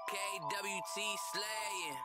KWT slaying.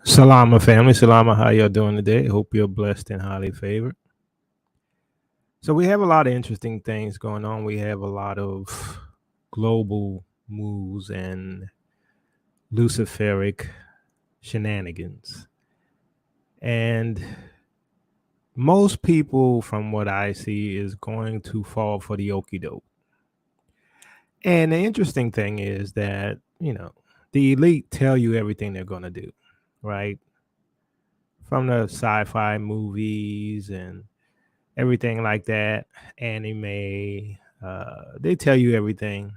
Salama family, salama, how y'all doing today? Hope you're blessed and highly favored. So we have a lot of interesting things going on. We have a lot of global moves and Luciferic shenanigans. And most people, from what I see, is going to fall for the okie doke. And the interesting thing is that, the elite tell you everything they're going to do, right? From the sci-fi movies and everything like that, anime, they tell you everything.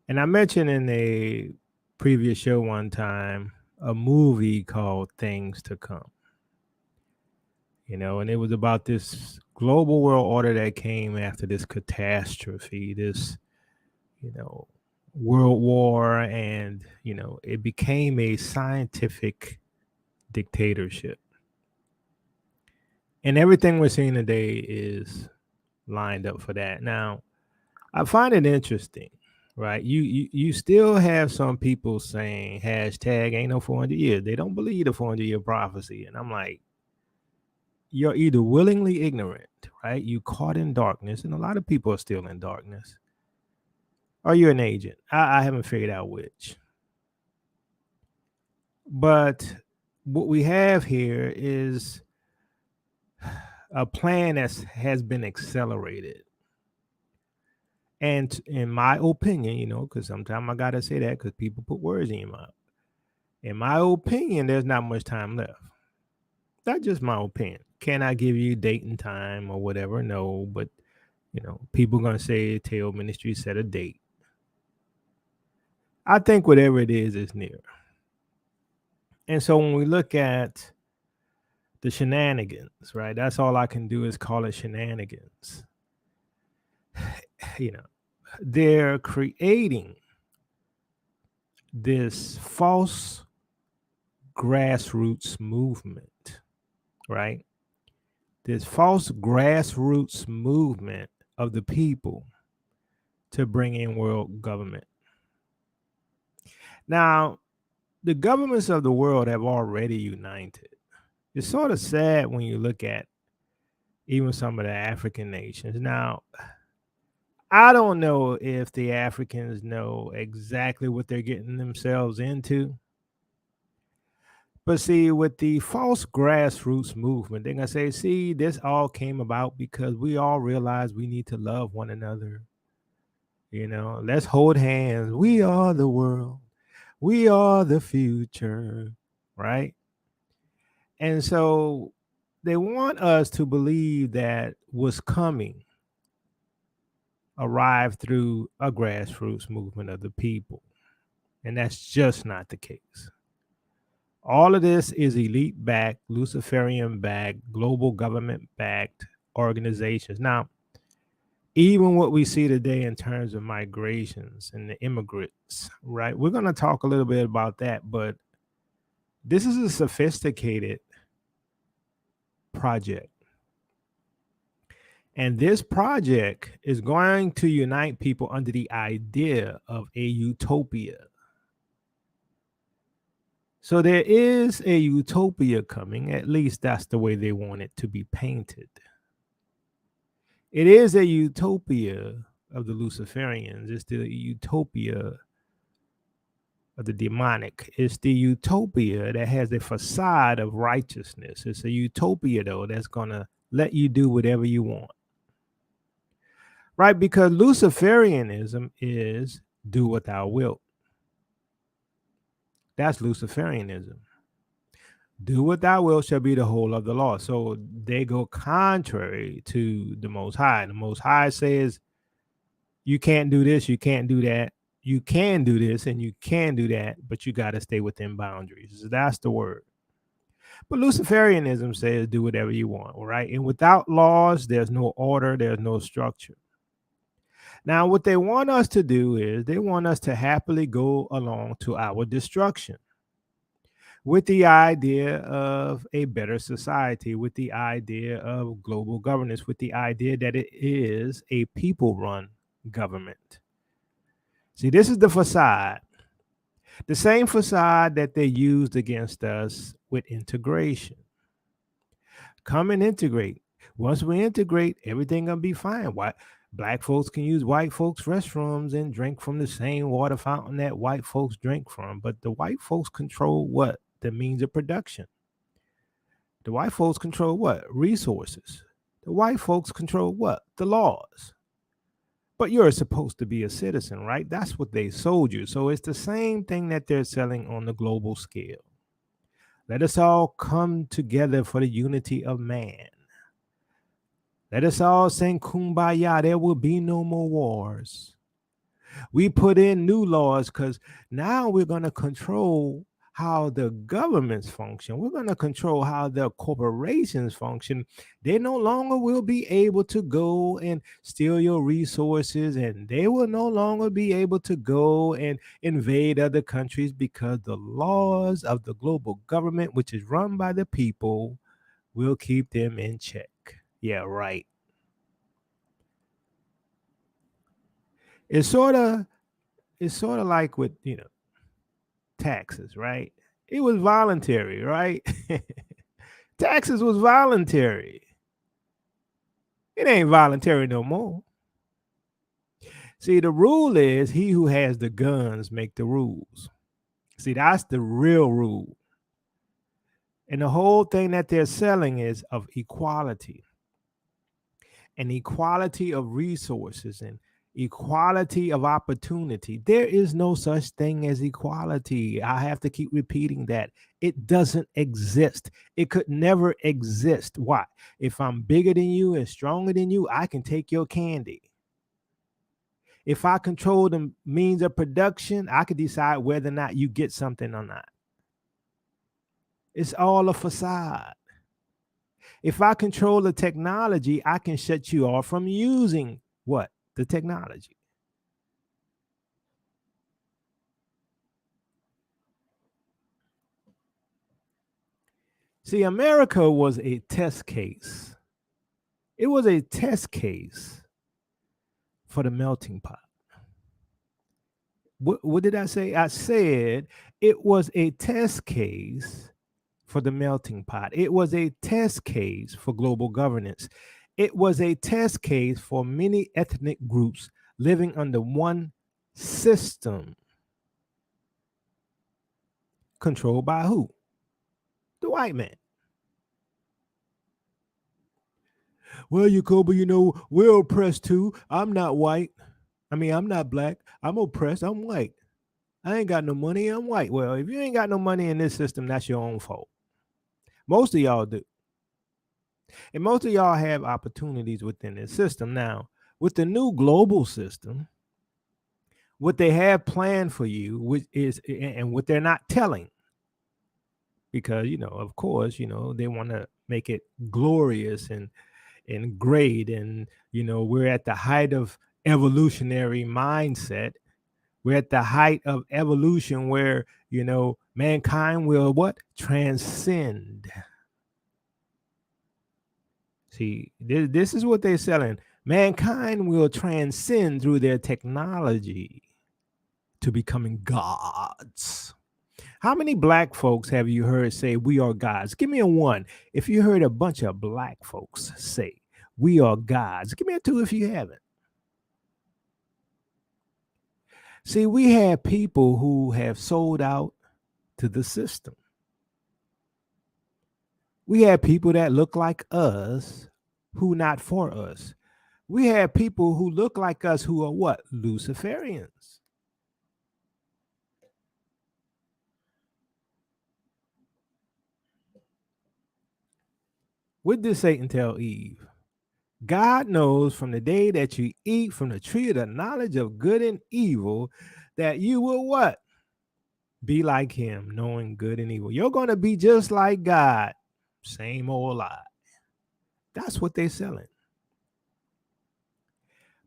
And I mentioned in a previous show one time a movie called Things to Come, and it was about this global world order that came after this catastrophe, this, world war, and, it became a scientific dictatorship. And everything we're seeing today is lined up for that. Now, I find it interesting, right? You still have some people saying hashtag ain't no 400 years. They don't believe the 400-year prophecy. And I'm like, you're either willingly ignorant, right? You caught in darkness, and a lot of people are still in darkness. Or you're an agent. I haven't figured out which. But what we have here is a plan that has been accelerated. And in my opinion, because sometimes I got to say that because people put words in your mouth. In my opinion, there's not much time left. That's just my opinion. Can I give you date and time or whatever? No, but, people going to say Tail Ministry set a date. I think whatever it is near. And so when we look at the shenanigans, right, that's all I can do is call it shenanigans. They're creating this false grassroots movement, right? This false grassroots movement of the people to bring in world government. Now, the governments of the world have already united. It's sort of sad when you look at even some of the African nations. Now, I don't know if the Africans know exactly what they're getting themselves into. But see, with the false grassroots movement, they're going to say, see, this all came about because we all realize we need to love one another. Let's hold hands. We are the world. We are the future, right? And so they want us to believe that what's coming arrived through a grassroots movement of the people. And that's just not the case. All of this is elite-backed, Luciferian-backed, global government-backed organizations. Now, even what we see today in terms of migrations and the immigrants, right? We're going to talk a little bit about that, but this is a sophisticated project. And this project is going to unite people under the idea of a utopia. So there is a utopia coming. At least that's the way they want it to be painted. It is a utopia of the Luciferians. It's the utopia of the demonic. It's the utopia that has a facade of righteousness. It's a utopia, though, that's going to let you do whatever you want. Right? Because Luciferianism is do what thou wilt. That's Luciferianism. Do what thou wilt shall be the whole of the law. So they go contrary to the Most High. The Most High says, you can't do this, you can't do that. You can do this and you can do that, but you got to stay within boundaries. So that's the word. But Luciferianism says do whatever you want, right? And without laws, there's no order, there's no structure. Now, what they want us to do is they want us to happily go along to our destruction with the idea of a better society, with the idea of global governance, with the idea that it is a people-run government. See, this is the facade, the same facade that they used against us with integration. Come and integrate. Once we integrate, everything gonna be fine. Why? Black folks can use white folks' restrooms and drink from the same water fountain that white folks drink from. But the white folks control what? The means of production. The white folks control what? Resources. The white folks control what? The laws. But you're supposed to be a citizen, right? That's what they sold you. So it's the same thing that they're selling on the global scale. Let us all come together for the unity of man. Let us all sing Kumbaya. There will be no more wars. We put in new laws because now we're going to control how the governments function. We're going to control how the corporations function. They no longer will be able to go and steal your resources, and they will no longer be able to go and invade other countries because the laws of the global government, which is run by the people, will keep them in check. Yeah, right. It's sort of like with, taxes, right? It was voluntary, right? Taxes was voluntary. It ain't voluntary no more. See, the rule is he who has the guns make the rules. See, that's the real rule. And the whole thing that they're selling is of equality and equality of resources and equality of opportunity. There is no such thing as equality. I have to keep repeating that. It doesn't exist. It could never exist. Why? If I'm bigger than you and stronger than you, I can take your candy. If I control the means of production, I could decide whether or not you get something or not. It's all a facade. If I control the technology, I can shut you off from using what? The technology. See, America was a test case. It was a test case for the melting pot. What did I say? I said it was a test case for the melting pot. It was a test case for global governance. It was a test case for many ethnic groups living under one system. Controlled by who? The white man. Well, Jacoby, we're oppressed too. I'm not white. I'm not black. I'm oppressed. I'm white. I ain't got no money. I'm white. Well, if you ain't got no money in this system, that's your own fault. Most of y'all do. And most of y'all have opportunities within this system. Now, with the new global system, what they have planned for you, which is, and what they're not telling, because, of course, they want to make it glorious and great. And, we're at the height of evolutionary mindset. We're at the height of evolution where, mankind will what? Transcend. See, this is what they're selling. Mankind will transcend through their technology to becoming gods. How many black folks have you heard say we are gods? Give me a 1 if you heard a bunch of black folks say we are gods. Give me a 2 if you haven't. See, we have people who have sold out to the system. We have people that look like us who not for us. We have people who look like us who are what? Luciferians. What did Satan tell Eve? God knows from the day that you eat from the tree of the knowledge of good and evil that you will what? Be like him, knowing good and evil. You're going to be just like God. Same old lie. That's what they're selling.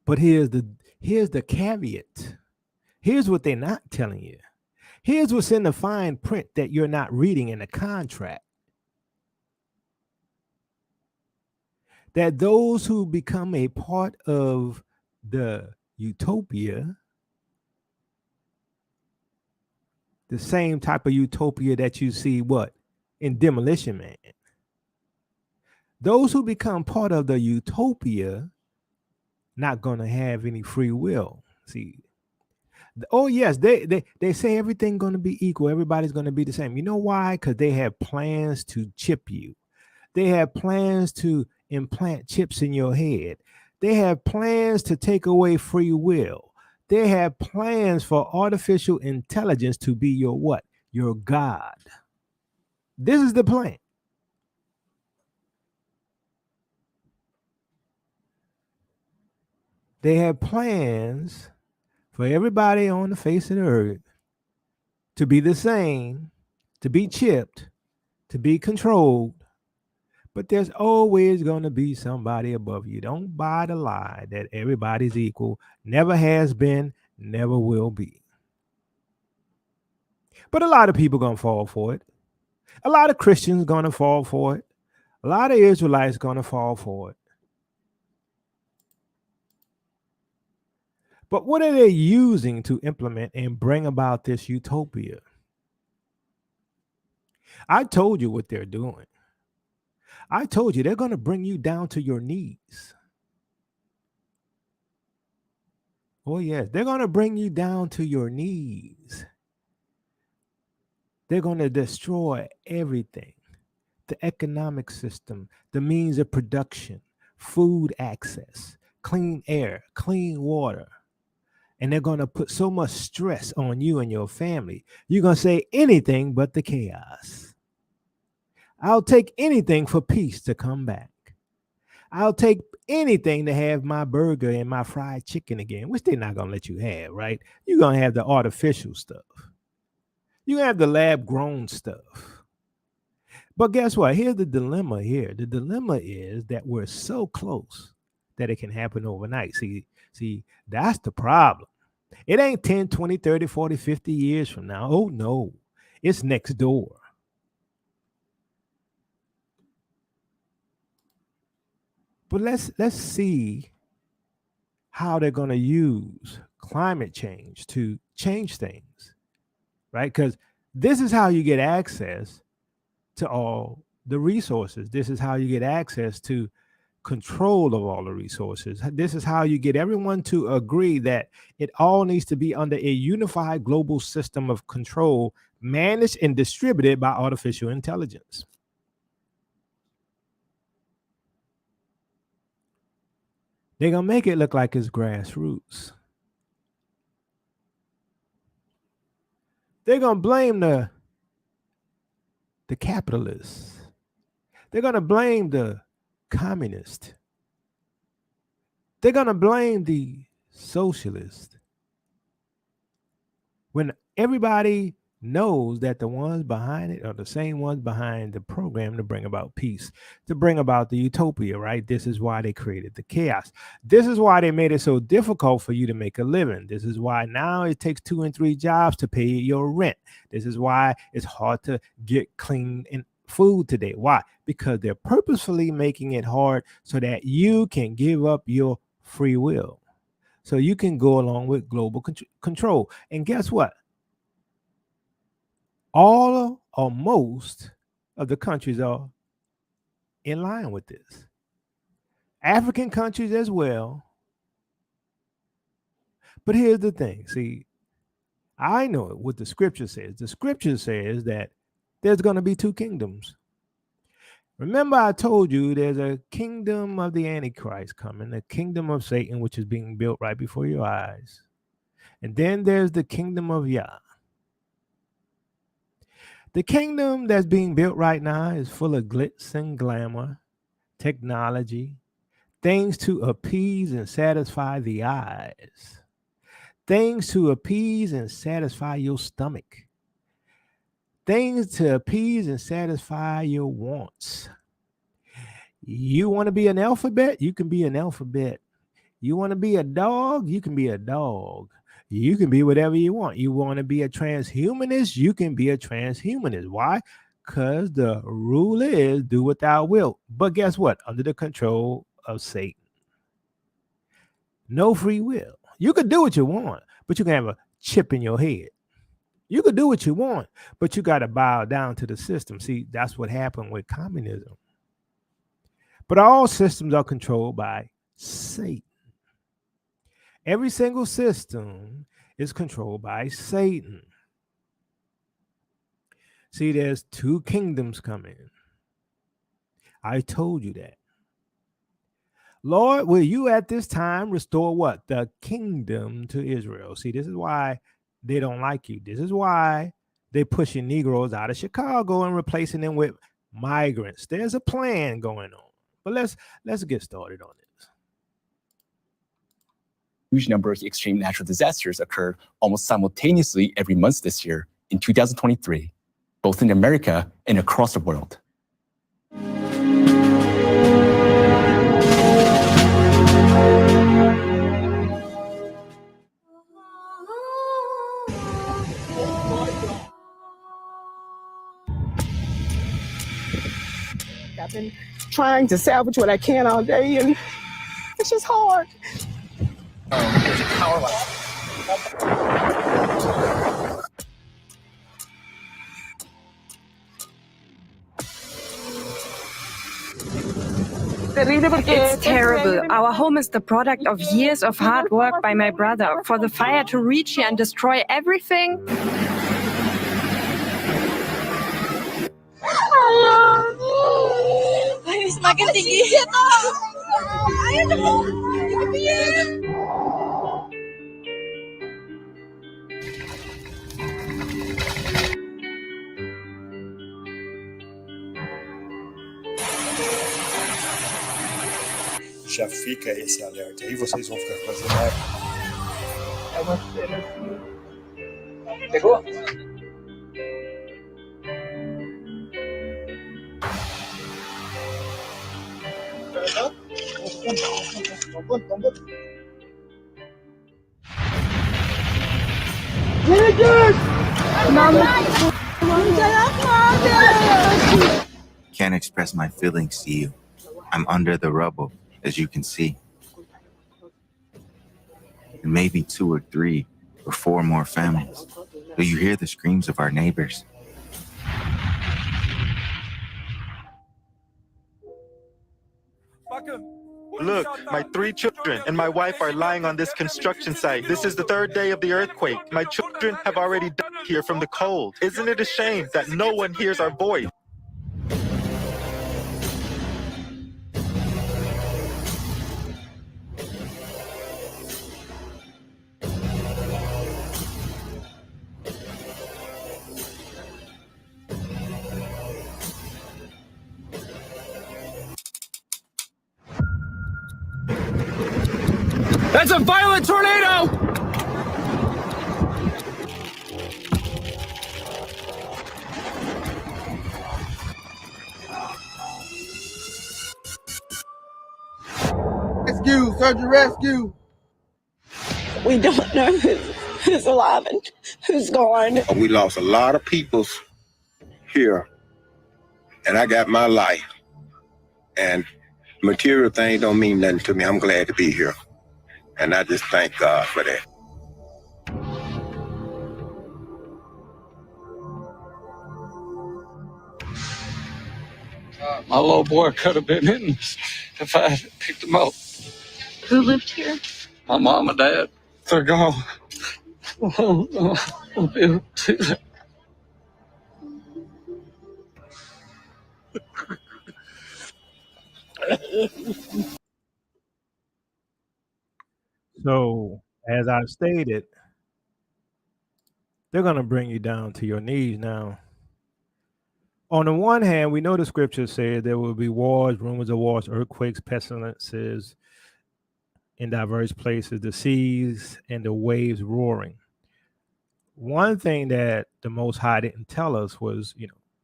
But here's the caveat. Here's what they're not telling you. Here's what's in the fine print that you're not reading in the contract. That those who become a part of the utopia, the same type of utopia that you see what? In Demolition Man. Those who become part of the utopia not going to have any free will. See, oh yes, they say everything going to be equal. Everybody's going to be the same. You know why? Because they have plans to chip you. They have plans to implant chips in your head. They have plans to take away free will. They have plans for artificial intelligence to be your what? Your God. This is the plan. They have plans for everybody on the face of the earth to be the same, to be chipped, to be controlled. But there's always going to be somebody above you. Don't buy the lie that everybody's equal. Never has been, never will be. But a lot of people going to fall for it. A lot of Christians going to fall for it. A lot of Israelites going to fall for it. But what are they using to implement and bring about this utopia? I told you what they're doing. I told you they're going to bring you down to your knees. Oh, yes, they're going to bring you down to your knees. They're going to destroy everything, the economic system, the means of production, food access, clean air, clean water. And they're going to put so much stress on you and your family. You're going to say anything but the chaos. I'll take anything for peace to come back. I'll take anything to have my burger and my fried chicken again, which they're not going to let you have, right? You're going to have the artificial stuff. You're going to have the lab grown stuff. But guess what? Here's the dilemma here. The dilemma is that we're so close that it can happen overnight. See, that's the problem. It ain't 10, 20, 30, 40, 50 years from now. Oh, no. It's next door. But let's see how they're going to use climate change to change things, right? Because this is how you get access to all the resources. This is how you get access to control of all the resources. This is how you get everyone to agree that it all needs to be under a unified global system of control managed and distributed by artificial intelligence. They're going to make it look like it's grassroots. They're going to blame the capitalists. They're going to blame the communist. They're going to blame the socialist. When everybody knows that the ones behind it are the same ones behind the program to bring about peace, to bring about the utopia, right? This is why they created the chaos. This is why they made it so difficult for you to make a living. This is why now it takes 2 and 3 jobs to pay your rent. This is why it's hard to get clean and food today. Why? Because they're purposefully making it hard so that you can give up your free will, so you can go along with global control. And guess what? All or most of the countries are in line with this. African countries as well. But here's the thing. See, I know what the scripture says. The scripture says that there's going to be two kingdoms. Remember, I told you there's a kingdom of the Antichrist coming, a kingdom of Satan, which is being built right before your eyes. And then there's the kingdom of Yah. The kingdom that's being built right now is full of glitz and glamour, technology, things to appease and satisfy the eyes, things to appease and satisfy your stomach, things to appease and satisfy your wants. You want to be an alphabet? You can be an alphabet. You want to be a dog? You can be a dog. You can be whatever you want. You want to be a transhumanist? You can be a transhumanist. Why? Because the rule is do what thou wilt. But guess what? Under the control of Satan. No free will. You could do what you want, but you can have a chip in your head. You could do what you want, but you got to bow down to the system. See, that's what happened with communism. But all systems are controlled by Satan. Every single system is controlled by Satan. See, there's two kingdoms coming. I told you that. Lord, will you at this time restore what? The kingdom to Israel. See, this is why they don't like you. This is why they're pushing Negroes out of Chicago and replacing them with migrants. There's a plan going on. But let's get started on this. Huge number of extreme natural disasters occurred almost simultaneously every month this year in 2023, both in America and across the world. I've been trying to salvage what I can all day, and it's just hard. There's a power line. It's terrible. Our home is the product of years of hard work by my brother. For the fire to reach here and destroy everything. Semakin tinggi itu. Ayo cepet. Já fica esse alerta aí, vocês vão ficar fazendo nada. É uma cena assim. Pegou? Can't express my feelings to you. I'm under the rubble, as you can see. And maybe 2 or 3 or 4 more families. Do you hear the screams of our neighbors? Look, my 3 children and my wife are lying on this construction site. This is the 3rd day of the earthquake. My children have already died here from the cold. Isn't it a shame that no one hears our voice? That's a violent tornado! Rescue, search and rescue. We don't know who's alive and who's gone. We lost a lot of people here, and I got my life. And material things don't mean nothing to me. I'm glad to be here. And I just thank God for that. My little boy could have been in if I had picked him up. Who lived here? My mom and dad, they're gone. won't be able to do that. So, as I've stated, they're going to bring you down to your knees now. On the one hand, we know the scripture says there will be wars, rumors of wars, earthquakes, pestilences in diverse places, the seas and the waves roaring. One thing that the Most High didn't tell us was,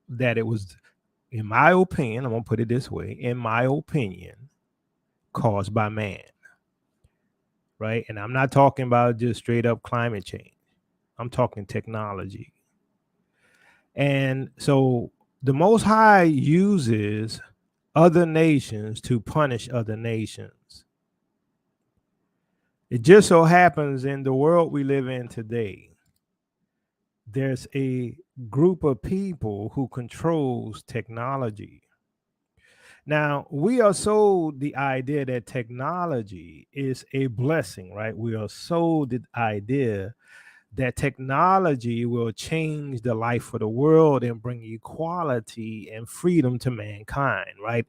that it was, in my opinion, I'm going to put it this way, in my opinion, caused by man, right? And I'm not talking about just straight up climate change. I'm talking technology. And so the Most High uses other nations to punish other nations. It just so happens in the world we live in today, there's a group of people who controls technology. Now, we are sold the idea that technology is a blessing, right? We are sold the idea that technology will change the life of the world and bring equality and freedom to mankind, right?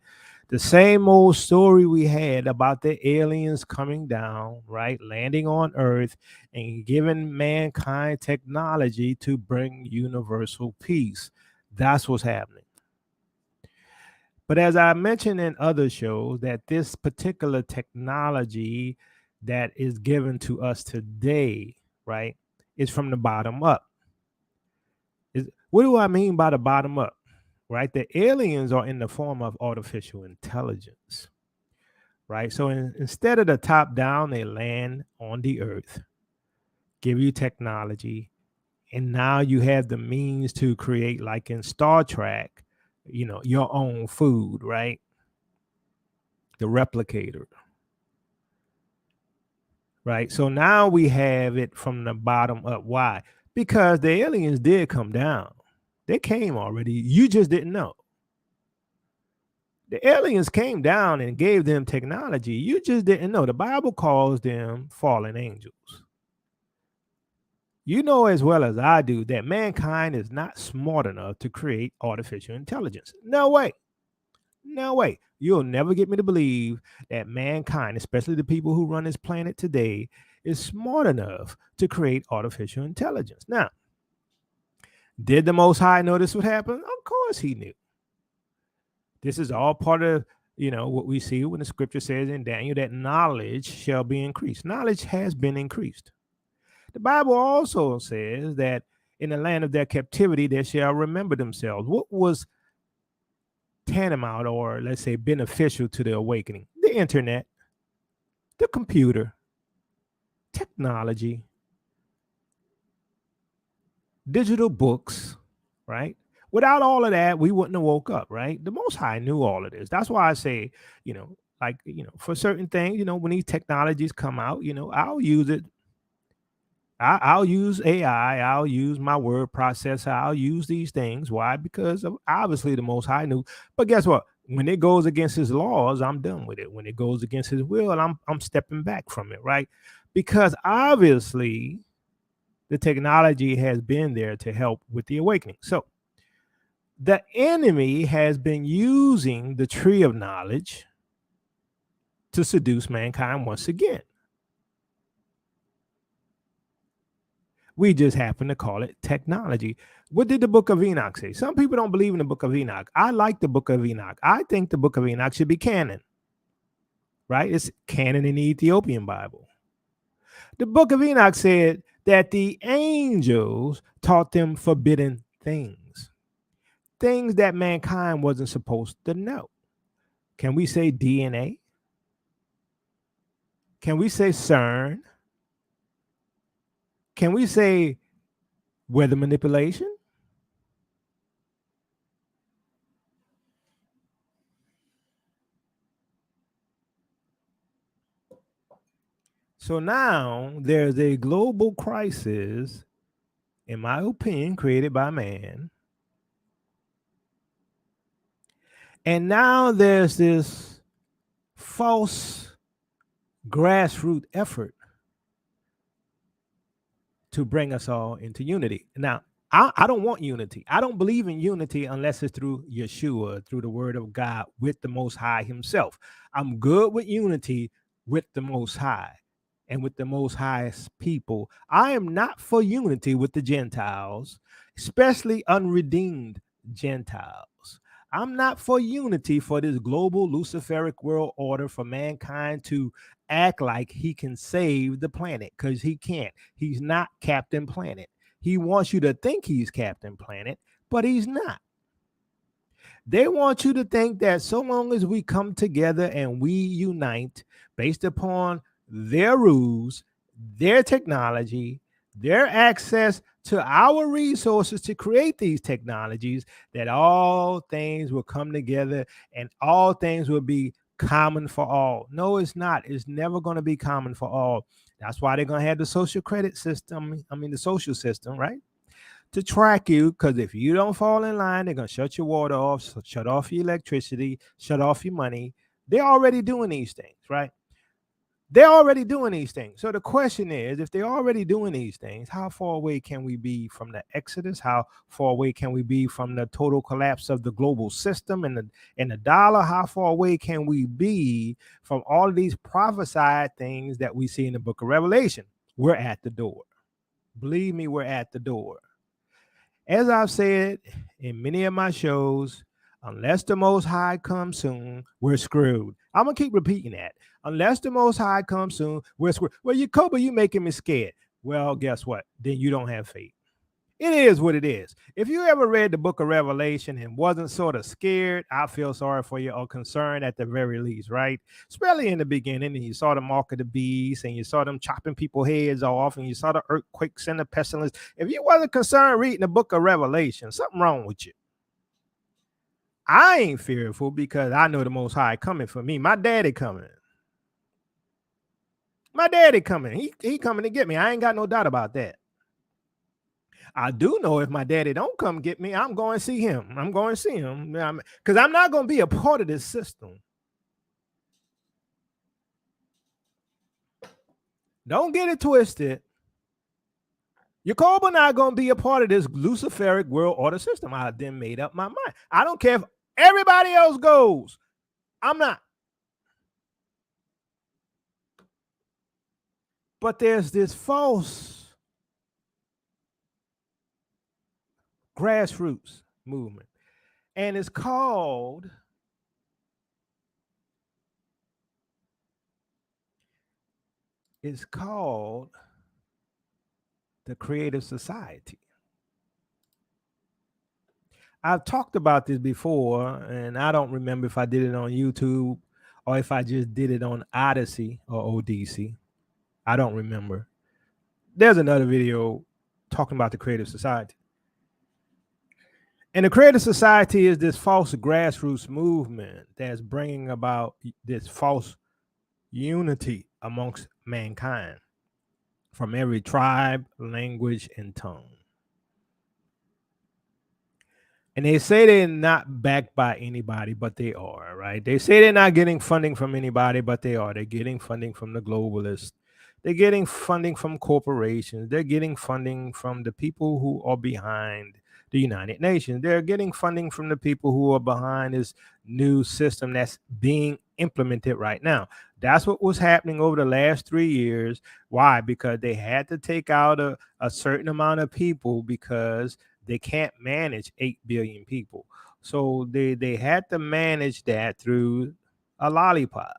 The same old story we had about the aliens coming down, right? Landing on Earth and giving mankind technology to bring universal peace. That's what's happening. But as I mentioned in other shows, that this particular technology that is given to us today, right, is from the bottom up. What do I mean by the bottom up? Right? The aliens are in the form of artificial intelligence, right? So instead of the top down, they land on the earth, give you technology, and now you have the means to create, like in Star Trek, your own food, right? The replicator. Right. So now we have it from the bottom up. Why? Because the aliens did come down. They came already. You just didn't know. The aliens came down and gave them technology. You just didn't know. The Bible calls them fallen angels. You know as well as I do that mankind is not smart enough to create artificial intelligence. No way. No way. You'll never get me to believe that mankind, especially the people who run this planet today, is smart enough to create artificial intelligence. Now, did the Most High know this would happen? Of course he knew. This is all part of, what we see when the scripture says in Daniel that knowledge shall be increased. Knowledge has been increased. The Bible also says that in the land of their captivity, they shall remember themselves. What was tantamount, or let's say beneficial to the awakening? The internet, the computer, technology, digital books, right? Without all of that, we wouldn't have woke up, right? The Most High knew all of this. That's why I say, for certain things, when these technologies come out, I'll use it. I'll use AI. I'll use my word processor. I'll use these things. Why? Because obviously the Most High knew. But guess what? When it goes against his laws, I'm done with it. When it goes against his will, I'm stepping back from it, right? Because obviously the technology has been there to help with the awakening. So the enemy has been using the tree of knowledge to seduce mankind once again. We just happen to call it technology. What did the book of Enoch say? Some people don't believe in the book of Enoch. I like the book of Enoch. I think the book of Enoch should be canon, right? It's canon in the Ethiopian Bible. The book of Enoch said that the angels taught them forbidden things, things that mankind wasn't supposed to know. Can we say DNA? Can we say CERN? Can we say weather manipulation? So now there's a global crisis, in my opinion, created by man. And now there's this false grassroots effort to bring us all into unity. Now, I don't want unity. I don't believe in unity unless it's through Yeshua, through the word of God, with the Most High himself. I'm good with unity with the Most High and with the Most High's people. I am not for unity with the Gentiles, especially unredeemed Gentiles. I'm not for unity for this global Luciferic world order for mankind to act like he can save the planet, because he can't. He's not Captain Planet. He wants you to think he's Captain Planet, but he's not. They want you to think that so long as we come together and we unite based upon their rules, their technology, their access to our resources to create these technologies, that all things will come together and all things will be common for all. No, it's not. It's never going to be common for all. That's why they're going to have the social credit system. The social system, right? To track you, because if you don't fall in line, they're going to shut your water off, shut off your electricity, shut off your money. They're already doing these things, right? They're already doing these things. So the question is, if they're already doing these things, how far away can we be from the Exodus? How far away can we be from the total collapse of the global system and the dollar? How far away can we be from all of these prophesied things that we see in the book of Revelation? We're at the door. Believe me, we're at the door. As I've said in many of my shows, unless the Most High comes soon, we're screwed. I'm going to keep repeating that. Unless the Most High comes soon, we're screwed. Well, Jacoba, you making me scared. Well, guess what? Then you don't have faith. It is what it is. If you ever read the book of Revelation and wasn't sort of scared, I feel sorry for you, or concerned at the very least, right? Especially in the beginning, and you saw the mark of the beast, and you saw them chopping people's heads off, and you saw the earthquakes and the pestilence. If you wasn't concerned reading the book of Revelation, something wrong with you. I ain't fearful because I know the Most High coming for me. My daddy coming. My daddy coming. He coming to get me. I ain't got no doubt about that. I do know if my daddy don't come get me, I'm going to see him. I'm going to see him because I'm not going to be a part of this system. Don't get it twisted. Jacob not going to be a part of this Luciferic world order system. I then made up my mind. I don't care if everybody else goes. I'm not. But there's this false grassroots movement, and it's called the Creative Society. I've talked about this before, and I don't remember if I did it on YouTube or if I just did it on Odyssey or ODC. I don't remember. There's another video talking about the Creative Society. And the Creative Society is this false grassroots movement that's bringing about this false unity amongst mankind from every tribe, language, and tongue. And they say they're not backed by anybody, but they are, right? They say they're not getting funding from anybody, but they are. They're getting funding from the globalists. They're getting funding from corporations. They're getting funding from the people who are behind the United Nations. They're getting funding from the people who are behind this new system that's being implemented right now. That's what was happening over the last 3 years. Why? Because they had to take out a certain amount of people because they can't manage 8 billion people. So they had to manage that through a lollipop.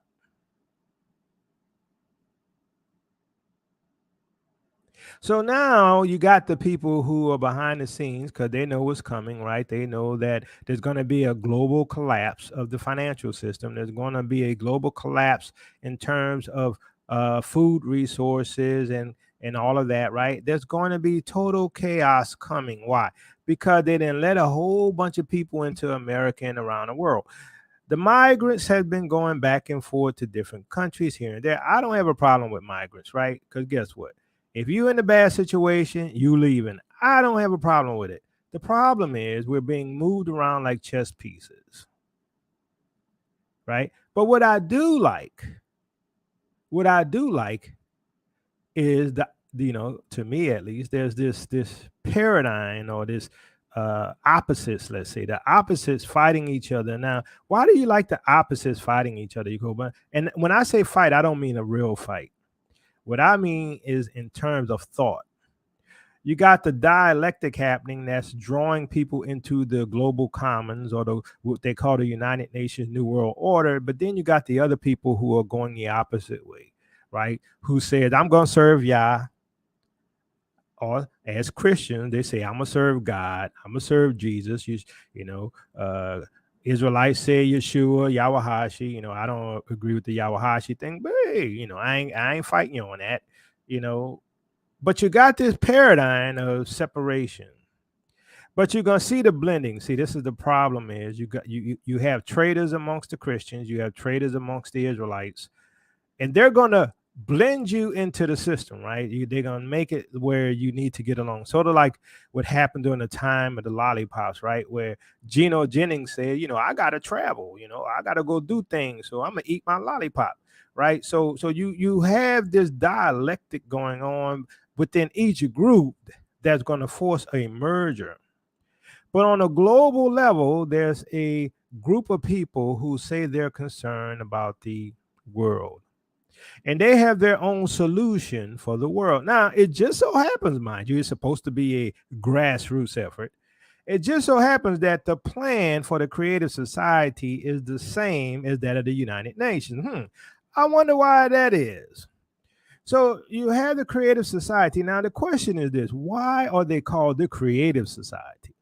So now you got the people who are behind the scenes because they know what's coming, right? They know that there's going to be a global collapse of the financial system. There's going to be a global collapse in terms of food resources and all of that, right? There's going to be total chaos coming. Why? Because they didn't let a whole bunch of people into America and around the world. The migrants have been going back and forth to different countries here and there. I don't have a problem with migrants, right? Because guess what? If you're in a bad situation, you leaving. I don't have a problem with it. The problem is we're being moved around like chess pieces, right? But what I do like is to me at least, there's this paradigm or this opposites, let's say, the opposites fighting each other. Now, why do you like the opposites fighting each other? And when I say fight, I don't mean a real fight. What I mean is in terms of thought. You got the dialectic happening that's drawing people into the global commons, or what they call the United Nations New World Order. But then you got the other people who are going the opposite way, right? Who says, I'm going to serve Yah. Or as Christians, they say, I'm going to serve God. I'm going to serve Jesus. Israelites say Yeshua, Yawahashi. I don't agree with the Yawahashi thing, but hey, I ain't fighting you on that, But you got this paradigm of separation. But you're gonna see the blending. See, this is the problem: is you have traitors amongst the Christians, you have traitors amongst the Israelites, and they're gonna blend you into the system, right? They're gonna make it where you need to get along. Sort of like what happened during the time of the lollipops, right? Where Geno Jennings said, I gotta travel, I gotta go do things, so I'm gonna eat my lollipop, right? So you have this dialectic going on within each group that's going to force a merger. But on a global level, there's a group of people who say they're concerned about the world. And they have their own solution for the world. Now, it just so happens, mind you, it's supposed to be a grassroots effort. It just so happens that the plan for the creative society is the same as that of the United Nations. I wonder why that is. So you have the creative society. Now, the question is this: why are they called the creative society?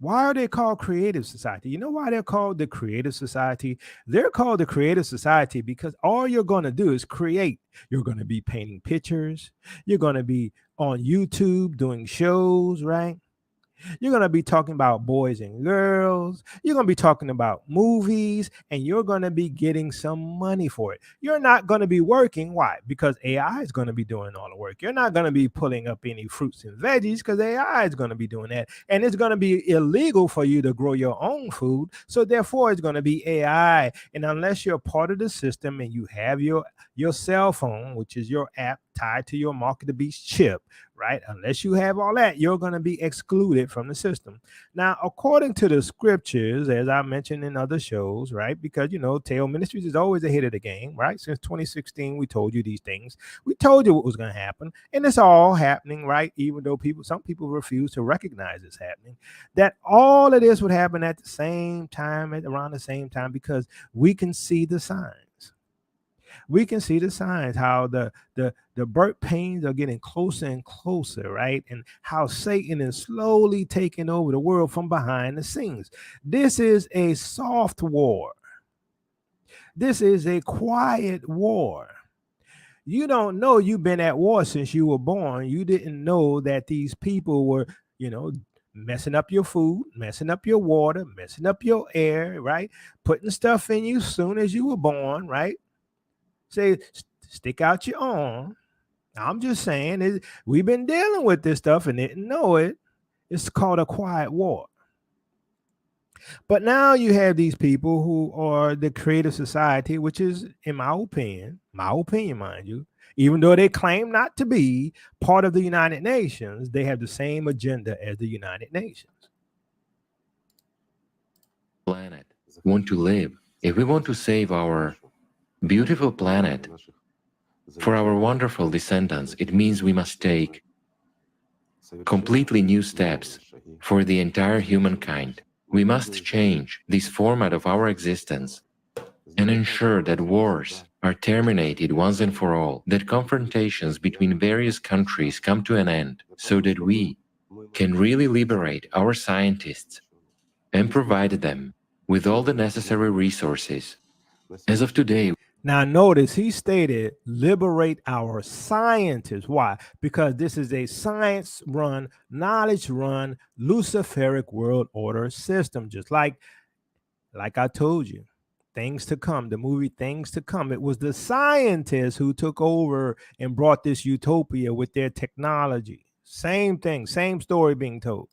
Why are they called creative society? You know why they're called the creative society? They're called the creative society because all you're going to do is create. You're going to be painting pictures. You're going to be on YouTube doing shows, right? You're going to be talking about boys and girls. You're going to be talking about movies, and you're going to be getting some money for it. You're not going to be working. Why? Because AI is going to be doing all the work. You're not going to be pulling up any fruits and veggies because AI is going to be doing that. And it's going to be illegal for you to grow your own food. So therefore, it's going to be AI. And unless you're part of the system and you have your cell phone, which is your app tied to your Mark of the Beast chip, right? Unless you have all that, you're going to be excluded from the system. Now, according to the scriptures, as I mentioned in other shows, right? Because, Teo Ministries is always ahead of the game, right? Since 2016, we told you these things. We told you what was going to happen. And it's all happening, right? Even though some people refuse to recognize it's happening. That all of this would happen at the same time, around the same time, because we can see the signs. We can see the signs, how the birth pains are getting closer and closer, right? And how Satan is slowly taking over the world from behind the scenes. This is a soft war. This is a quiet war. You don't know you've been at war since you were born. You didn't know that these people were, messing up your food, messing up your water, messing up your air, right? Putting stuff in you soon as you were born, right? Say, stick out your arm. I'm just saying, we've been dealing with this stuff and didn't know it. It's called a quiet war. But now you have these people who are the creative society, which is, in my opinion, mind you, even though they claim not to be part of the United Nations, they have the same agenda as the United Nations. Planet want to live. If we want to save our beautiful planet for our wonderful descendants, it means we must take completely new steps for the entire humankind. We must change this format of our existence and ensure that wars are terminated once and for all, that confrontations between various countries come to an end, so that we can really liberate our scientists and provide them with all the necessary resources. As of today, now notice he stated, liberate our scientists. Why? Because this is a science-run, knowledge-run, Luciferic world order system, just like I told you. Things to Come, the movie Things to Come. It was the scientists who took over and brought this utopia with their technology. Same thing, same story being told.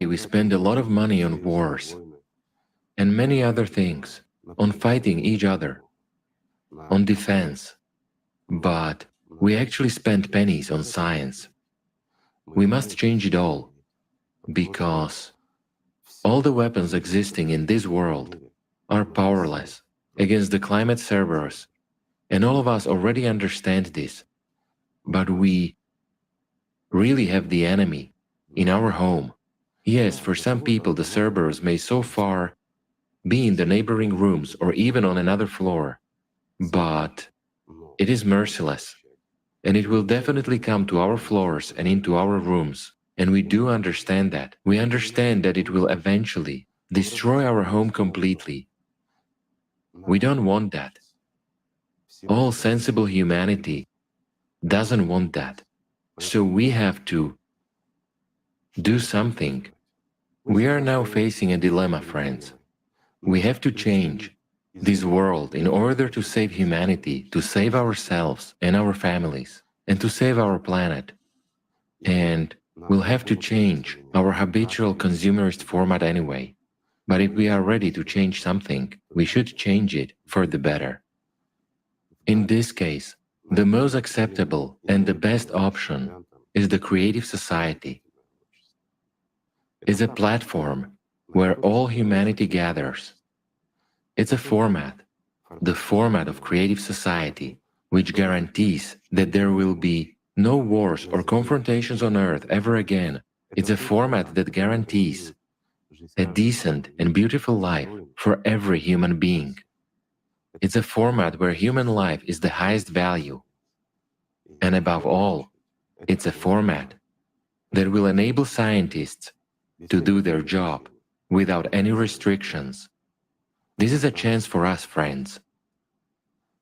we spend a lot of money on wars and many other things, on fighting each other, on defense. But We actually spend pennies on science. We must change it all, because all the weapons existing in this world are powerless against the climate Cerberus, and all of us already understand this, but we really have the enemy in our home. Yes, for some people the Cerberus may so far be in the neighboring rooms or even on another floor, but it is merciless, and it will definitely come to our floors and into our rooms. And we do understand that. We understand that it will eventually destroy our home completely. We don't want that. All sensible humanity doesn't want that. So we have to do something. We are now facing a dilemma, friends. We have to change this world in order to save humanity, to save ourselves and our families, and to save our planet. And we'll have to change our habitual consumerist format anyway. But if we are ready to change something, we should change it for the better. In this case, the most acceptable and the best option is the creative society. It's a platform where all humanity gathers. It's a format, the format of creative society, which guarantees that there will be no wars or confrontations on Earth ever again. It's a format that guarantees a decent and beautiful life for every human being. It's a format where human life is the highest value. And above all, it's a format that will enable scientists to do their job without any restrictions. This is a chance for us, friends.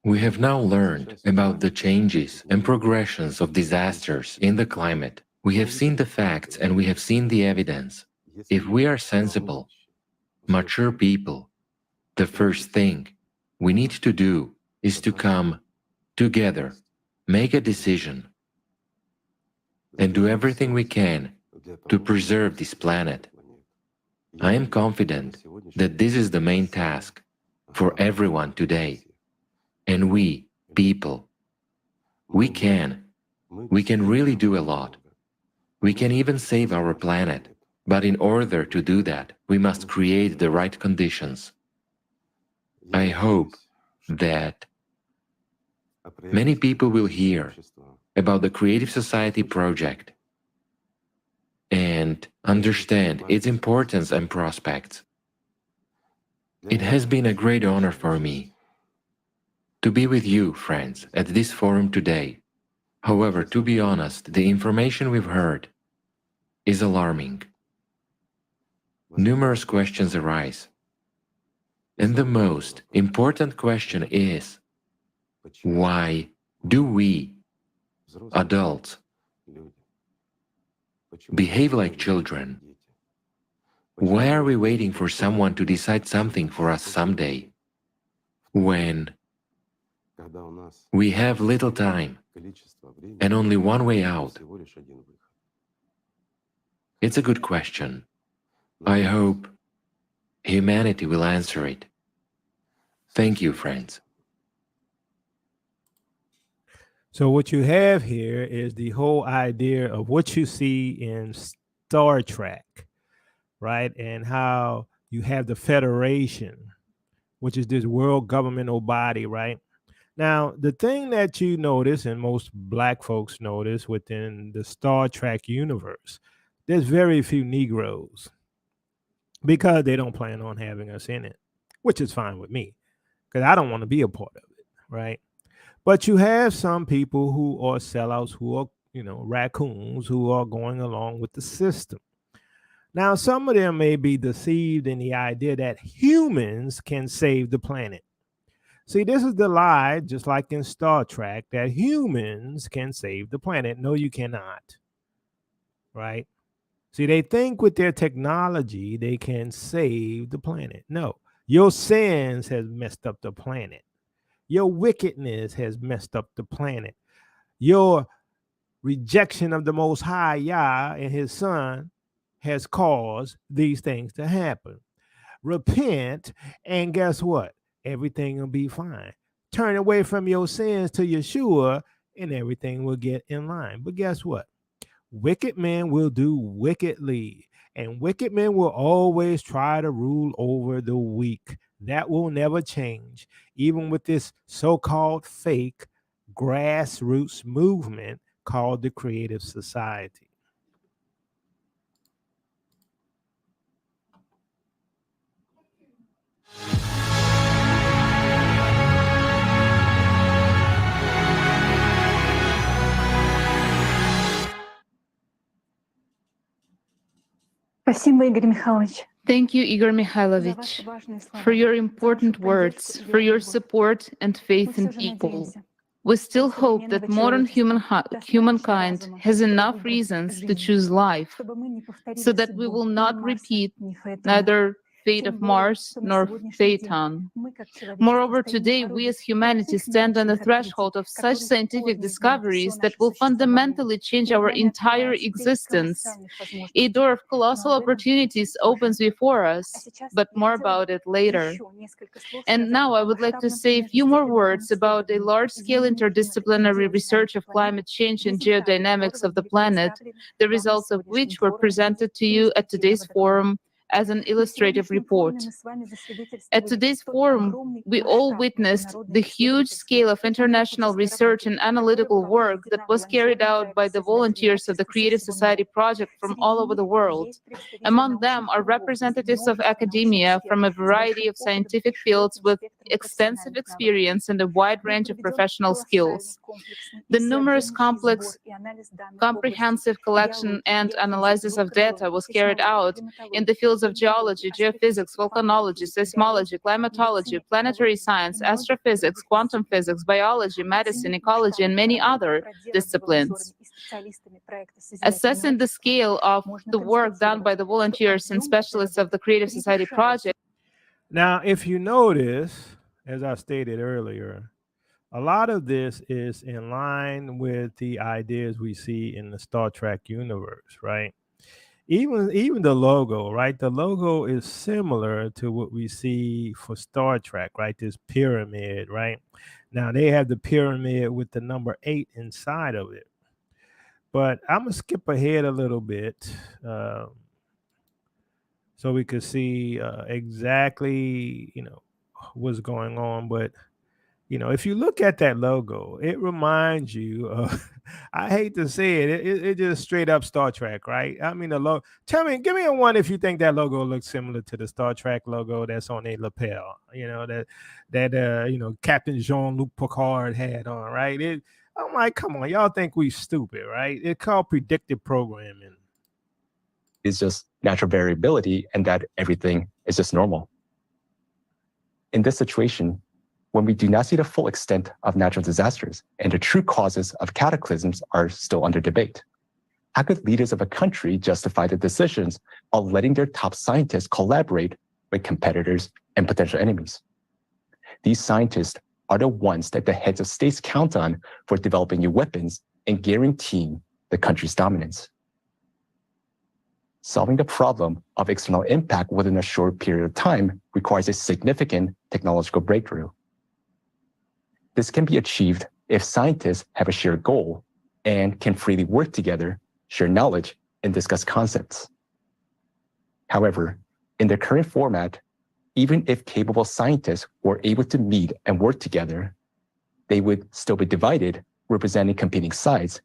We have now learned about the changes and progressions of disasters in the climate. We have seen the facts and we have seen the evidence. If we are sensible, mature people, the first thing we need to do is to come together, make a decision, and do everything we can to preserve this planet. I am confident that this is the main task for everyone today. And we, people, we can really do a lot. We can even save our planet. But in order to do that, we must create the right conditions. I hope that many people will hear about the Creative Society project and understand its importance and prospects. It has been a great honor for me to be with you, friends, at this forum today. However, to be honest, the information we've heard is alarming. Numerous questions arise. And the most important question is, why do we, adults, behave like children? Why are we waiting for someone to decide something for us someday, when we have little time and only one way out? It's a good question. I hope humanity will answer it. Thank you, friends. So what you have here is the whole idea of what you see in Star Trek, right? And how you have the Federation, which is this world governmental body, right? Now, the thing that you notice, and most Black folks notice within the Star Trek universe, there's very few Negroes because they don't plan on having us in it, which is fine with me because I don't want to be a part of it, right? But you have some people who are sellouts, who are, raccoons, who are going along with the system. Now, some of them may be deceived in the idea that humans can save the planet. See, this is the lie, just like in Star Trek, that humans can save the planet. No, you cannot, right? See, they think with their technology, they can save the planet. No, your sins has messed up the planet. Your wickedness has messed up the planet. Your rejection of the Most High Yah and his Son has caused these things to happen. Repent, and guess what? Everything will be fine. Turn away from your sins to Yeshua, and everything will get in line. But guess what? Wicked men will do wickedly, and wicked men will always try to rule over the weak. That will never change, even with this so-called fake grassroots movement called the Creative Society. Thank you, Igor Mikhailovich, for your important words, for your support and faith in people. We still hope that modern humankind has enough reasons to choose life, so that we will not repeat neither fate of Mars nor Phaeton. Moreover, today we as humanity stand on the threshold of such scientific discoveries that will fundamentally change our entire existence. A door of colossal opportunities opens before us, but more about it later. And now I would like to say a few more words about a large-scale interdisciplinary research of climate change and geodynamics of the planet, the results of which were presented to you at today's forum as an illustrative report. At today's forum, we all witnessed the huge scale of international research and analytical work that was carried out by the volunteers of the Creative Society project from all over the world. Among them are representatives of academia from a variety of scientific fields with extensive experience and a wide range of professional skills. The numerous comprehensive collection and analysis of data was carried out in the fields of geology, geophysics, volcanology, seismology, climatology, planetary science, astrophysics, quantum physics, biology, medicine, ecology, and many other disciplines. Assessing the scale of the work done by the volunteers and specialists of the Creative Society project. Now, if you notice, as I stated earlier, a lot of this is in line with the ideas we see in the Star Trek universe, right? Even the logo, right? The logo is similar to what we see for Star Trek, right? This pyramid, right? Now they have the pyramid with the number 8 inside of it. But I'm gonna skip ahead a little bit so we could see exactly, what's going on. But if you look at that logo, it reminds you of, I hate to say it, it just straight up Star Trek, right? I mean, the logo, give me a one if you think that logo looks similar to the Star Trek logo that's on a lapel, that Captain Jean-Luc Picard had on, right? I'm like, come on, y'all think we stupid, right? It's called predictive programming. It's just natural variability and that everything is just normal. In this situation, when we do not see the full extent of natural disasters and the true causes of cataclysms are still under debate, how could leaders of a country justify the decisions of letting their top scientists collaborate with competitors and potential enemies? These scientists are the ones that the heads of states count on for developing new weapons and guaranteeing the country's dominance. Solving the problem of external impact within a short period of time requires a significant technological breakthrough. This can be achieved if scientists have a shared goal and can freely work together, share knowledge, and discuss concepts. However, in the current format, even if capable scientists were able to meet and work together, they would still be divided, representing competing sides,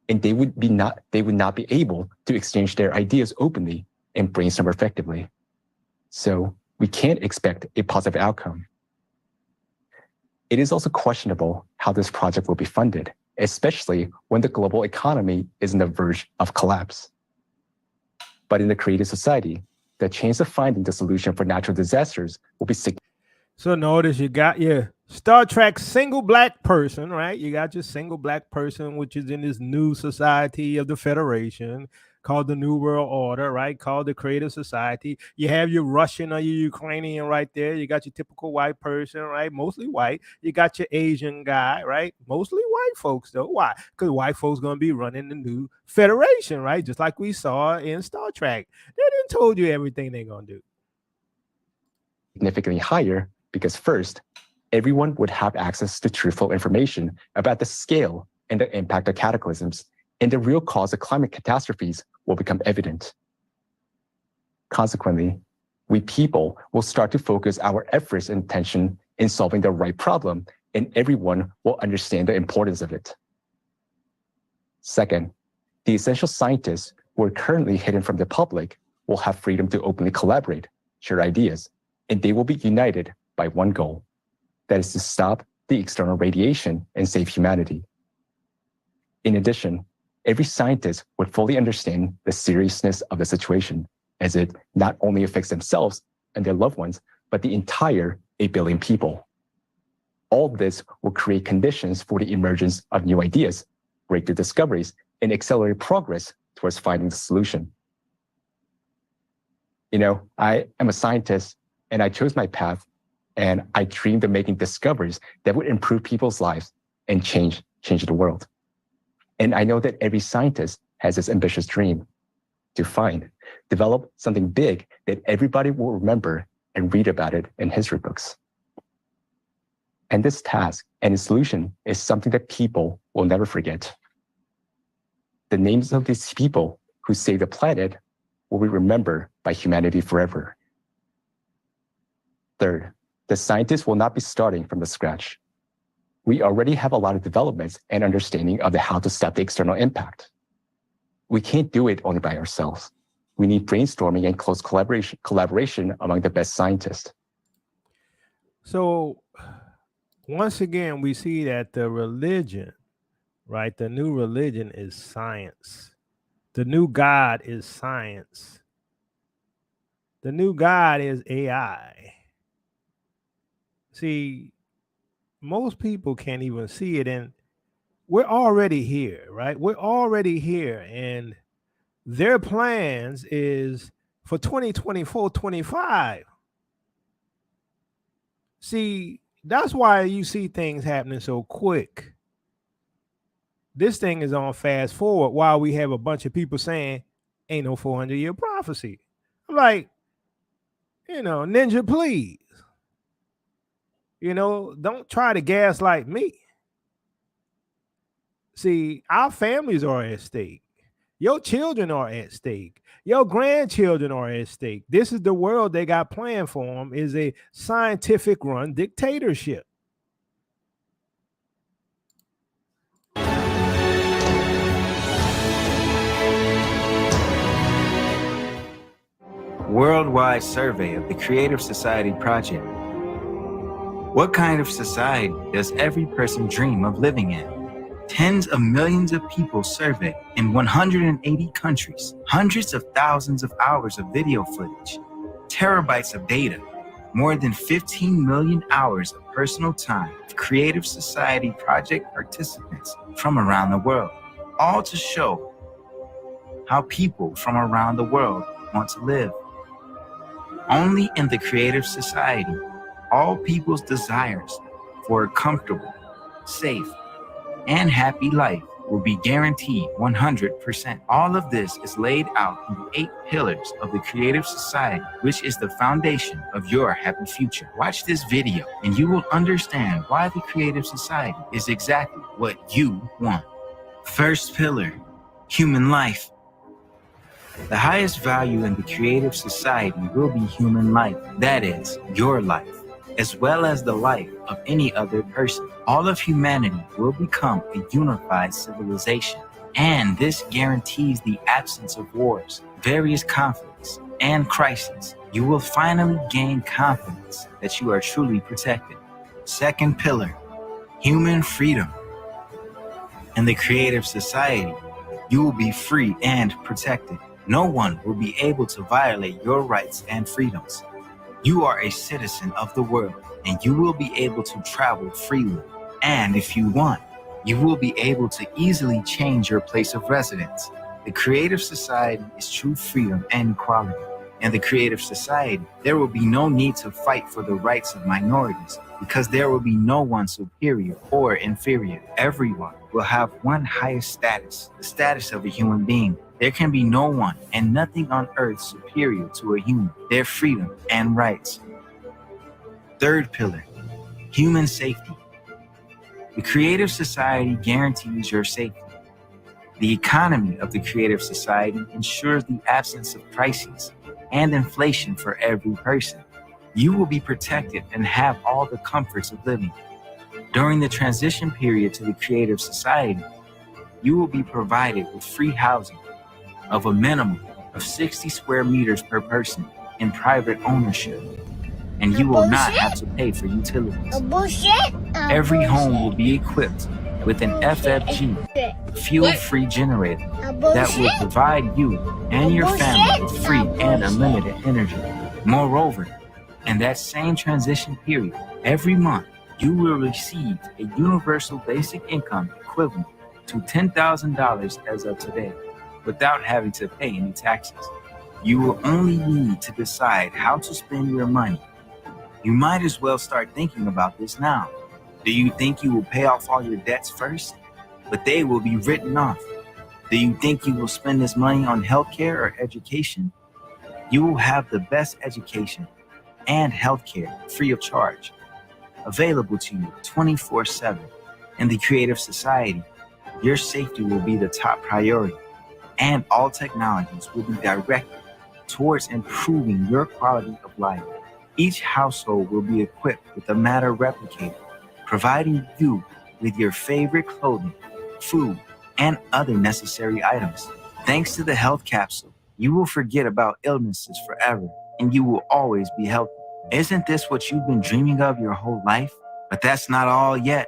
and they would not be able to exchange their ideas openly and brainstorm effectively. So we can't expect a positive outcome. It is also questionable how this project will be funded, especially when the global economy is on the verge of collapse. But in the Creative Society, the chance of finding the solution for natural disasters will be significant. So notice you got your Star Trek single black person, right? You got your single black person, which is in this new society of the Federation called the New World Order, right? Called the Creative Society. You have your Russian or your Ukrainian right there. You got your typical white person, right? Mostly white. You got your Asian guy, right? Mostly white folks, though. Why? Because white folks going to be running the new Federation, right? Just like we saw in Star Trek. They didn't told you everything they're going to do. Significantly higher because first, everyone would have access to truthful information about the scale and the impact of cataclysms, and the real cause of climate catastrophes will become evident. Consequently, we people will start to focus our efforts and attention in solving the right problem, and everyone will understand the importance of it. Second, the essential scientists who are currently hidden from the public will have freedom to openly collaborate, share ideas, and they will be united by one goal, that is to stop the external radiation and save humanity. In addition, every scientist would fully understand the seriousness of the situation, as it not only affects themselves and their loved ones, but the entire 8 billion people. All this will create conditions for the emergence of new ideas, breakthrough discoveries, and accelerate progress towards finding the solution. I am a scientist, and I chose my path, and I dreamed of making discoveries that would improve people's lives and change the world. And I know that every scientist has this ambitious dream to develop something big that everybody will remember and read about it in history books. And this task and its solution is something that people will never forget. The names of these people who saved the planet will be remembered by humanity forever. Third, the scientists will not be starting from the scratch. We already have a lot of developments and understanding of how to stop the external impact. We can't do it only by ourselves. We need brainstorming and close collaboration among the best scientists. So once again, we see that the religion, right? The new religion is science. The new God is science. The new God is AI. See, most people can't even see it, and we're already here, right? We're already here, and their plans is for 2024, 25. See, that's why you see things happening so quick. This thing is on fast forward while we have a bunch of people saying ain't no 400-year prophecy. I'm like, ninja, please. Don't try to gaslight me. See, our families are at stake. Your children are at stake. Your grandchildren are at stake. This is the world they got planned for them, is a scientific run dictatorship. Worldwide survey of the Creative Society Project. What kind of society does every person dream of living in? Tens of millions of people surveyed in 180 countries, hundreds of thousands of hours of video footage, terabytes of data, more than 15 million hours of personal time of Creative Society Project participants from around the world, all to show how people from around the world want to live. Only in the Creative Society, all people's desires for a comfortable, safe, and happy life will be guaranteed 100%. All of this is laid out in the 8 pillars of the Creative Society, which is the foundation of your happy future. Watch this video and you will understand why the Creative Society is exactly what you want. First pillar, human life. The highest value in the Creative Society will be human life, that is, your life, as well as the life of any other person. All of humanity will become a unified civilization, and this guarantees the absence of wars, various conflicts, and crises. You will finally gain confidence that you are truly protected. Second pillar, human freedom. In the Creative Society, you will be free and protected. No one will be able to violate your rights and freedoms. You are a citizen of the world, and you will be able to travel freely. And if you want, you will be able to easily change your place of residence. The Creative Society is true freedom and equality. In the Creative Society, there will be no need to fight for the rights of minorities, because there will be no one superior or inferior. Everyone will have one highest status, the status of a human being. There can be no one and nothing on earth superior to a human, their freedom and rights. Third pillar, human safety. The Creative Society guarantees your safety. The economy of the Creative Society ensures the absence of crises and inflation for every person. You will be protected and have all the comforts of living. During the transition period to the Creative Society, you will be provided with free housing of a minimum of 60 square meters per person in private ownership, and you will not have to pay for utilities. Every home will be equipped with an FFG, fuel-free generator that will provide you and your family with free and unlimited energy. Moreover, in that same transition period, every month you will receive a universal basic income equivalent to $10,000 as of today, without having to pay any taxes. You will only need to decide how to spend your money. You might as well start thinking about this now. Do you think you will pay off all your debts first? But they will be written off. Do you think you will spend this money on healthcare or education? You will have the best education and healthcare free of charge, available to you 24/7. In the Creative Society, your safety will be the top priority, and all technologies will be directed towards improving your quality of life. Each household will be equipped with a matter replicator, providing you with your favorite clothing, food, and other necessary items. Thanks to the health capsule, you will forget about illnesses forever, and you will always be healthy. Isn't this what you've been dreaming of your whole life? But that's not all yet.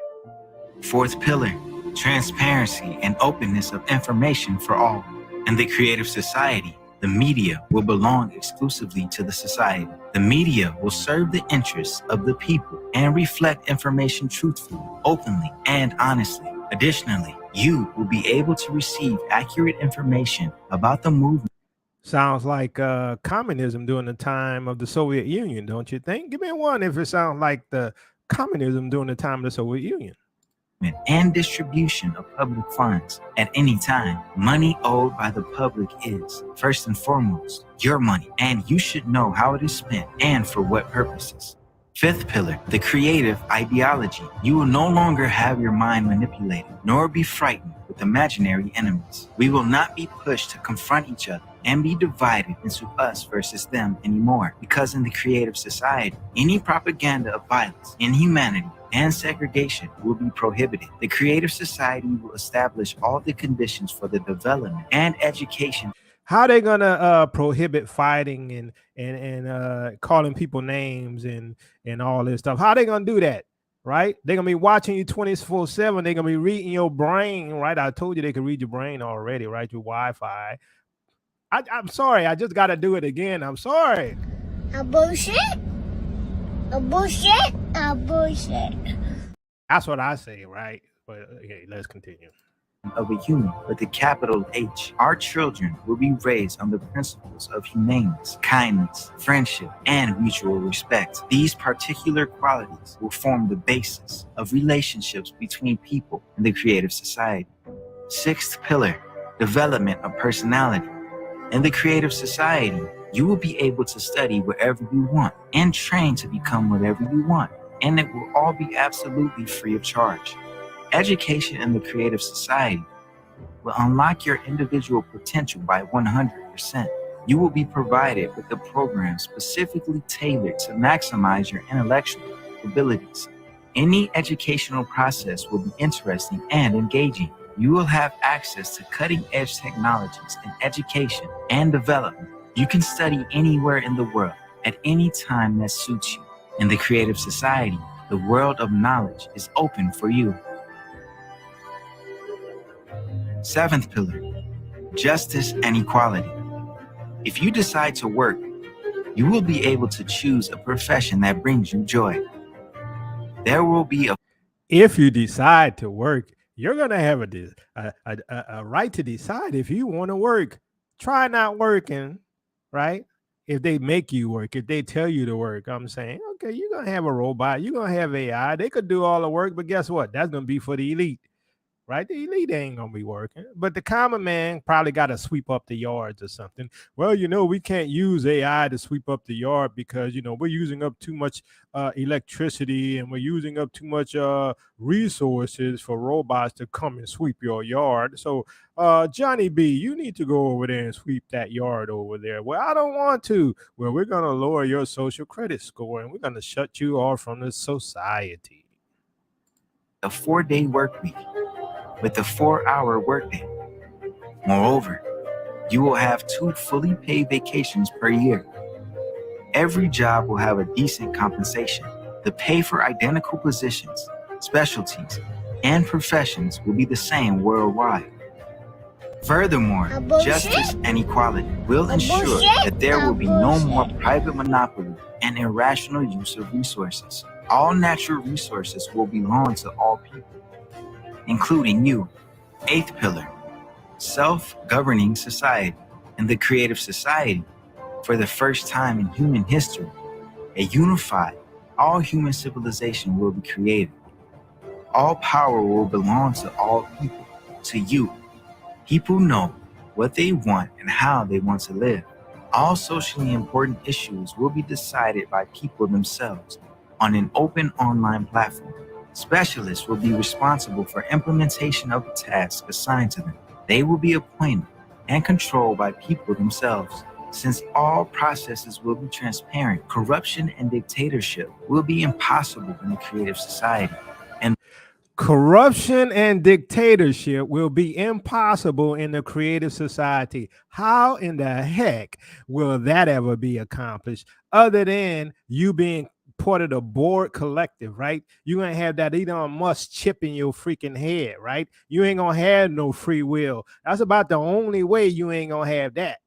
Fourth pillar, transparency and openness of information for all. In the Creative Society, the media will belong exclusively to the society. The media will serve the interests of the people and reflect information truthfully, openly, and honestly. Additionally, you will be able to receive accurate information about the movement. Sounds like communism during the time of the Soviet Union, don't you think? Give me one if it sounds like the communism during the time of the Soviet Union. And distribution of public funds at any time. Money owed by the public is, first and foremost, your money, and you should know how it is spent and for what purposes. Fifth pillar, the creative ideology. You will no longer have your mind manipulated, nor be frightened with imaginary enemies. We will not be pushed to confront each other and be divided into us versus them anymore, because in the Creative Society, any propaganda of violence, inhumanity, and segregation will be prohibited. The Creative Society will establish all the conditions for the development and education. How are they gonna prohibit fighting and calling people names and all this stuff? How are they gonna do that? Right? They're gonna be watching you 24/7. They're gonna be reading your brain, right? I told you they could read your brain already, right? Through Wi-Fi. I'm sorry, I just gotta do it again. I'm sorry. A bullshit. A bullshit. A bullshit. That's what I say, right? But okay, let's continue. Of a human with a capital H. Our children will be raised on the principles of humaneness, kindness, friendship, and mutual respect. These particular qualities will form the basis of relationships between people in the Creative Society. Sixth pillar, development of personality. In the Creative Society, you will be able to study wherever you want and train to become whatever you want, and it will all be absolutely free of charge. Education in the Creative Society will unlock your individual potential by 100%. You will be provided with a program specifically tailored to maximize your intellectual abilities. Any educational process will be interesting and engaging. You will have access to cutting-edge technologies in education and development. You can study anywhere in the world at any time that suits you. In the Creative Society, the world of knowledge is open for you. Seventh pillar, justice and equality. If you decide to work, you will be able to choose a profession that brings you joy. There will be a... If you decide to work, you're going to have a right to decide if you want to work. Try not working, right? If they make you work, if they tell you to work, I'm saying, okay, you're going to have a robot, you're going to have AI. They could do all the work, but guess what? That's going to be for the elite. right? The elite ain't gonna be working, but the common man probably got to sweep up the yards or something. Well, we can't use AI to sweep up the yard because we're using up too much electricity and we're using up too much resources for robots to come and sweep your yard. So Johnny B, you need to go over there and sweep that yard over there. Well, I don't want to. Well, we're gonna lower your social credit score and we're gonna shut you off from the society. A 4-day work week with a 4-hour workday. Moreover, you will have 2 fully paid vacations per year. Every job will have a decent compensation. The pay for identical positions, specialties, and professions will be the same worldwide. Furthermore, justice and equality will ensure that there will be no more private monopoly and irrational use of resources. All natural resources will belong to all people, including you. 8th pillar, self-governing society. In the creative society, for the first time in human history, a unified, all-human civilization will be created. All power will belong to all people, to you. People know what they want and how they want to live. All socially important issues will be decided by people themselves on an open online platform. Specialists will be responsible for implementation of the tasks assigned to them. They will be appointed and controlled by people themselves. Since all processes will be transparent, corruption and dictatorship will be impossible in a creative society. And corruption and dictatorship will be impossible in the creative society. How in the heck will that ever be accomplished other than you being part of the board collective, right? You ain't have that Elon Musk chip in your freaking head, right? You ain't gonna have no free will. That's about the only way you ain't gonna have that.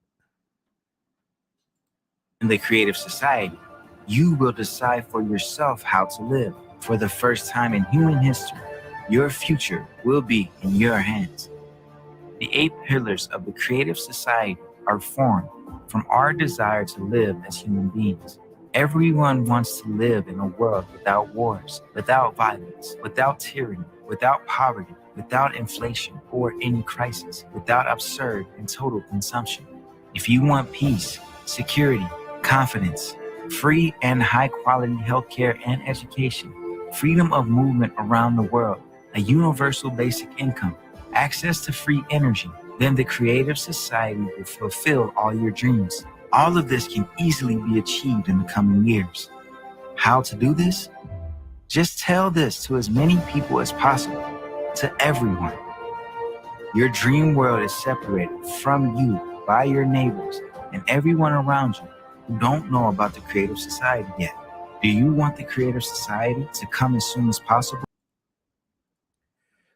In the creative society, you will decide for yourself how to live. For the first time in human history, your future will be in your hands. The 8 pillars of the creative society are formed from our desire to live as human beings. Everyone wants to live in a world without wars, without violence, without tyranny, without poverty, without inflation or any crisis, without absurd and total consumption. If you want peace, security, confidence, free and high-quality healthcare and education, freedom of movement around the world, a universal basic income, access to free energy, then the creative society will fulfill all your dreams. All of this can easily be achieved in the coming years. How to do this? Just tell this to as many people as possible, to everyone. Your dream world is separated from you by your neighbors and everyone around you who don't know about the creative society yet. Do you want the creative society to come as soon as possible?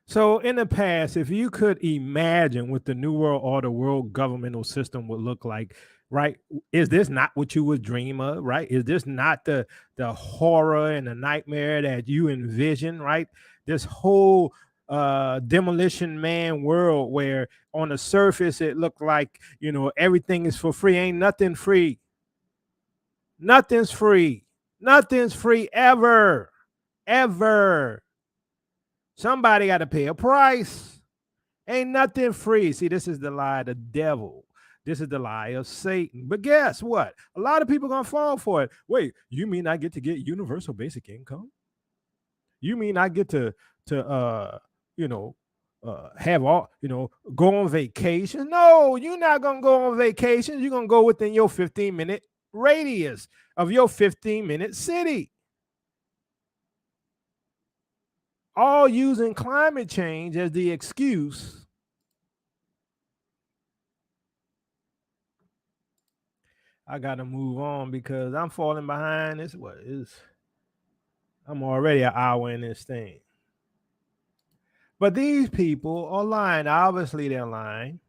So in the past, if you could imagine what the New World Order world governmental system would look like, right? Is this not what you would dream of, right? Is this not the horror and the nightmare that you envision, right? This whole demolition man world where on the surface it looked like, everything is for free. Ain't nothing free. Nothing's free. Nothing's free ever. Ever. Somebody got to pay a price. Ain't nothing free. See, this is the lie of the devil. This is the lie of Satan. But guess what? A lot of people are going to fall for it. Wait, you mean I get to get universal basic income? You mean I get to have all, go on vacation? No, you're not going to go on vacation. You're going to go within your 15-minute radius of your 15-minute city. All using climate change as the excuse. I got to move on because I'm falling behind. I'm already an hour in this thing. But these people are lying. Obviously, they're lying.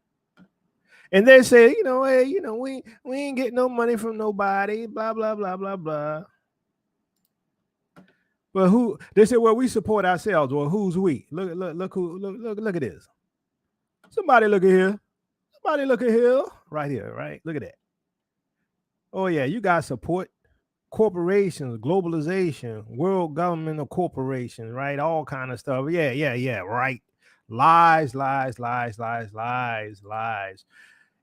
And they say, hey, we ain't getting no money from nobody, blah, blah, blah, blah, blah. But who? They say, well, we support ourselves. Well, who's we? Look at this. Somebody look at here. Somebody look at here. Right here, right? Look at that. Oh, yeah, you guys support corporations, globalization, world governmental corporations, right? All kind of stuff. Yeah, right. Lies, lies, lies, lies, lies, lies.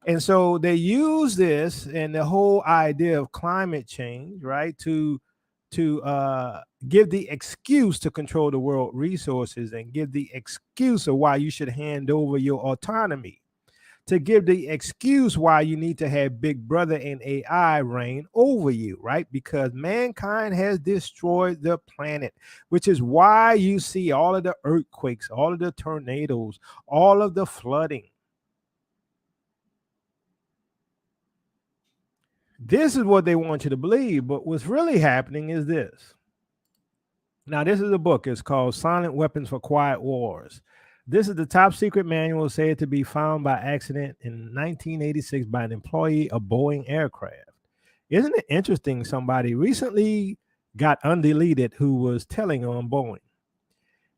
And so they use this and the whole idea of climate change, right, to give the excuse to control the world resources and give the excuse of why you should hand over your autonomy, to give the excuse why you need to have Big Brother and AI reign over you, right? Because mankind has destroyed the planet, which is why you see all of the earthquakes, all of the tornadoes, all of the flooding. This is what they want you to believe, but what's really happening is this. Now, this is a book. It's called Silent Weapons for Quiet Wars. This is the top secret manual said to be found by accident in 1986 by an employee of Boeing Aircraft. Isn't it interesting? Somebody recently got undeleted who was telling on Boeing.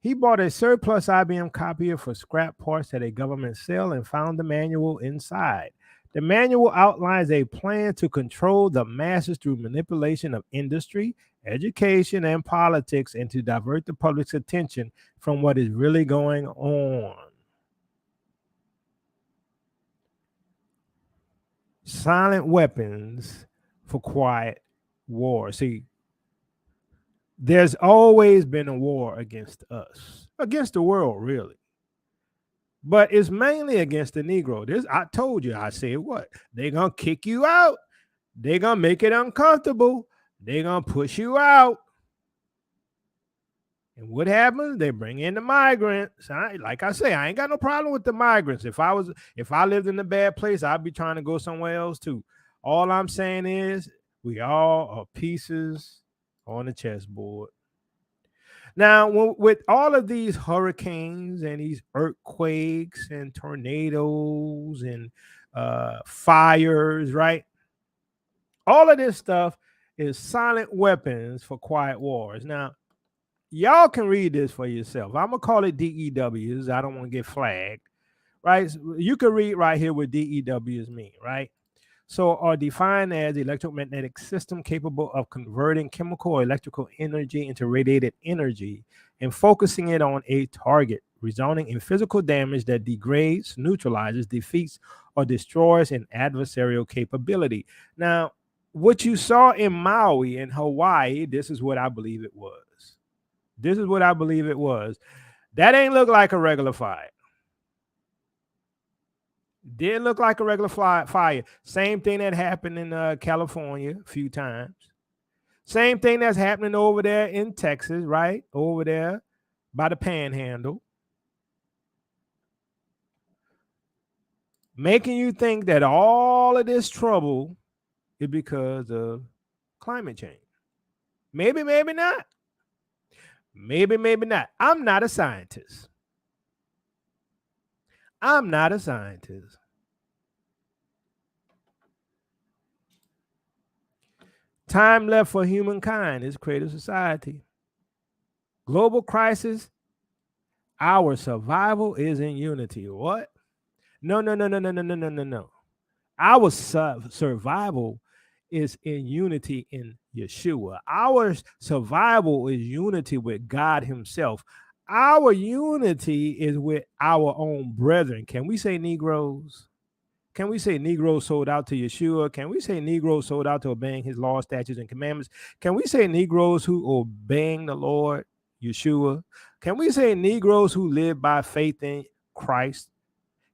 He bought a surplus IBM copier for scrap parts at a government sale and found the manual inside. The manual outlines a plan to control the masses through manipulation of industry, education, and politics, and to divert the public's attention from what is really going on. Silent weapons for quiet war. See, there's always been a war against us, against the world, really. But it's mainly against the Negro. This, I told you, I said what? They're going to kick you out. They're going to make it uncomfortable. They're going to push you out. And what happens? They bring in the migrants. Like I say, I ain't got no problem with the migrants. If I lived in a bad place, I'd be trying to go somewhere else too. All I'm saying is we all are pieces on the chessboard. Now, with all of these hurricanes and these earthquakes and tornadoes and fires, right? All of this stuff is silent weapons for quiet wars. Now, y'all can read this for yourself. I'm going to call it DEWs. I don't want to get flagged, right? So you can read right here what DEWs mean, right? So are defined as electromagnetic system capable of converting chemical or electrical energy into radiated energy and focusing it on a target, resulting in physical damage that degrades, neutralizes, defeats, or destroys an adversarial capability. Now, what you saw in Maui in Hawaii, this is what I believe it was. This is what I believe it was. That ain't look like a regular fire. Did look like a regular fire. Same thing that happened in California a few times. Same thing that's happening over there in Texas, right? Over there by the Panhandle. Making you think that all of this trouble is because of climate change. Maybe, maybe not. Maybe, maybe not. I'm not a scientist. I'm not a scientist. Time left for humankind is creative society. Global crisis, our survival is in unity. What? No. Our survival is in unity in Yeshua. Our survival is unity with God himself. Our unity is with our own brethren. Can we say Negroes? Can we say Negroes sold out to Yeshua? Can we say Negroes sold out to obeying his law, statutes, and commandments? Can we say Negroes who obeying the Lord, Yeshua? Can we say Negroes who live by faith in Christ?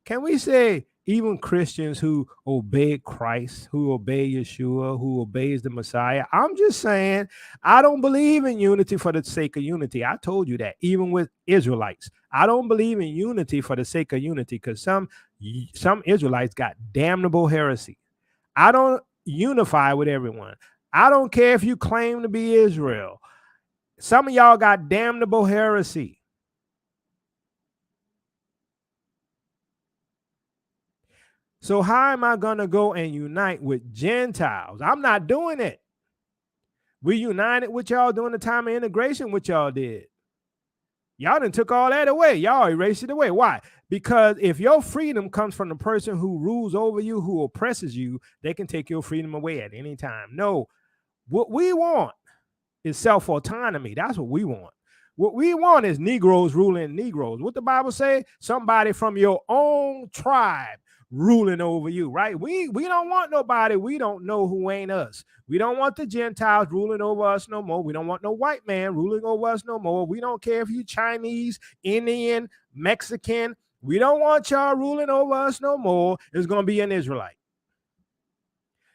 Can we say even Christians who obey Christ, who obey Yeshua, who obeys the Messiah? I'm just saying, I don't believe in unity for the sake of unity. I told you that, even with Israelites. I don't believe in unity for the sake of unity because some Israelites got damnable heresy. I don't unify with everyone. I don't care if you claim to be Israel. Some of y'all got damnable heresy. So how am I going to go and unite with Gentiles? I'm not doing it. We united with y'all during the time of integration, what y'all did. Y'all done took all that away. Y'all erased it away. Why? Because if your freedom comes from the person who rules over you, who oppresses you, they can take your freedom away at any time. No, what we want is self-autonomy. That's what we want. What we want is Negroes ruling Negroes. What the Bible say? Somebody from your own tribe ruling over you, right? We don't want nobody we don't know who ain't us. We don't want the Gentiles ruling over us no more. We don't want no white man ruling over us no more. We don't care if you Chinese, Indian, Mexican. We don't want y'all ruling over us no more. It's going to be an Israelite.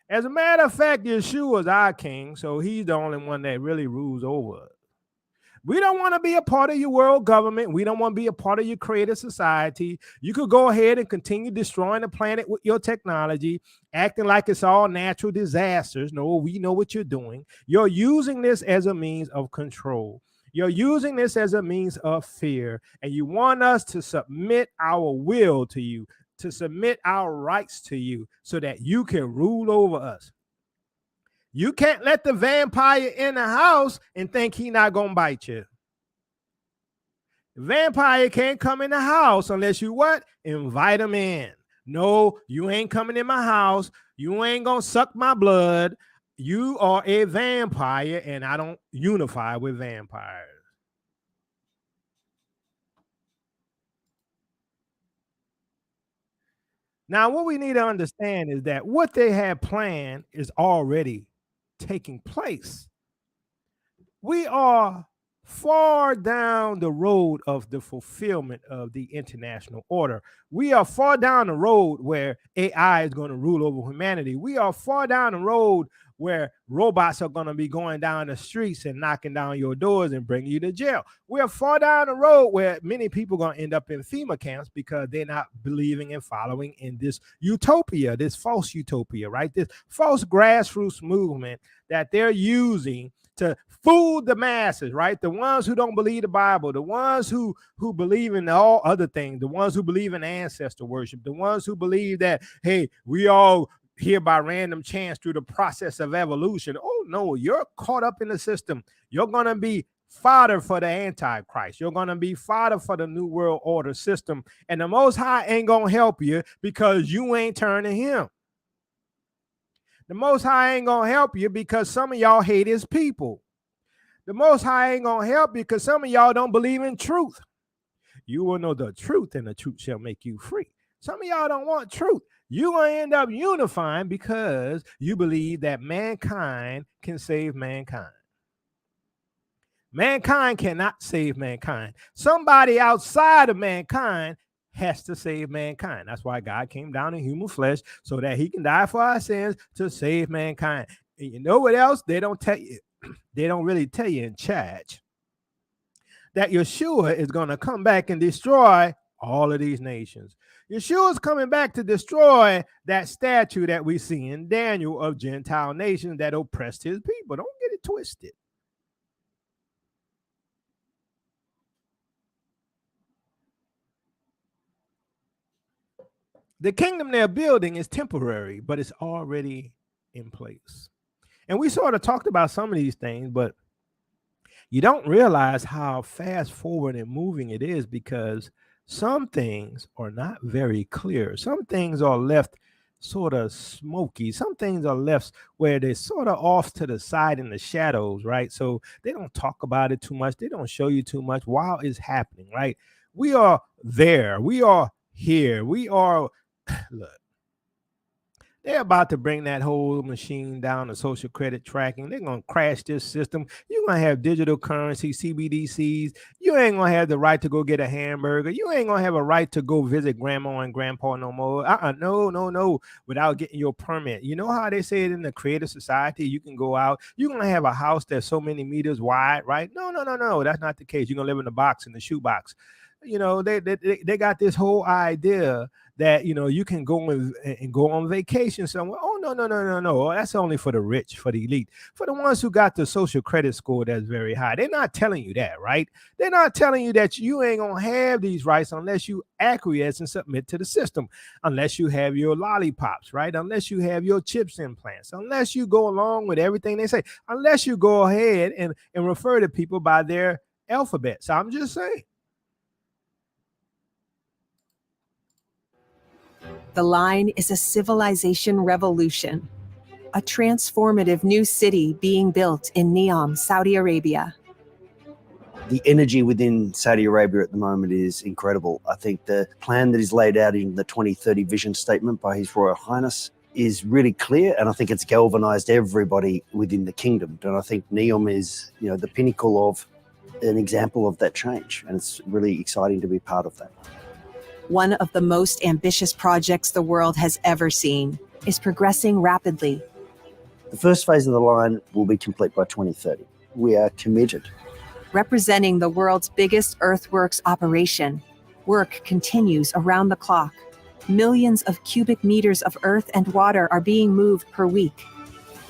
As a matter of fact, Yeshua is our king, so he's the only one that really rules over us. We don't want to be a part of your world government. We don't want to be a part of your creative society. You could go ahead and continue destroying the planet with your technology, acting like it's all natural disasters. No, we know what you're doing. You're using this as a means of control. You're using this as a means of fear, and you want us to submit our will to you, to submit our rights to you so that you can rule over us. You can't let the vampire in the house and think he's not going to bite you. The vampire can't come in the house unless you what? Invite him in. No, you ain't coming in my house. You ain't going to suck my blood. You are a vampire, and I don't unify with vampires. Now, what we need to understand is that what they had planned is already taking place. We are far down the road of the fulfillment of the international order. We are far down the road where AI is going to rule over humanity. We are far down the road where robots are going to be going down the streets and knocking down your doors and bringing you to jail. We are far down the road where many people are going to end up in FEMA camps because they're not believing and following in this utopia, this false utopia, right? This false grassroots movement that they're using to fool the masses, right? The ones who don't believe the Bible, the ones who believe in all other things, the ones who believe in ancestor worship, the ones who believe that, hey, we all here by random chance through the process of evolution. Oh, no, you're caught up in the system. You're going to be fodder for the Antichrist. You're going to be fodder for the New World Order system. And the Most High ain't going to help you because you ain't turning him. The Most High ain't going to help you because some of y'all hate his people. The Most High ain't going to help you because some of y'all don't believe in truth. You will know the truth, and the truth shall make you free. Some of y'all don't want truth. You're going to end up unifying because you believe that mankind can save mankind. Mankind cannot save mankind. Somebody outside of mankind has to save mankind. That's why God came down in human flesh so that he can die for our sins to save mankind. And you know what else? They don't tell you. They don't really tell you in church that Yeshua is going to come back and destroy all of these nations. Yeshua is coming back to destroy that statue that we see in Daniel of Gentile nations that oppressed his people. Don't get it twisted. The kingdom they're building is temporary, but it's already in place. And we sort of talked about some of these things, but you don't realize how fast forward and moving it is because some things are not very clear. Some things are left sort of smoky. Some things are left where they're sort of off to the side in the shadows, right? So they don't talk about it too much. They don't show you too much while it's happening, right? We are there. We are here. We are, look. They're about to bring that whole machine down to social credit tracking. They're going to crash this system. You're going to have digital currency, CBDCs. You ain't going to have the right to go get a hamburger. You ain't going to have a right to go visit grandma and grandpa no more. No, without getting your permit. You know how they say it in the creative society? You can go out. You're going to have a house that's so many meters wide, right? No. That's not the case. You're going to live in the box, in the shoebox. You know, they got this whole idea that, you know, you can go and go on vacation somewhere. Oh, no. That's only for the rich, for the elite, for the ones who got the social credit score that's very high. They're not telling you that, right? They're not telling you that you ain't going to have these rights unless you acquiesce and submit to the system, unless you have your lollipops, right? Unless you have your chips implants, unless you go along with everything they say, unless you go ahead and refer to people by their alphabets. I'm just saying. The line is a civilization revolution, a transformative new city being built in Neom, Saudi Arabia. The energy within Saudi Arabia at the moment is incredible. I think the plan that is laid out in the 2030 vision statement by His Royal Highness is really clear, and I think it's galvanized everybody within the kingdom. And I think NEOM is, the pinnacle of an example of that change, and it's really exciting to be part of that. One of the most ambitious projects the world has ever seen is progressing rapidly. The first phase of the line will be complete by 2030. We are committed. Representing the world's biggest earthworks operation, work continues around the clock. Millions of cubic meters of earth and water are being moved per week.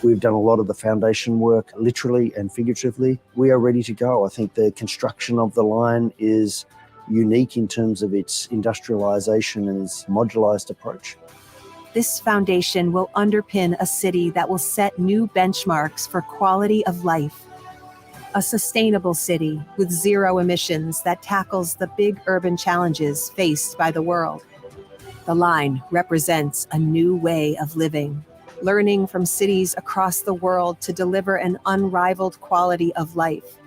We've done a lot of the foundation work, literally and figuratively. We are ready to go. I think the construction of the line is unique in terms of its industrialization and its modularized approach. This foundation will underpin a city that will set new benchmarks for quality of life. A sustainable city with zero emissions that tackles the big urban challenges faced by the world. The line represents a new way of living, learning from cities across the world to deliver an unrivaled quality of life,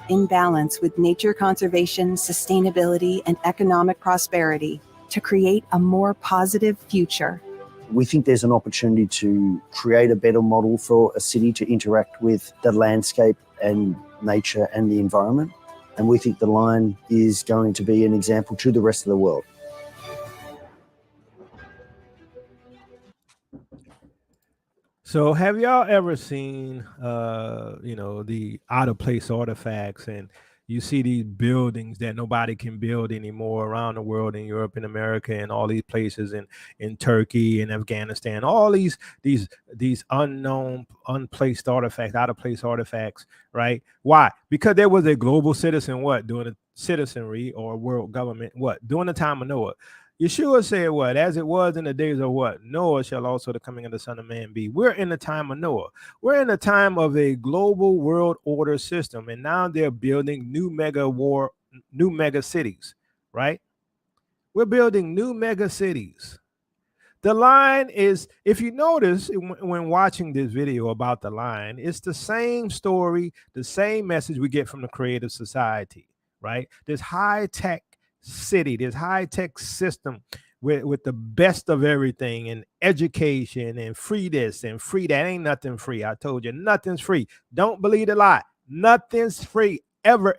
in balance with nature conservation, sustainability, and economic prosperity, to create a more positive future. We think there's an opportunity to create a better model for a city to interact with the landscape and nature and the environment. And we think the line is going to be an example to the rest of the world. So have y'all ever seen, the out of place artifacts, and you see these buildings that nobody can build anymore around the world, in Europe and America and all these places, in Turkey and Afghanistan, all these unknown, unplaced artifacts, out of place artifacts, right? Why? Because there was a global citizen, doing a citizenry or world government, during the time of Noah. Yeshua said what? As it was in the days of what? Noah shall also the coming of the Son of Man be. We're in the time of Noah. We're in the time of a global world order system. And now they're building new mega cities, right? We're building new mega cities. The line is, if you notice when watching this video about the line, it's the same story, the same message we get from the creative society, right? This high-tech city, this high-tech system with the best of everything, and education and free this and free that. Ain't nothing free. I told you, nothing's free. Don't believe the lie. Nothing's free ever.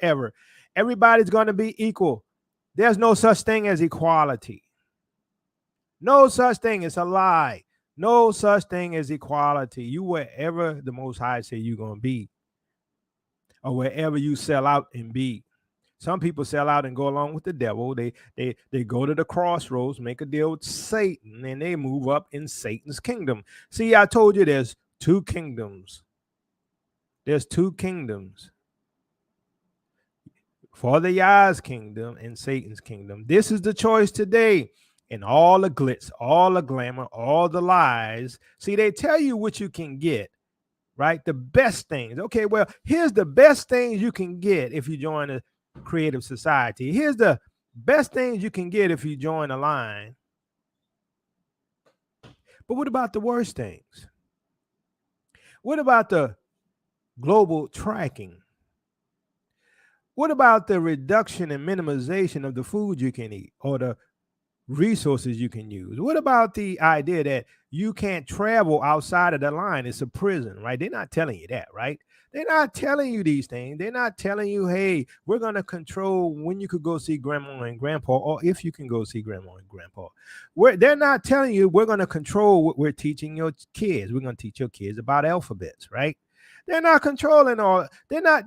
Everybody's going to be equal. There's no such thing as equality. No such thing. It's a lie. No such thing as equality. You wherever the Most High say you're going to be, or wherever you sell out and be. Some people sell out and go along with the devil. They go to the crossroads, make a deal with Satan, and they move up in Satan's kingdom. See, I told you there's two kingdoms. There's two kingdoms. Father Yah's kingdom and Satan's kingdom. This is the choice today. And all the glitz, all the glamour, all the lies. See, they tell you what you can get, right? The best things. Okay, well, here's the best things you can get if you join a creative society. Here's the best things you can get if you join a line. But what about the worst things? What about the global tracking? What about the reduction and minimization of the food you can eat or the resources you can use? What about the idea that you can't travel outside of the line? It's a prison, right? They're not telling you that, right? They're not telling you these things. They're not telling you, hey, we're going to control when you could go see grandma and grandpa, or if you can go see grandma and grandpa. They're not telling you we're going to control what we're teaching your kids. We're going to teach your kids about alphabets, right? They're not controlling all. They're not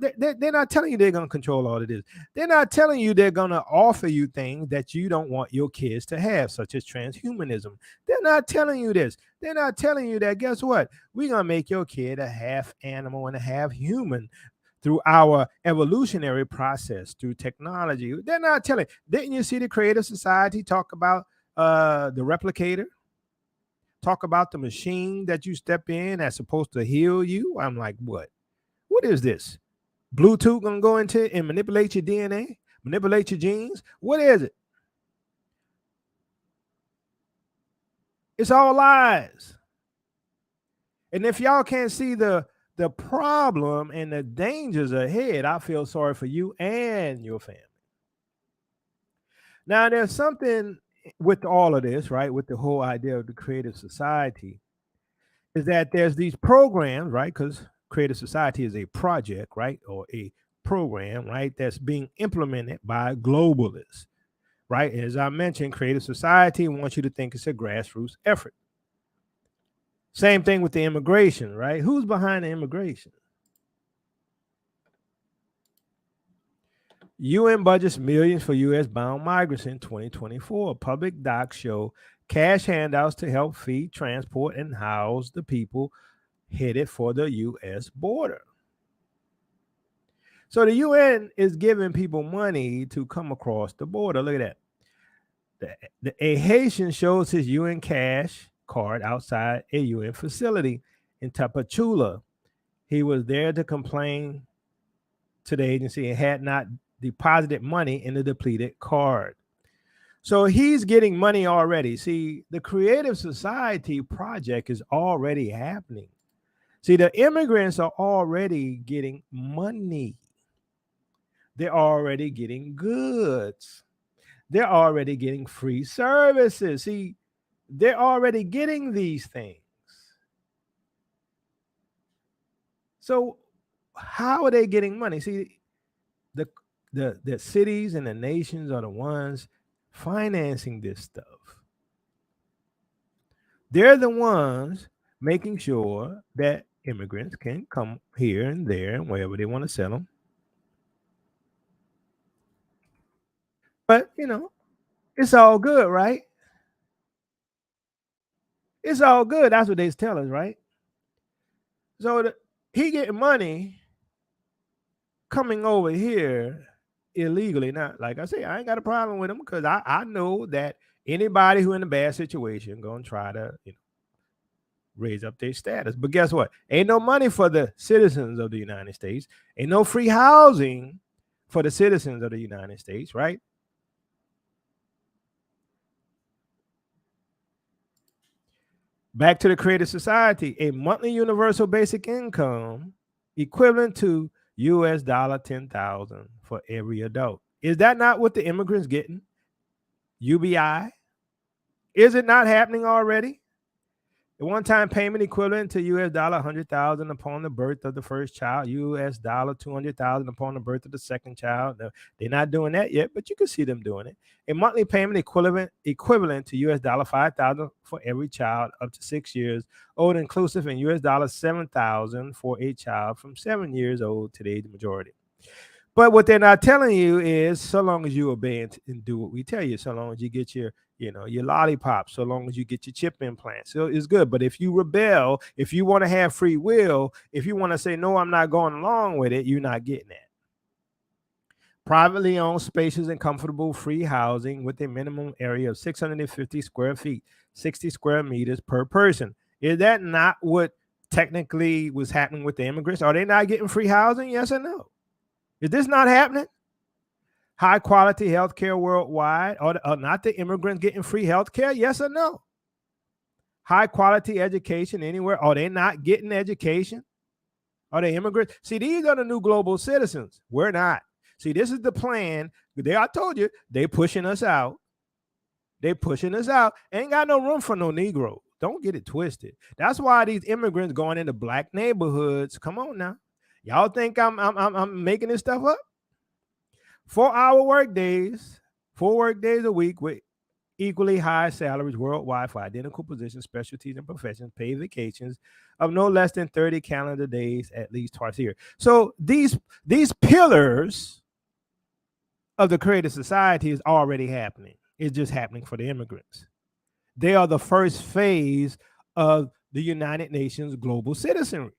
telling you they're going to control all of this. They're not telling you they're going to offer you things that you don't want your kids to have, such as transhumanism. They're not telling you this. They're not telling you that, guess what? We're going to make your kid a half animal and a half human through our evolutionary process, through technology. They're not telling. Didn't you see the Creative Society talk about the replicator? Talk about the machine that you step in that's supposed to heal you. I'm like, what? What is this? Bluetooth gonna go into and manipulate your DNA, manipulate your genes? What is it? It's all lies. And if y'all can't see the the problem and the dangers ahead, I feel sorry for you and your family. Now, there's something with all of this, right? With the whole idea of the creative society, is that there's these programs, right? Because creative society is a project, right? Or a program, right? That's being implemented by globalists, right? As I mentioned, creative society wants you to think it's a grassroots effort. Same thing with the immigration, right? Who's behind the immigration? UN budgets millions for US bound migrants in 2024. Public docs show cash handouts to help feed, transport, and house the people headed for the US border. So the UN is giving people money to come across the border. Look at that. A Haitian shows his UN cash card outside a UN facility in Tapachula. He was there to complain to the agency and had not deposited money in the depleted card. So he's getting money already. See, the Creative Society project is already happening. See, the immigrants are already getting money. They're already getting goods. They're already getting free services. See, they're already getting these things. So how are they getting money? See, the cities and the nations are the ones financing this stuff. They're the ones making sure that immigrants can come here and there and wherever they want to sell them. But, it's all good, right? It's all good. That's what they tell us, right? So he getting money coming over here illegally. Now, like I say, I ain't got a problem with him because I know that anybody who in a bad situation gonna try to raise up their status. But guess what? Ain't no money for the citizens of the United States. Ain't no free housing for the citizens of the United States, right? Back to the Creative Society, a monthly universal basic income equivalent to US dollar 10,000 for every adult. Is that not what the immigrants getting? UBI? Is it not happening already? A one-time payment equivalent to US dollar 100,000 upon the birth of the first child, US dollar 200,000 upon the birth of the second child. They're not doing that yet, but you can see them doing it. A monthly payment equivalent to US dollar 5,000 for every child up to 6 years old, inclusive, and US dollar 7,000 for a child from 7 years old to the age of majority. But what they're not telling you is, so long as you obey and do what we tell you, so long as you get your lollipop, so long as you get your chip implant, so it's good. But if you rebel, if you want to have free will, if you want to say, no, I'm not going along with it, you're not getting that. Privately owned, spacious, and comfortable free housing with a minimum area of 650 square feet, 60 square meters per person. Is that not what technically was happening with the immigrants? Are they not getting free housing? Yes or no? Is this not happening? High quality healthcare worldwide? Or not the immigrants getting free healthcare? Yes or no? High quality education anywhere? Are they not getting education? Are they immigrants? See, these are the new global citizens. We're not. See, this is the plan. I told you, they pushing us out. They pushing us out. Ain't got no room for no Negro. Don't get it twisted. That's why these immigrants going into black neighborhoods. Come on now. Y'all think I'm making this stuff up? 4-hour work days, 4 work days a week with equally high salaries worldwide for identical positions, specialties, and professions, paid vacations of no less than 30 calendar days at least twice a year. So these pillars of the Creative Society is already happening. It's just happening for the immigrants. They are the first phase of the United Nations global citizenry.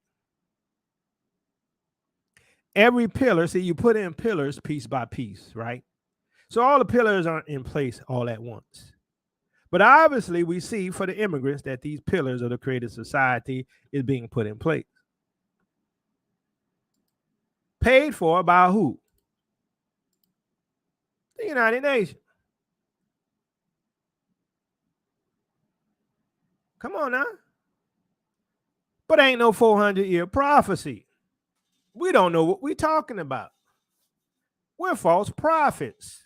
Every pillar, see, you put in pillars piece by piece, right? So all the pillars aren't in place all at once. But obviously, we see for the immigrants that these pillars of the Creative Society is being put in place. Paid for by who? The United Nations. Come on now. But ain't no 400-year prophecy. We don't know what we're talking about. We're false prophets.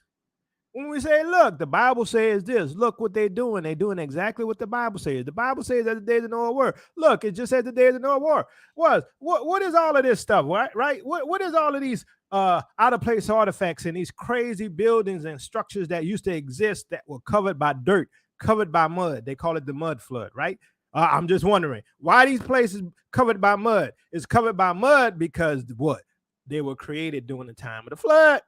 When we say, look, the Bible says this, look what they're doing. They're doing exactly what the Bible says. The Bible says that the days of Noah were. Look, it just said the days of Noah were. What is all of this stuff, right? What is all of these out of place artifacts and these crazy buildings and structures that used to exist that were covered by dirt, covered by mud? They call it the mud flood, right? I'm just wondering why these places covered by mud. It's covered by mud because what? They were created during the time of the flood.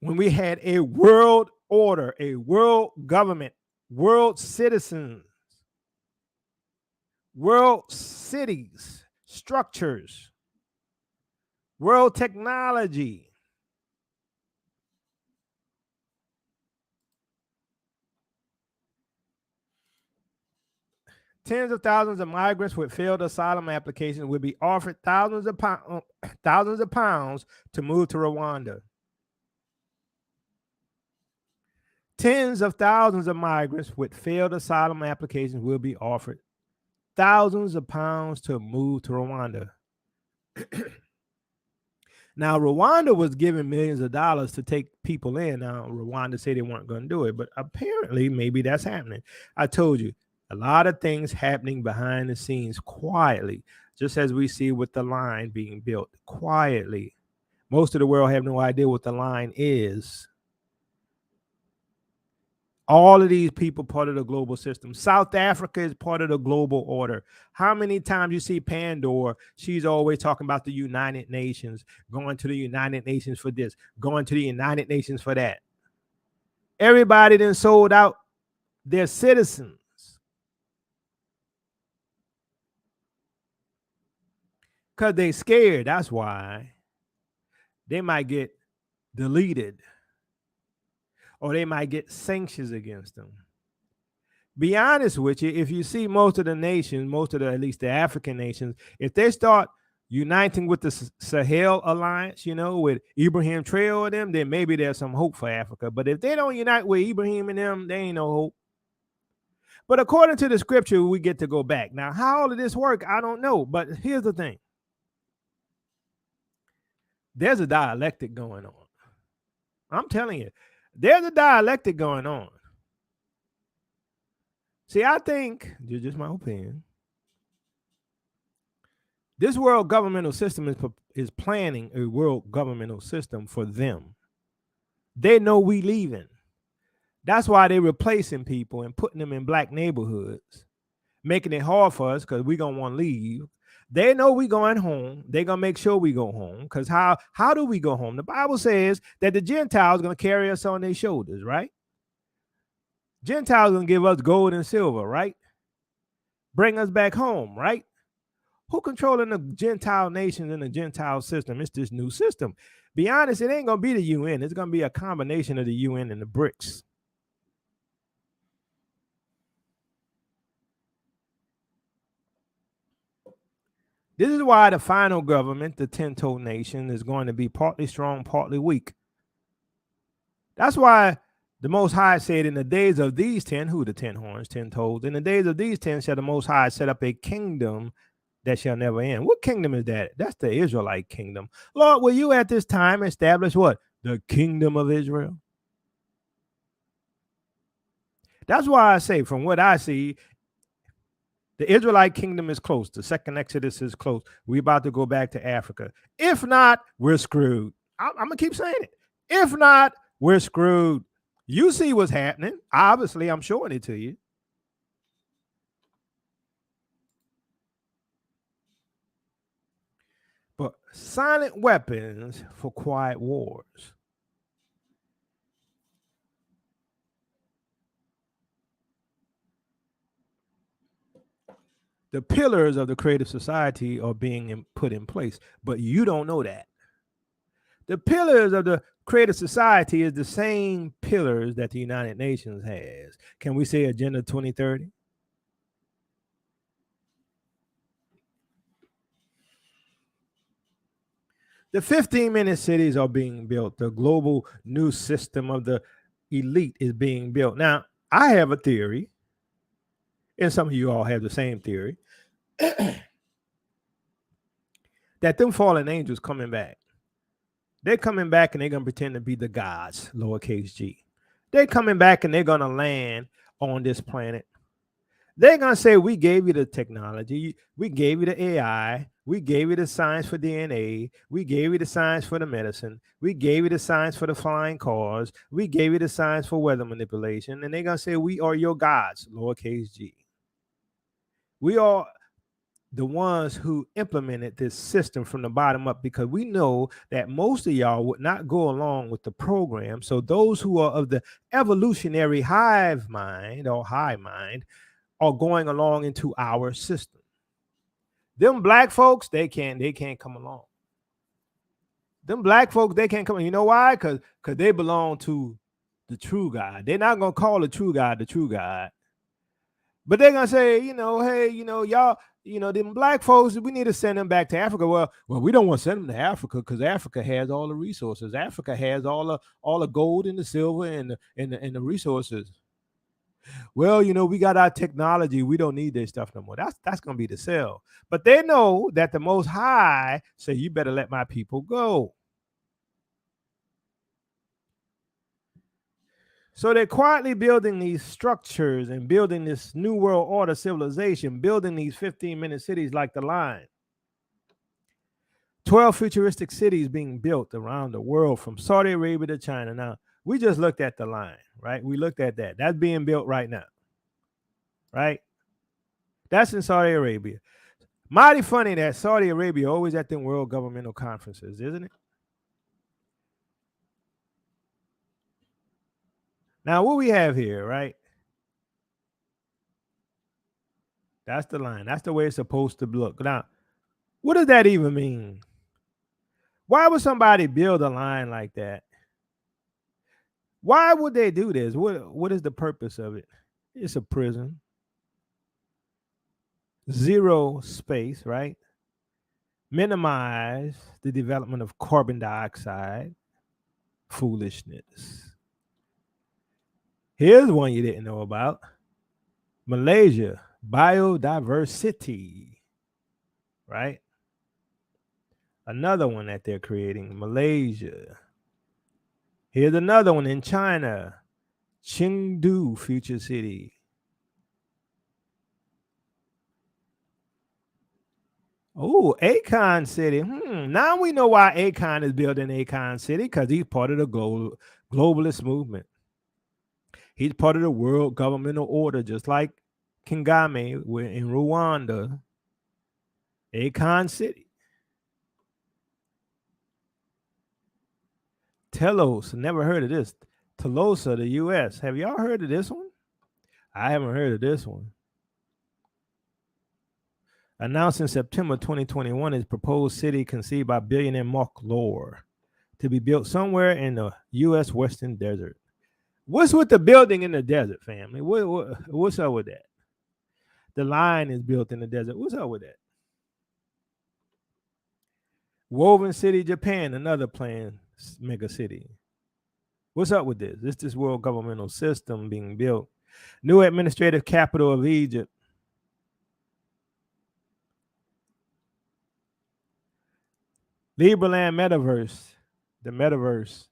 When we had a world order, a world government, world citizens, world cities, structures, world technology. Tens of thousands of migrants with failed asylum applications will be offered thousands of pounds to move to Rwanda. Tens of thousands of migrants with failed asylum applications will be offered thousands of pounds to move to Rwanda. Now, Rwanda was given millions of dollars to take people in. Now, Rwanda said they weren't going to do it, but apparently maybe that's happening. I told you, a lot of things happening behind the scenes quietly, just as we see with the line being built quietly. Most of the world have no idea what the line is. All of these people part of the global system. South Africa is part of the global order. How many times you see Pandora? She's always talking about the United Nations, going to the United Nations for this, going to the United Nations for that. Everybody then sold out their citizens. Because they scared. That's why they might get deleted. Or they might get sanctions against them. Be honest with you, if you see most of the nations, at least the African nations, if they start uniting with the Sahel Alliance, with Ibrahim Trail and them, then maybe there's some hope for Africa. But if they don't unite with Ibrahim and them, there ain't no hope. But according to the scripture, we get to go back. Now, how all of this work, I don't know. But here's the thing. There's a dialectic going on. I'm telling you. There's a dialectic going on. See, I think, just my opinion, this world governmental system is planning a world governmental system for them. They know we leaving. That's why they're replacing people and putting them in black neighborhoods, making it hard for us because we're going to want to leave. They know we going home. They're going to make sure we go home. Because how do we go home? The Bible says that the Gentiles are going to carry us on their shoulders, right? Gentiles are going to give us gold and silver, right? Bring us back home, right? Who controlling the Gentile nations and the Gentile system? It's this new system. Be honest, it ain't going to be the UN. It's going to be a combination of the UN and the BRICS. This is why the final government, the 10-toe nation, is going to be partly strong, partly weak. That's why the Most High said, in the days of these 10, who the 10 horns, 10 toes, in the days of these 10 shall the Most High set up a kingdom that shall never end. What kingdom is that? That's the Israelite kingdom. Lord, will you at this time establish what? The kingdom of Israel? That's why I say, from what I see, the Israelite kingdom is close. The second Exodus is close. We're about to go back to Africa. If not, we're screwed. I'm going to keep saying it. If not, we're screwed. You see what's happening. Obviously, I'm showing it to you. But silent weapons for quiet wars. The pillars of the creative society are being put in place, but you don't know that. The pillars of the creative society is the same pillars that the United Nations has. Can we say Agenda 2030? The 15-minute cities are being built. The global new system of the elite is being built. Now, I have a theory, and some of you all have the same theory, that them fallen angels coming back. They're coming back and they're going to pretend to be the gods, lowercase g. They're coming back and they're going to land on this planet. They're going to say, we gave you the technology. We gave you the AI. We gave you the science for DNA. We gave you the science for the medicine. We gave you the science for the flying cars. We gave you the science for weather manipulation. And they're going to say, we are your gods, lowercase g. We are the ones who implemented this system from the bottom up, because we know that most of y'all would not go along with the program. So those who are of the evolutionary hive mind or high mind are going along into our system. Them black folks, they can't come along. Them black folks, they can't come. You know why? Because they belong to the true God. They're not gonna call the true God the true God. But they're gonna say, hey, y'all, them black folks, we need to send them back to Africa. Well, we don't want to send them to Africa because Africa has all the resources. Africa has all the gold and the silver and the resources. Well, we got our technology. We don't need this stuff no more. That's gonna be the sell. But they know that the Most High say, you better let my people go. So they're quietly building these structures and building this new world order civilization, building these 15-minute cities like the Line. 12 futuristic cities being built around the world from Saudi Arabia to China. Now, we just looked at the Line, right? We looked at that. That's being built right now, right? That's in Saudi Arabia. Mighty funny that Saudi Arabia always at them world governmental conferences, isn't it? Now, what we have here, right? That's the Line. That's the way it's supposed to look. Now, what does that even mean? Why would somebody build a line like that? Why would they do this? What is the purpose of it? It's a prison. Zero space, right? Minimize the development of carbon dioxide. Foolishness. Here's one you didn't know about. Malaysia, biodiversity, right? Another one that they're creating, Malaysia. Here's another one in China, Chengdu Future City. Oh, Akon City. Now we know why Akon is building Akon City, because he's part of the globalist movement. He's part of the world governmental order, just like Kagame in Rwanda. Akon City. Telos, never heard of this. Tolosa, the U.S. Have y'all heard of this one? I haven't heard of this one. Announced in September 2021, is proposed city conceived by billionaire Mark Lohr to be built somewhere in the U.S. Western Desert. What's with the building in the desert, family? What's up with that? The Line is built in the desert. What's up with that? Woven City, Japan, another planned mega city. What's up with this? This world governmental system being built. New administrative capital of Egypt. Liberland metaverse, the metaverse.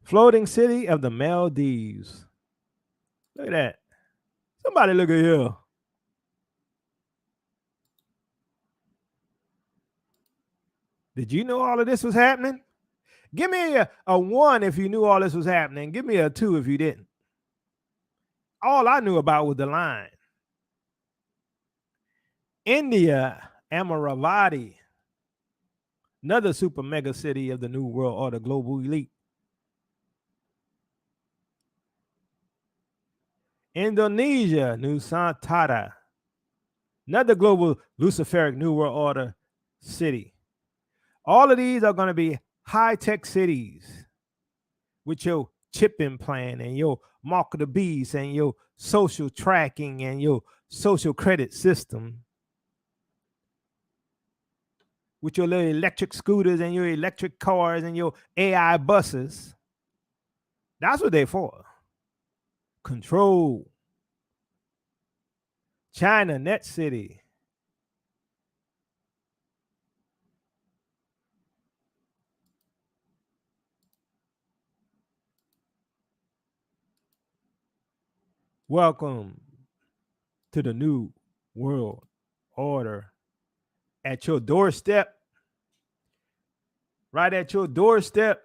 Floating city of the Maldives. Look at that. Somebody look at here. Did you know all of this was happening? Give me a 1 if you knew all this was happening. Give me a 2 if you didn't. All I knew about was the Line. India, Amaravati, another super mega city of the New World Order global elite. Indonesia, Nusantara, another global Luciferic New World Order city. All of these are going to be high-tech cities with your chip implant and your mark of the beast and your social tracking and your social credit system, with your little electric scooters and your electric cars and your AI buses. That's what they're for. control. China Net City. Welcome to the new world order at your doorstep. Right at your doorstep.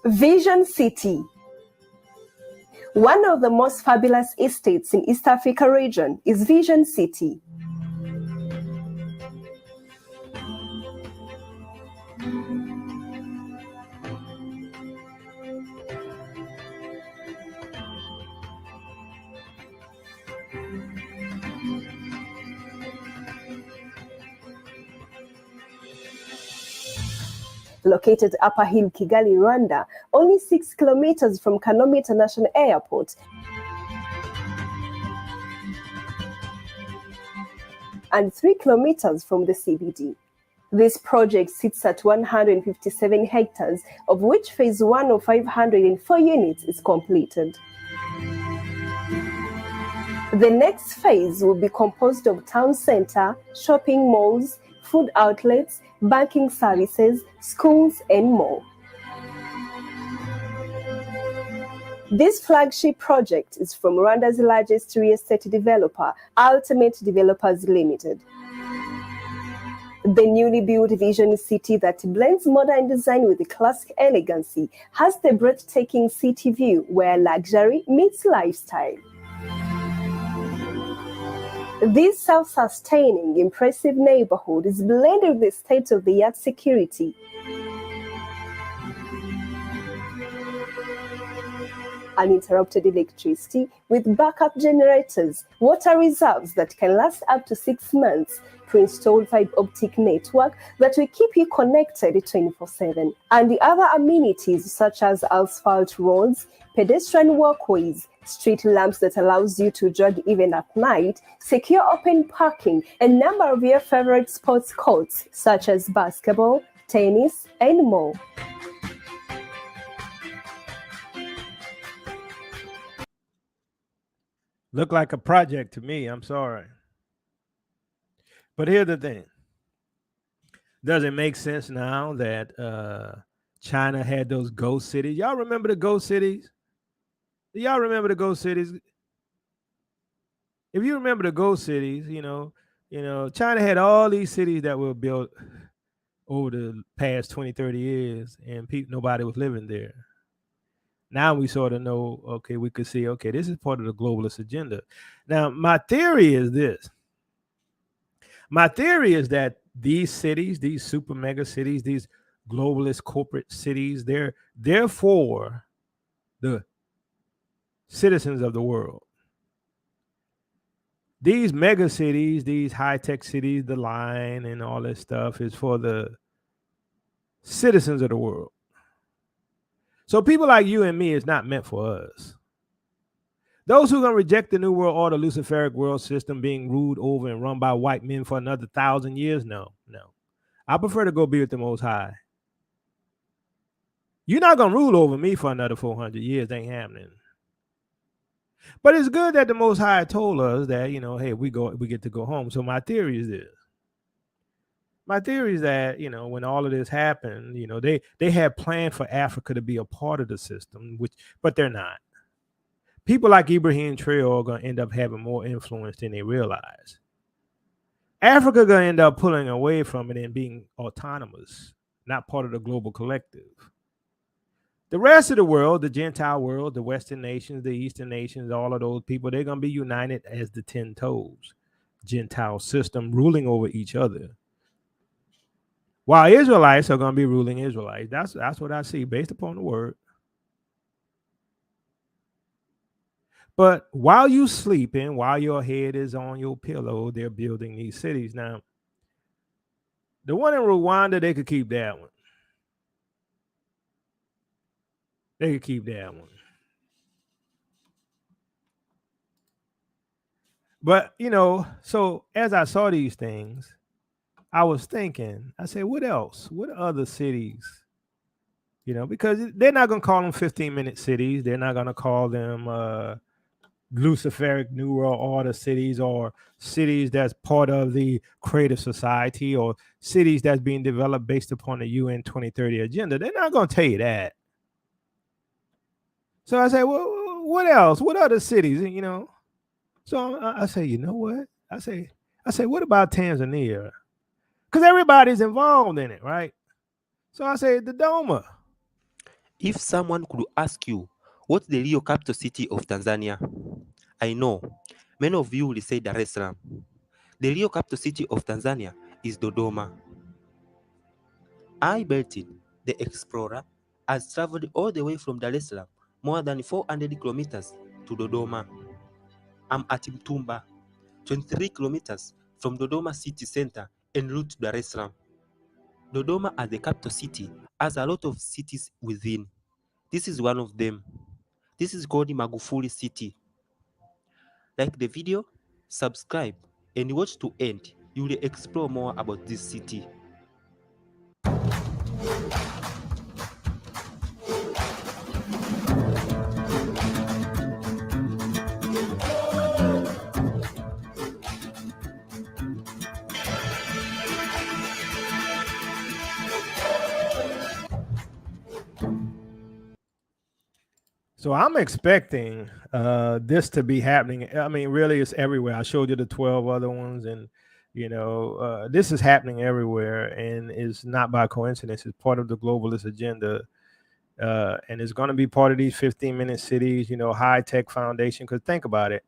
Vision City. One of the most fabulous estates in East Africa region is Vision City. Located Upper Hill, Kigali, Rwanda, only 6 kilometers from Kanombe International Airport, and 3 kilometers from the CBD. This project sits at 157 hectares, of which phase 1 of 504 units is completed. The next phase will be composed of town center, shopping malls, food outlets, banking services, schools, and more. This flagship project is from Rwanda's largest real estate developer, Ultimate Developers Limited. The newly built Vision City that blends modern design with classic elegancy has the breathtaking city view where luxury meets lifestyle. This self-sustaining, impressive neighborhood is blended with state-of-the-art security, uninterrupted electricity with backup generators, water reserves that can last up to 6 months, pre-installed fiber optic network that will keep you connected 24/7, and the other amenities such as asphalt roads, pedestrian walkways, street lamps that allows you to jog even at night, secure open parking, and a number of your favorite sports courts such as basketball, tennis, and more. Look like a project to me. I'm sorry. But here's the thing. Does it make sense now that China had those ghost cities? Y'all remember the ghost cities? Do y'all remember the ghost cities? If you remember the ghost cities, China had all these cities that were built over the past 20, 30 years, and nobody was living there. Now we sort of know, okay, we could see, okay, this is part of the globalist agenda. Now, my theory is this. My theory is that these cities, these super mega cities, these globalist corporate cities, they're for the citizens of the world. These mega cities, these high-tech cities, the line and all this stuff is for the citizens of the world. So people like you and me is not meant for us. Those who are going to reject the New World Order, Luciferic world system being ruled over and run by white men for another 1,000 years, no. I prefer to go be with the Most High. You're not going to rule over me for another 400 years. Ain't happening. But it's good that the Most High told us that, hey, we get to go home. So my theory is this. My theory is that, when all of this happened, they had planned for Africa to be a part of the system, but they're not. People like Ibrahim Traore are going to end up having more influence than they realize. Africa going to end up pulling away from it and being autonomous, not part of the global collective. The rest of the world, the Gentile world, the Western nations, the Eastern nations, all of those people, they're going to be united as the 10 toes, Gentile system ruling over each other. While Israelites are going to be ruling Israelites. That's what I see based upon the word. But while you sleeping, while your head is on your pillow, they're building these cities. Now, the one in Rwanda, they could keep that one. They could keep that one. But so as I saw these things, I was thinking, I said, what else? What other cities? Because they're not going to call them 15-minute cities. They're not going to call them Luciferic New World Order cities, or cities that's part of the creative society, or cities that's being developed based upon the UN 2030 agenda. They're not going to tell you that. So I say, well, what else? What other cities? So I say, you know what? I say, what about Tanzania? Because everybody's involved in it, right? So I say, Dodoma. If someone could ask you, what's the real capital city of Tanzania? I know many of you will say Dar es Salaam. The real capital city of Tanzania is Dodoma. I, Bertin, the explorer, has traveled all the way from Dar es Salaam, more than 400 kilometers to Dodoma. I'm at Mtumba, 23 kilometers from Dodoma city center en route to Dar es Salaam. Dodoma, as the capital city, has a lot of cities within. This is one of them. This is called Magufuli City. Like the video, subscribe, and watch to end. You will explore more about this city. So I'm expecting this to be happening. I mean, really, it's everywhere. I showed you the 12 other ones, and this is happening everywhere, and it's not by coincidence. It's part of the globalist agenda, and it's going to be part of these 15-minute cities. High tech foundation. Because think about it.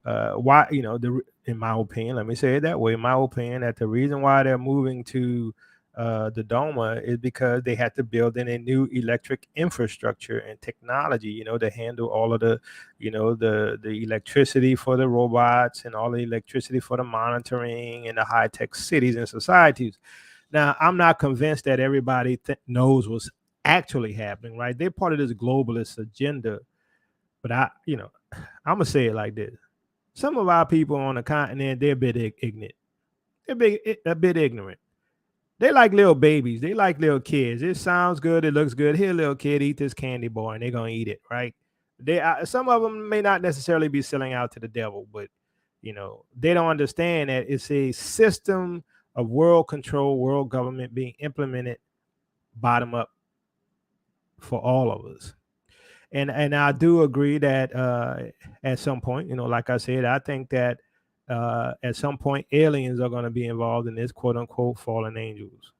Why? In my opinion, let me say it that way. In my opinion, that the reason why they're moving to Dodoma is because they had to build in a new electric infrastructure and technology, to handle all of the, the electricity for the robots and all the electricity for the monitoring and the high-tech cities and societies. Now, I'm not convinced that everybody knows what's actually happening, right? They're part of this globalist agenda. But I'm going to say it like this. Some of our people on the continent, they're a bit ignorant. They're a bit ignorant. They like little babies. They like little kids. It sounds good. It looks good. Here, little kid, eat this candy bar, and they're going to eat it, right? Some of them may not necessarily be selling out to the devil, but, they don't understand that it's a system of world control, world government being implemented bottom up for all of us. And I do agree that at some point, like I said, I think that at some point aliens are going to be involved in this quote unquote fallen angels.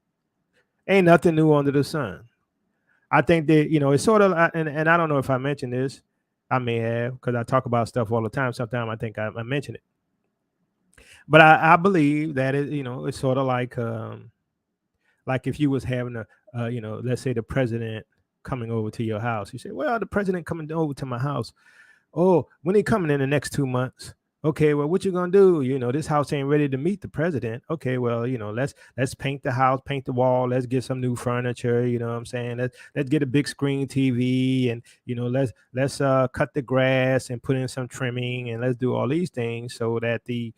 Ain't nothing new under the sun. I think that, it's sort of, and I don't know if I mentioned this. I may have, because I talk about stuff all the time. Sometimes I think I mention it. But I believe that it's sort of like if you was having let's say the president coming over to your house. You say, well, the president coming over to my house. Oh, when he coming in the next 2 months? Okay, well, what you gonna do? This house ain't ready to meet the president. Okay, well, let's paint the house, paint the wall. Let's get some new furniture. You know what I'm saying? Let's get a big screen TV, and let's cut the grass and put in some trimming, and let's do all these things so that the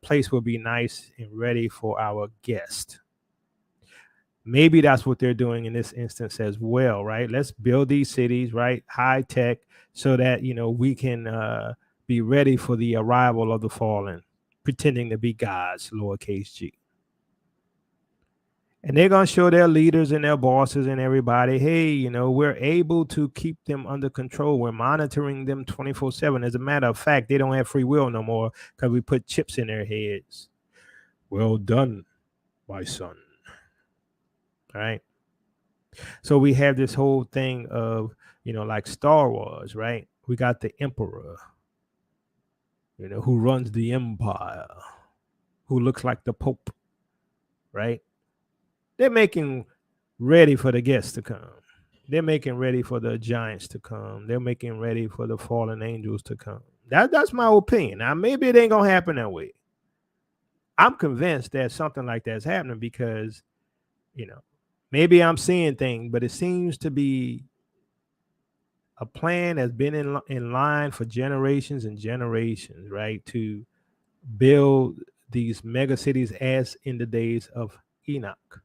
place will be nice and ready for our guest. Maybe that's what they're doing in this instance as well, right? Let's build these cities, right? High tech, so that, we can be ready for the arrival of the fallen, pretending to be gods, lowercase g. And they're going to show their leaders and their bosses and everybody, hey, we're able to keep them under control. We're monitoring them 24/7. As a matter of fact, they don't have free will no more because we put chips in their heads. Well done, my son. Right. So we have this whole thing of, like Star Wars, right? We got the emperor, who runs the empire, who looks like the Pope, right? They're making ready for the guests to come. They're making ready for the giants to come. They're making ready for the fallen angels to come. That's my opinion. Now, maybe it ain't going to happen that way. I'm convinced that something like that's happening because, maybe I'm seeing things, but it seems to be a plan that's been in line for generations and generations, right? To build these mega cities as in the days of Enoch,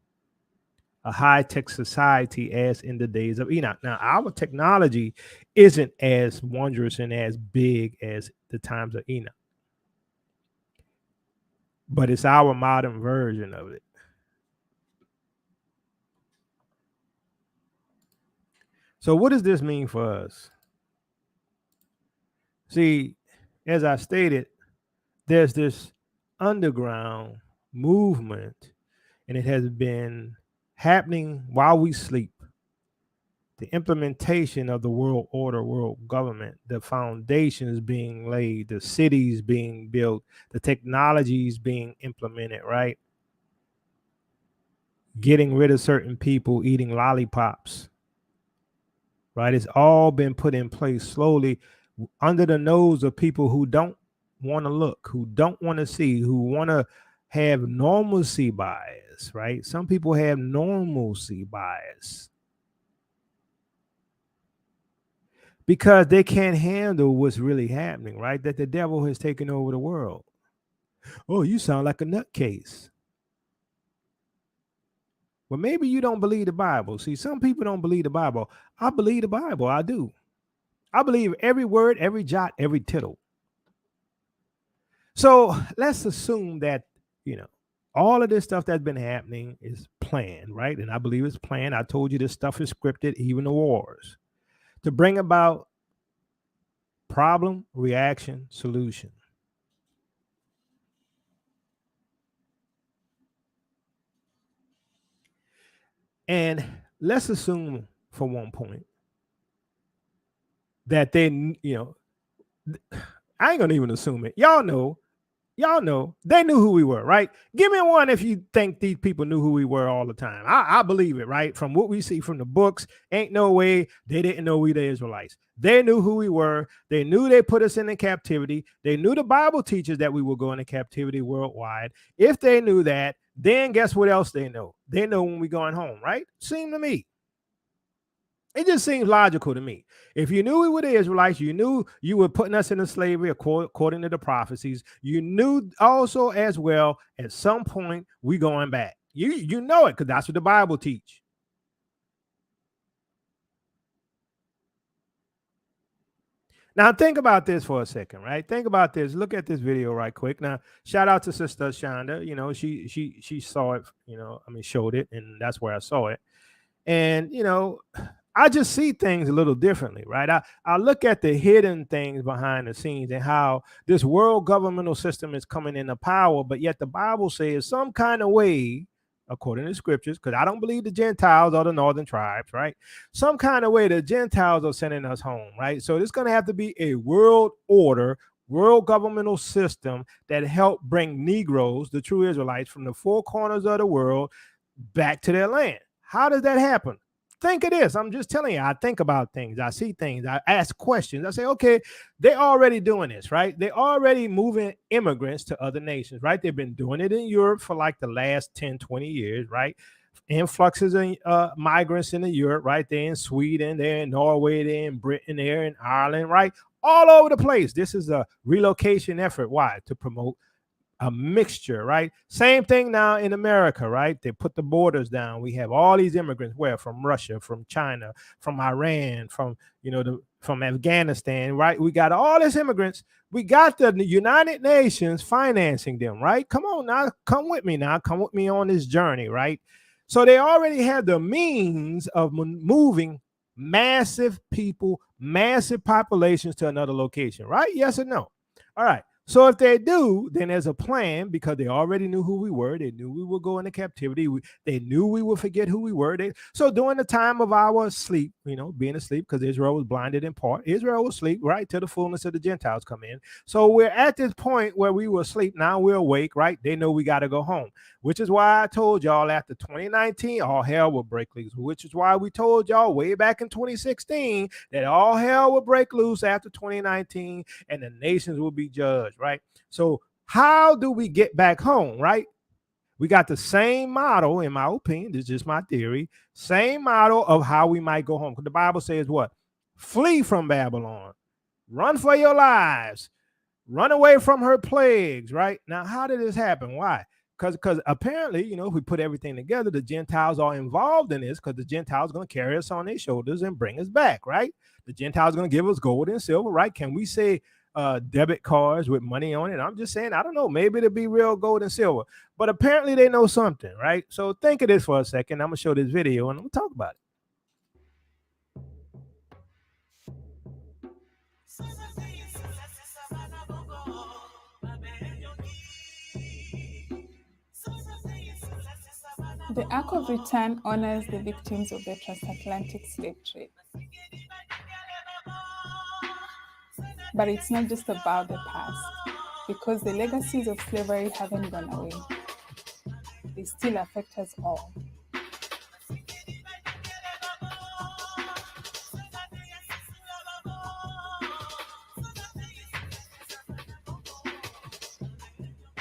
a high-tech society as in the days of Enoch. Now, our technology isn't as wondrous and as big as the times of Enoch, but it's our modern version of it. So what does this mean for us? See, as I stated, there's this underground movement, and it has been happening while we sleep. The implementation of the world order, world government, the foundations being laid, the cities being built, the technologies being implemented, right? Getting rid of certain people eating lollipops, right? It's all been put in place slowly under the nose of people who don't want to look, who don't want to see, who want to have normalcy bias, right? Some people have normalcy bias because they can't handle what's really happening, right? That the devil has taken over the world. Oh, you sound like a nutcase. Well, maybe you don't believe the Bible. See, some people don't believe the Bible. I believe the Bible. I do. I believe every word, every jot, every tittle. So let's assume that, all of this stuff that's been happening is planned, right? And I believe it's planned. I told you this stuff is scripted, even the wars, to bring about problem, reaction, solution. And let's assume for one point that they, I ain't gonna even assume it. Y'all know they knew who we were, right? Give me one if you think these people knew who we were all the time. I believe it, right? From what we see from the books, ain't no way they didn't know we the Israelites. They knew who we were. They knew they put us into captivity. They knew the Bible teaches that we will go into captivity worldwide. If they knew that, then guess what else they know? They know when we're going home, right? Seem to me. It just seems logical to me. If you knew we were the Israelites, you knew you were putting us into slavery according to the prophecies. You knew also as well at some point we going back. You know it because that's what the Bible teach. Now think about this for a second, right? Think about this. Look at this video right quick. Now, shout out to Sister Shonda. She saw it. Showed it, and that's where I saw it. And I just see things a little differently, right? I look at the hidden things behind the scenes and how this world governmental system is coming into power, but yet the Bible says some kind of way, according to scriptures, because I don't believe the Gentiles or the northern tribes, right? Some kind of way the Gentiles are sending us home, right? So there's going to have to be a world order, world governmental system that help bring Negroes, the true Israelites, from the four corners of the world back to their land. How does that happen? Think of this. I'm just telling you, I think about things. I see things. I ask questions. I say, okay, they're already doing this, right? They're already moving immigrants to other nations, right? They've been doing it in Europe for like the last 10, 20 years, right? Influxes of migrants into Europe, right? They're in Sweden, they're in Norway, they're in Britain, they're in Ireland, right? All over the place. This is a relocation effort. Why? To promote a mixture, right? Same thing now in America, right? They put the borders down. We have all these immigrants, where? From Russia, from China, from Iran, from from Afghanistan, right? We got all these immigrants. We got the United Nations financing them, right? Come on now, come with me now, come with me on this journey, right? So they already have the means of moving massive people, massive populations to another location, right? Yes or no? All right. So if they do, then there's a plan because they already knew who we were. They knew we would go into captivity. They knew we would forget who we were. So during the time of our sleep, being asleep, because Israel was blinded in part, Israel was asleep, right, till the fullness of the Gentiles come in. So we're at this point where we were asleep. Now we're awake, right? They know we got to go home, which is why I told y'all after 2019, all hell will break loose, which is why we told y'all way back in 2016 that all hell will break loose after 2019 and the nations will be judged. Right. So how do we get back home? Right. We got the same model, in my opinion. This is just my theory. Same model of how we might go home. Because the Bible says what? Flee from Babylon. Run for your lives. run away from her plagues, right? Now, how did this happen? Why? Because apparently, you know, if we put everything together, the Gentiles are involved in this because the Gentiles are going to carry us on their shoulders and bring us back, right? The Gentiles are going to give us gold and silver, right? Can we say debit cards with money on it? I'm just saying, I don't know. Maybe it'll be real gold and silver. But apparently they know something, right? So think of this for a second. I'm going to show this video and I'm going to talk about it. The Ark of Return honors the victims of the transatlantic slave trade. But it's not just about the past, because the legacies of slavery haven't gone away. They still affect us all.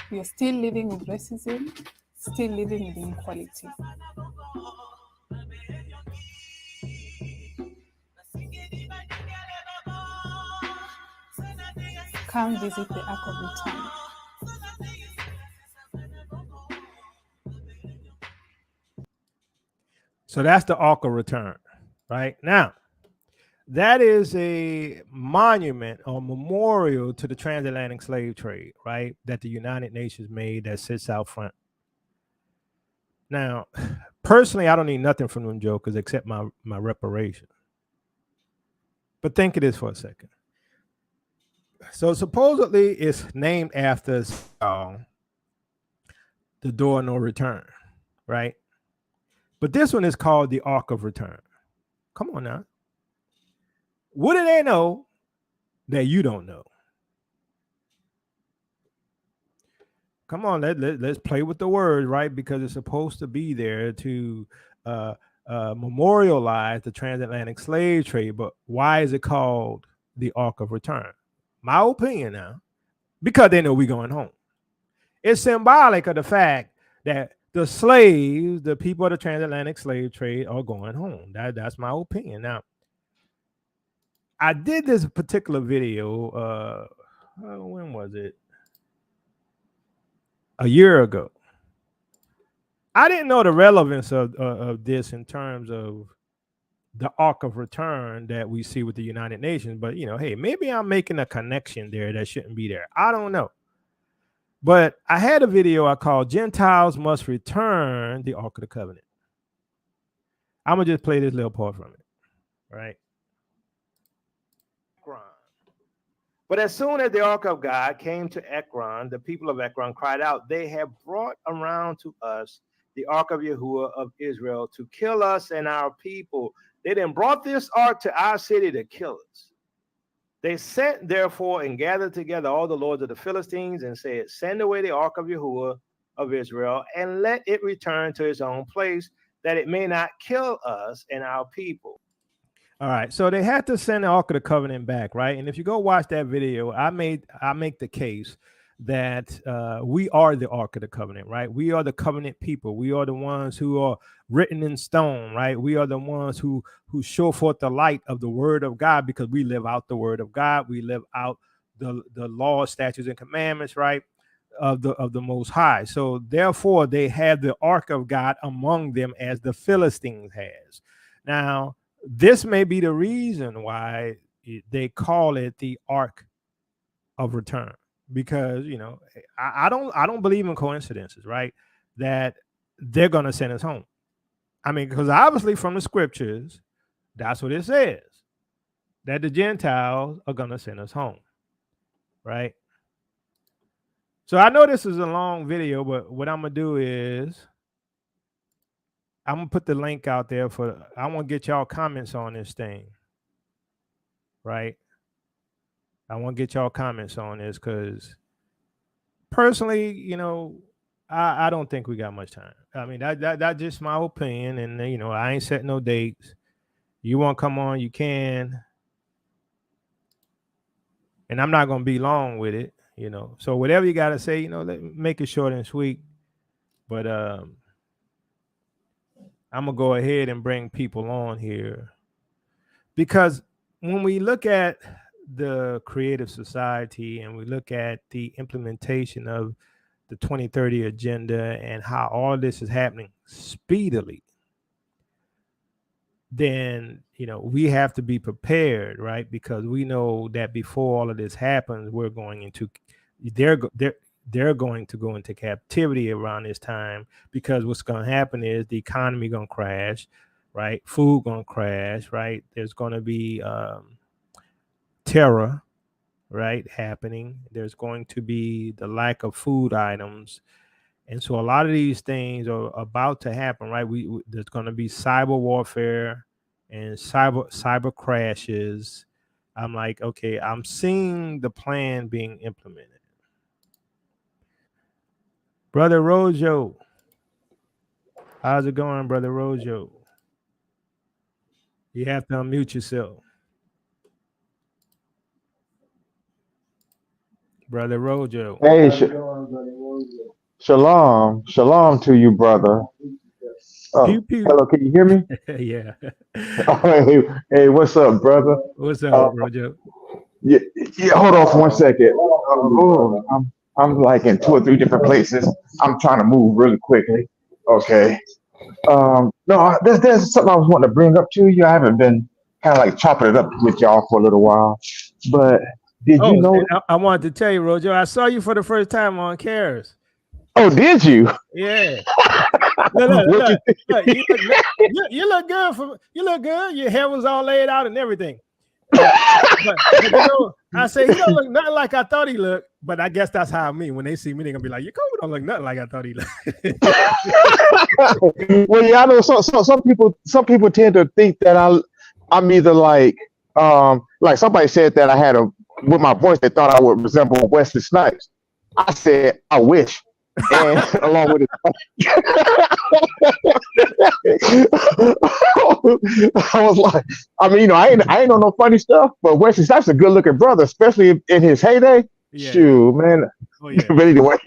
We are still living with racism, still living with inequality. Come visit the Ark of Return. So that's the Ark of Return, right? Now, that is a monument or memorial to the transatlantic slave trade, right? That the United Nations made that sits out front. Now, personally, I don't need nothing from them jokers except my reparation. But think of this for a second. So supposedly it's named after the Door of No Return, right? But this one is called the Ark of Return. Come on now. What do they know that you don't know? Come on, let's play with the words, right? Because it's supposed to be there to memorialize the transatlantic slave trade. But why is it called the Ark of Return? My opinion now, because they know we're going home. It's symbolic of the fact that the slaves, the people of the transatlantic slave trade, are going home. That's my opinion. Now, I did this particular video, when was it? A year ago. I didn't know the relevance of this in terms of the Ark of Return that we see with the United Nations, but you know, hey, maybe I'm making a connection there that shouldn't be there. I don't know. But I had a video I called Gentiles Must Return the Ark of the Covenant. I'm gonna just play this little part from it, right? But as soon as the Ark of God came to Ekron, the people of Ekron cried out, "They have brought around to us the Ark of Yahuwah of Israel to kill us and our people. They then brought this ark to our city to kill us." They sent, therefore, and gathered together all the lords of the Philistines and said, "Send away the Ark of Yahuwah of Israel and let it return to its own place, that it may not kill us and our people." All right, so they had to send the Ark of the Covenant back, right? And if you go watch that video, I make the case that we are the Ark of the Covenant, right? We are the covenant people. We are the ones who are written in stone, right? We are the ones who show forth the light of the Word of God, because we live out the Word of God. We live out the law, statutes, and commandments, right, of the Most High. So therefore, they had the Ark of God among them, as the Philistines has. Now, this may be the reason why they call it the Ark of Return, because you know, I don't believe in coincidences, right? That they're gonna send us home. I mean, because obviously from the scriptures, that's what it says, that the Gentiles are gonna send us home, right? So I know this is a long video, but what I'm gonna do is I'm gonna put the link out there I want to get y'all comments on this thing, right? I want to get y'all comments on this because personally, you know, I don't think we got much time. I mean, that's just my opinion, and you know, I ain't set no dates. You want to come on, you can, and I'm not gonna be long with it, you know. So whatever you got to say, you know, make it short and sweet. But I'm gonna go ahead and bring people on here, because when we look at the creative society and we look at the implementation of the 2030 agenda and how all this is happening speedily, then we have to be prepared, right? Because we know that before all of this happens, we're going into they're going to go into captivity around this time, because what's going to happen is the economy going to crash, right? Food going to crash, right? There's going to be terror, right, happening. There's going to be the lack of food items. And so a lot of these things are about to happen, right? There's going to be cyber warfare and cyber crashes. I'm like, okay, I'm seeing the plan being implemented. Brother Rojo, how's it going, Brother Rojo? You have to unmute yourself. Brother Rojo. Hey, shalom, shalom to you, brother. Pew, pew. Hello, can you hear me? Yeah. Hey, what's up, brother? What's up, Rojo? Yeah, hold on for 1 second. I'm like in 2 or 3 different places. I'm trying to move really quickly. Okay. No, there's something I was wanting to bring up to you. I haven't been kind of like chopping it up with y'all for a little while, but did you know? I wanted to tell you, Rojo, I saw you for the first time on Cares. Oh, did you? Yeah. Look, you look good. You look good. Your hair was all laid out and everything. But I say he don't look nothing like I thought he looked. But I guess that's how I mean. When they see me, they're gonna be like, "You don't look nothing like I thought he looked." Well, yeah, I know some people tend to think that I'm either like somebody said that I had with my voice, they thought I would resemble Wesley Snipes. I said I wish. And along with it, I was like, I mean, I ain't on no funny stuff, but Wesley Snipes a good looking brother, especially in his heyday. Yeah. Shoot, man. Oh, yeah. But anyway,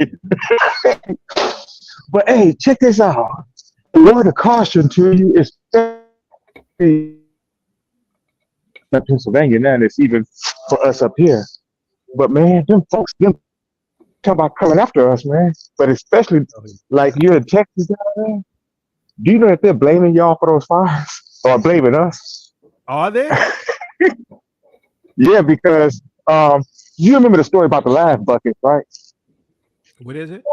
but hey, check this out. The word of caution to you is Pennsylvania now, and it's even for us up here. But man, them folks, talk about coming after us, man. But especially like you're in Texas down there. Do you know that they're blaming y'all for those fires or blaming us? Are they? Yeah, because you remember the story about the laugh buckets, right? What is it?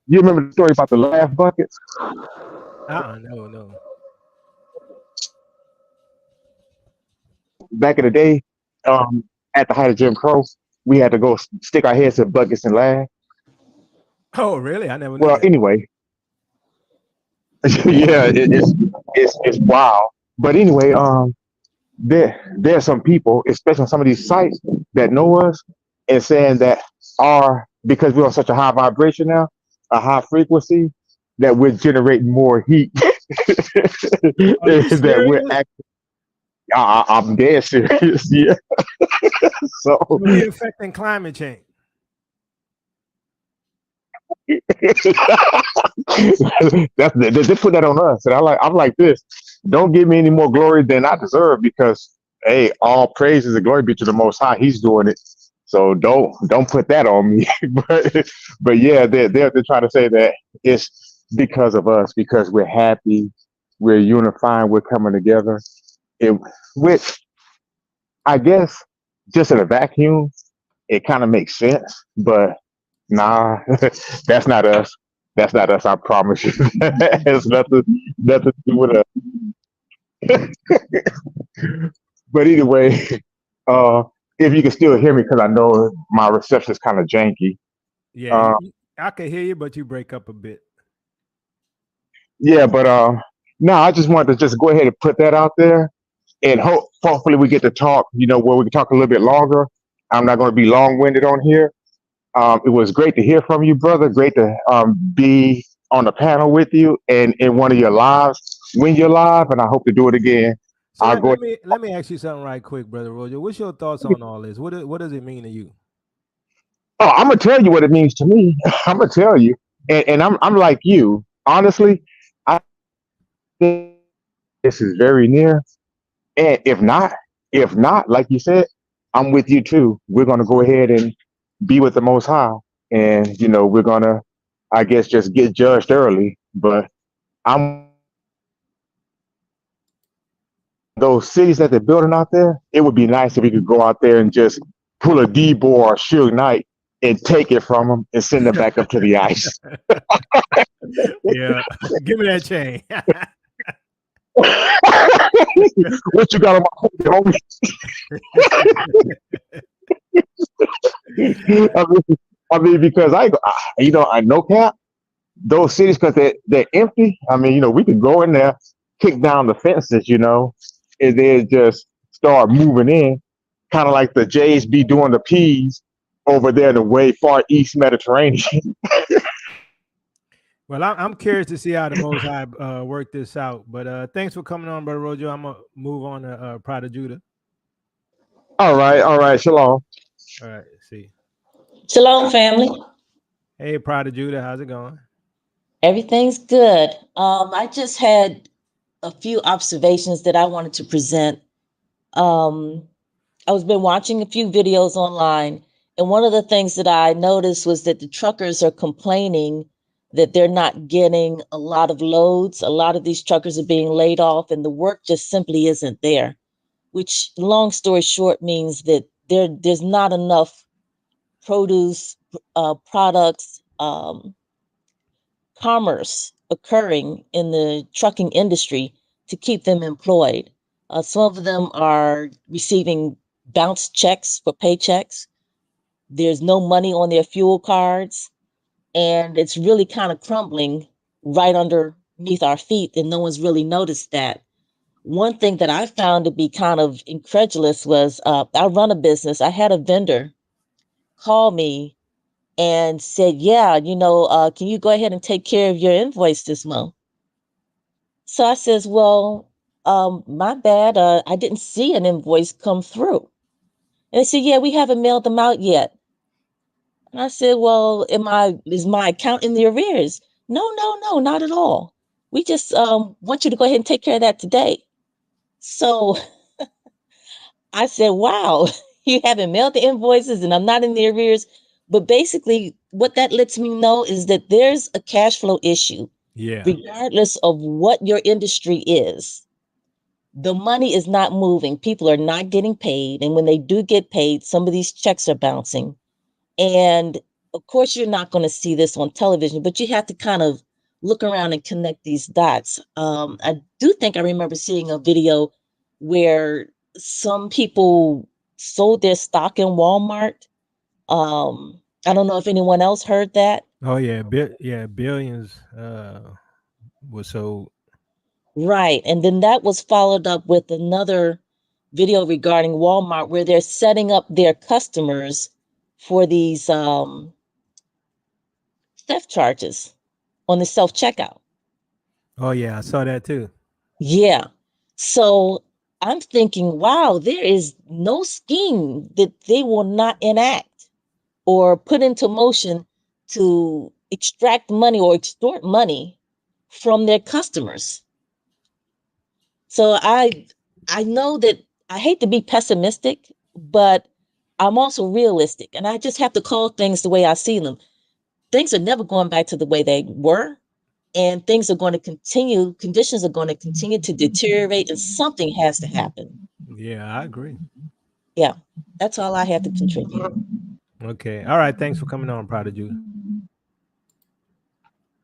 You remember the story about the laugh buckets? No. Back in the day, at the height of Jim Crow, we had to go stick our heads in buckets and laugh. Oh, really? I never knew. Well, anyway, yeah, it's wild. But anyway, there are some people, especially on some of these sites, that know us and saying that because we're on such a high vibration now, a high frequency, that we're generating more heat. That we're actually. I'm dead serious. Yeah. So we're affecting climate change. They put that on us, and I'm like this. Don't give me any more glory than I deserve, because hey, all praises and glory be to the Most High. He's doing it, so don't put that on me. but yeah, they're trying to say that it's because of us, because we're happy, we're unifying, we're coming together. Which I guess just in a vacuum, it kind of makes sense, but nah, that's not us. That's not us. I promise you. It has nothing to do with us. But anyway, if you can still hear me, because I know my reception is kind of janky. Yeah, I can hear you, but you break up a bit. Yeah, but no, I just wanted to just go ahead and put that out there. And hopefully we get to talk, where we can talk a little bit longer. I'm not going to be long-winded on here. It was great to hear from you, brother. Great to be on the panel with you and in one of your lives when you're live, and I hope to do it again. So let me ask you something right quick, Brother Roger. What's your thoughts on all this? What does it mean to you? Oh, I'm going to tell you what it means to me. I'm going to tell you. And I'm like you. Honestly, I think this is very near. And if not, If not, like you said, I'm with you too. We're gonna go ahead and be with the Most High, and we're gonna, I guess, just get judged early. But I'm those cities that they're building out there. It would be nice if we could go out there and just pull a Debo or a Suge Knight and take it from them and send it back up to the ice. Yeah, give me that chain. What you got on my homie? Because I no cap, those cities, because they're empty. We could go in there, kick down the fences, and then just start moving in, kind of like the Jays be doing the P's over there in the way far east Mediterranean. Well, I'm curious to see how the Most High work this out. But thanks for coming on, Brother Rojo. I'm gonna move on to Pride of Judah. All right, shalom. All right, see. Shalom, family. Hey, Pride of Judah, how's it going? Everything's good. I just had a few observations that I wanted to present. I was been watching a few videos online, and one of the things that I noticed was that the truckers are complaining that they're not getting a lot of loads. A lot of these truckers are being laid off, and the work just simply isn't there, which, long story short, means that there's not enough produce, products, commerce occurring in the trucking industry to keep them employed. Some of them are receiving bounce checks for paychecks. There's no money on their fuel cards, and it's really kind of crumbling right underneath our feet, and no one's really noticed that. One thing that I found to be kind of incredulous was I run a business. I had a vendor call me and said, yeah, can you go ahead and take care of your invoice this month? So I says, well, my bad. I didn't see an invoice come through. And they said, yeah, we haven't mailed them out yet. And I said, well, is my account in the arrears? No, not at all. We just want you to go ahead and take care of that today. So I said, wow, you haven't mailed the invoices and I'm not in the arrears. But basically, what that lets me know is that there's a cash flow issue. Yeah. Regardless of what your industry is, the money is not moving. People are not getting paid. And when they do get paid, some of these checks are bouncing. And of course, you're not going to see this on television, but you have to kind of look around and connect these dots. I do think I remember seeing a video where some people sold their stock in Walmart. I don't know if anyone else heard that. Oh yeah, billions was sold. Right. And then that was followed up with another video regarding Walmart where they're setting up their customers for these theft charges on the self-checkout. Oh yeah, I saw that too. Yeah. So I'm thinking, wow, there is no scheme that they will not enact or put into motion to extract money or extort money from their customers. So I know that I hate to be pessimistic, but I'm also realistic, and I just have to call things the way I see them. Things are never going back to the way they were, and things are going to continue, conditions are going to continue to deteriorate, and something has to happen. Yeah, I agree. Yeah, that's all I have to contribute. Okay. All right. Thanks for coming on, Prodigy.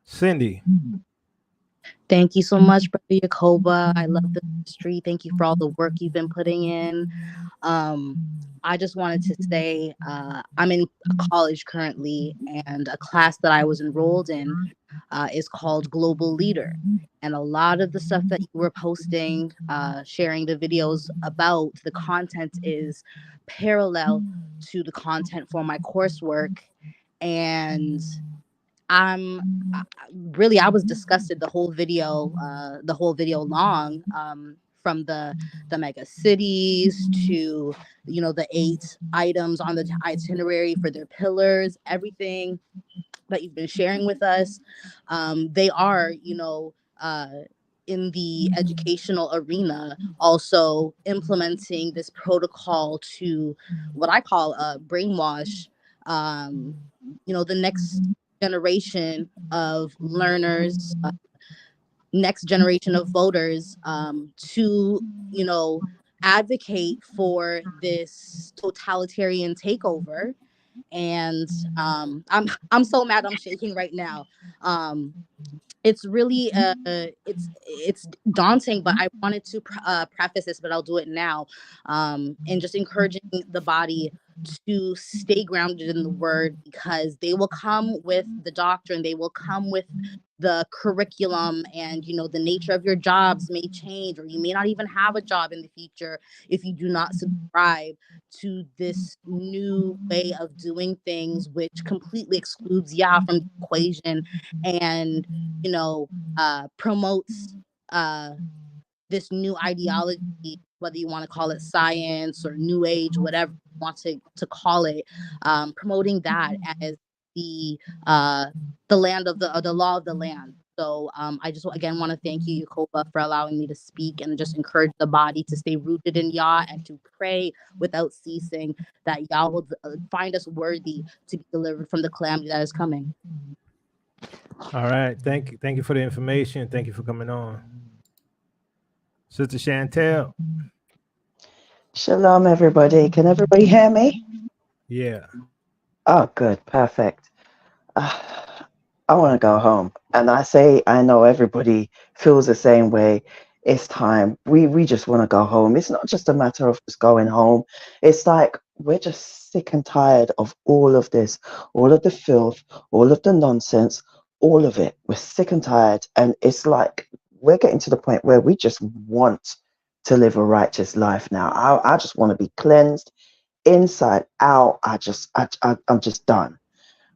Cindy. Thank you so much, Brother Yakoba. I love the ministry. Thank you for all the work you've been putting in. I just wanted to say I'm in college currently, and a class that I was enrolled in is called Global Leader. And a lot of the stuff that you were posting, sharing the videos about, the content is parallel to the content for my coursework. And I was disgusted the whole video long, from the mega cities to the 8 items on the itinerary for their pillars, everything that you've been sharing with us. They are in the educational arena, also implementing this protocol to what I call brainwash, the next generation of learners, next generation of voters, to, advocate for this totalitarian takeover. And I'm so mad I'm shaking right now. It's really it's daunting, but I wanted to preface this, but I'll do it now, and just encouraging the body to stay grounded in the word, because they will come with the doctrine, they will come with the curriculum, and the nature of your jobs may change, or you may not even have a job in the future if you do not subscribe to this new way of doing things, which completely excludes Yah from the equation, and promotes this new ideology, whether you want to call it science or new age, whatever you want to call it, promoting that as the land of the law of the land. So I just again want to thank you, Yakoba, for allowing me to speak, and just encourage the body to stay rooted in Yah and to pray without ceasing that Yah will find us worthy to be delivered from the calamity that is coming. All right. Thank you for the information. Thank you for coming on. Sister Chantel. Shalom, everybody. Can everybody hear me? Yeah. Oh, good. Perfect. I want to go home. And I know everybody feels the same way. It's time. We just want to go home. It's not just a matter of just going home. It's like we're just sick and tired of all of this, all of the filth, all of the nonsense, all of it. We're sick and tired. And it's like we're getting to the point where we just want to live a righteous life now. I just want to be cleansed inside out. I'm just done.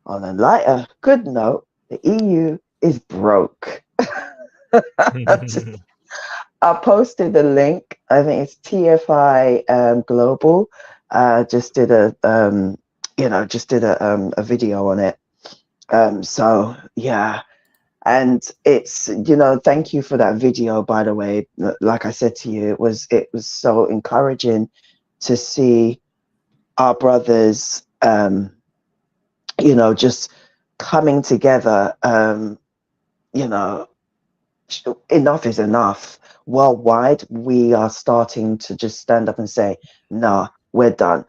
On a lighter, good note, the EU is broke. I posted the link. I think it's TFI Global. Just did a video on it. So yeah, and it's thank you for that video, by the way. Like I said to you, it was so encouraging to see our brothers just coming together. Enough is enough. Worldwide, we are starting to just stand up and say, nah, we're done.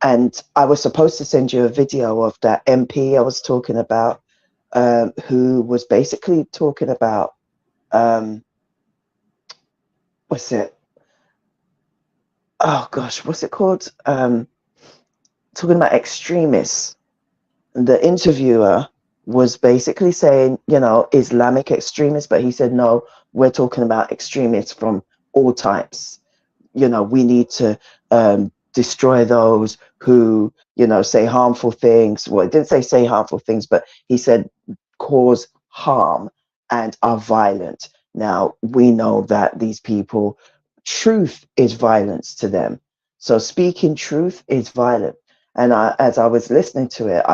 And I was supposed to send you a video of that MP I was talking about, who was basically talking about, what's it? Oh gosh, what's it called? Talking about extremists. The interviewer was basically saying, Islamic extremists, but he said, no, we're talking about extremists from all types. We need to destroy those who, say harmful things. Well, it didn't say harmful things, but he said cause harm and are violent. Now, we know that these people, truth is violence to them. So speaking truth is violent. And as I was listening to it,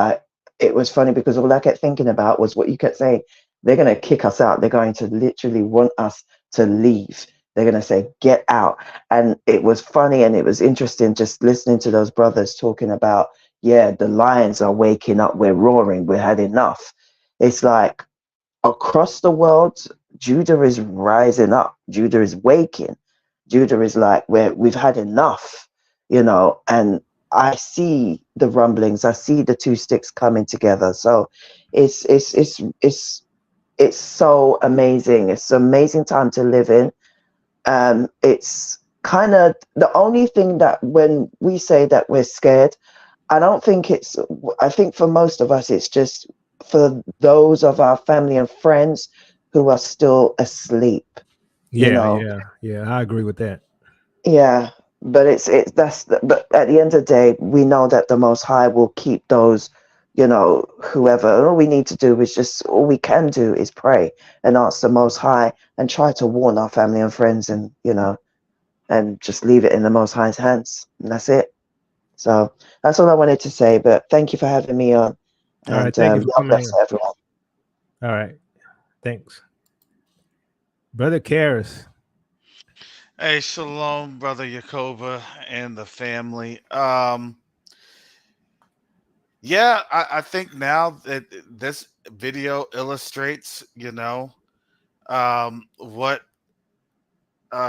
it was funny because all I kept thinking about was what you kept saying. They're going to kick us out. They're going to literally want us to leave. They're going to say, get out. And it was funny and it was interesting just listening to those brothers talking about, yeah, the lions are waking up. We're roaring. We had enough. It's like across the world, Judah is rising up. Judah is waking. Judah is like, we've had enough, and I see the rumblings. I see the two sticks coming together. So it's so amazing. It's an amazing time to live in. It's kind of the only thing that when we say that we're scared, I think for most of us, it's just for those of our family and friends who are still asleep. Yeah, I agree with that. Yeah. But but at the end of the day, we know that the Most High will keep those, whoever. All we need to do is all we can do is pray and ask the Most High and try to warn our family and friends, and and just leave it in the Most High's hands. And that's it. So that's all I wanted to say. But thank you for having me on. All right, thank you for God coming bless in. everyone. All right, thanks. Brother Karis. Hey, shalom, brother Yakoba and the family. Yeah, I think now that this video illustrates, what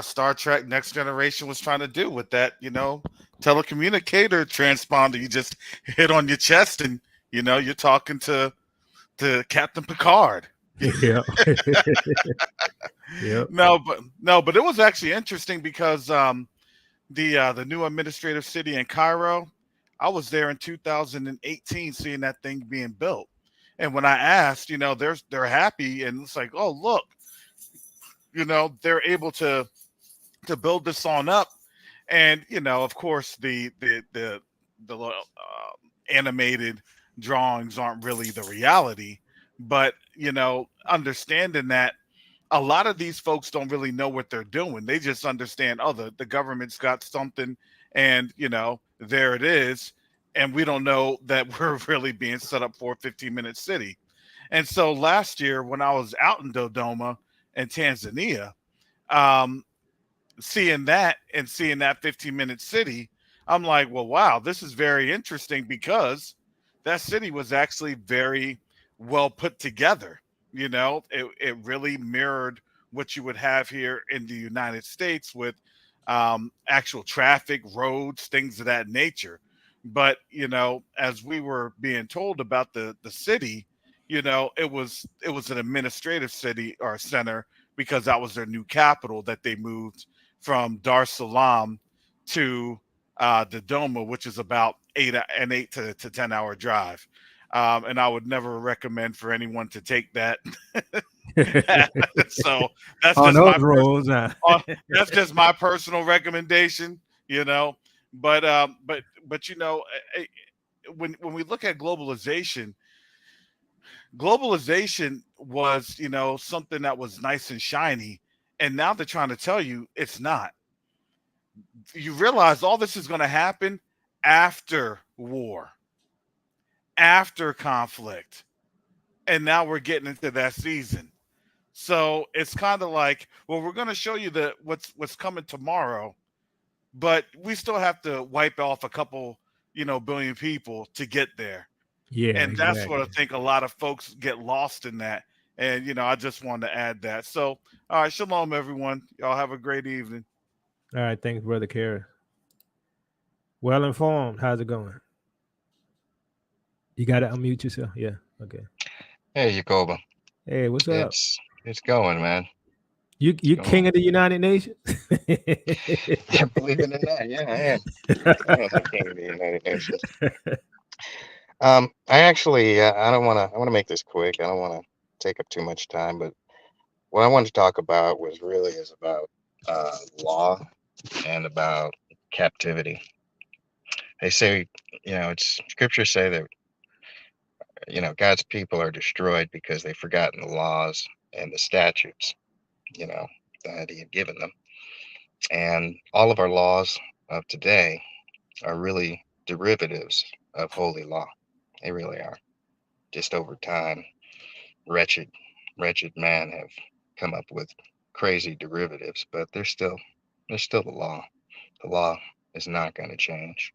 Star Trek Next Generation was trying to do with that, telecommunicator transponder. You just hit on your chest, and you're talking to Captain Picard. Yeah. Yep. No, but it was actually interesting because the new administrative city in Cairo, I was there in 2018 seeing that thing being built. And when I asked, they're happy, and it's like, oh look, they're able to build this on up. And of course, the animated drawings aren't really the reality, but understanding that a lot of these folks don't really know what they're doing. They just understand, oh, the government's got something, and there it is. And we don't know that we're really being set up for a 15-minute city. And so last year, when I was out in Dodoma in Tanzania, um, seeing that and seeing that 15-minute city, I'm like, well, wow, this is very interesting because that city was actually very well put together. It really mirrored what you would have here in the United States with actual traffic, roads, things of that nature. But as we were being told about the city, it was an administrative city or center because that was their new capital that they moved from Dar es Salaam to Dodoma, which is about an 8 to 10 hour drive. And I would never recommend for anyone to take that. So that's On just those my roads. that's just my personal recommendation. But when we look at globalization, was something that was nice and shiny, and now they're trying to tell you it's not. You realize all this is going to happen after war, after conflict, and now we're getting into that season. So it's kind of like, well, we're going to show you what's coming tomorrow, but we still have to wipe off a couple billion people to get there. Yeah, And that's what I exactly. think a lot of folks get lost in that. And I just wanted to add that. So all right, shalom everyone, y'all have a great evening. All right, thanks, Brother Karis. Well informed. How's it going? You got to unmute yourself. Yeah. Okay. Hey, Jacoba. Hey, what's up? It's going, man. You king of the United Nations? Yeah, believe it or not, yeah, I am. I am the king of the United Nations. I actually, I want to make this quick. I don't want to take up too much time, but what I wanted to talk about is about law and about captivity. They say, it's scriptures say that, God's people are destroyed because they've forgotten the laws and the statutes, that he had given them. And all of our laws of today are really derivatives of holy law. They really are. Just over time, wretched man have come up with crazy derivatives, but they're still the law. The law is not going to change.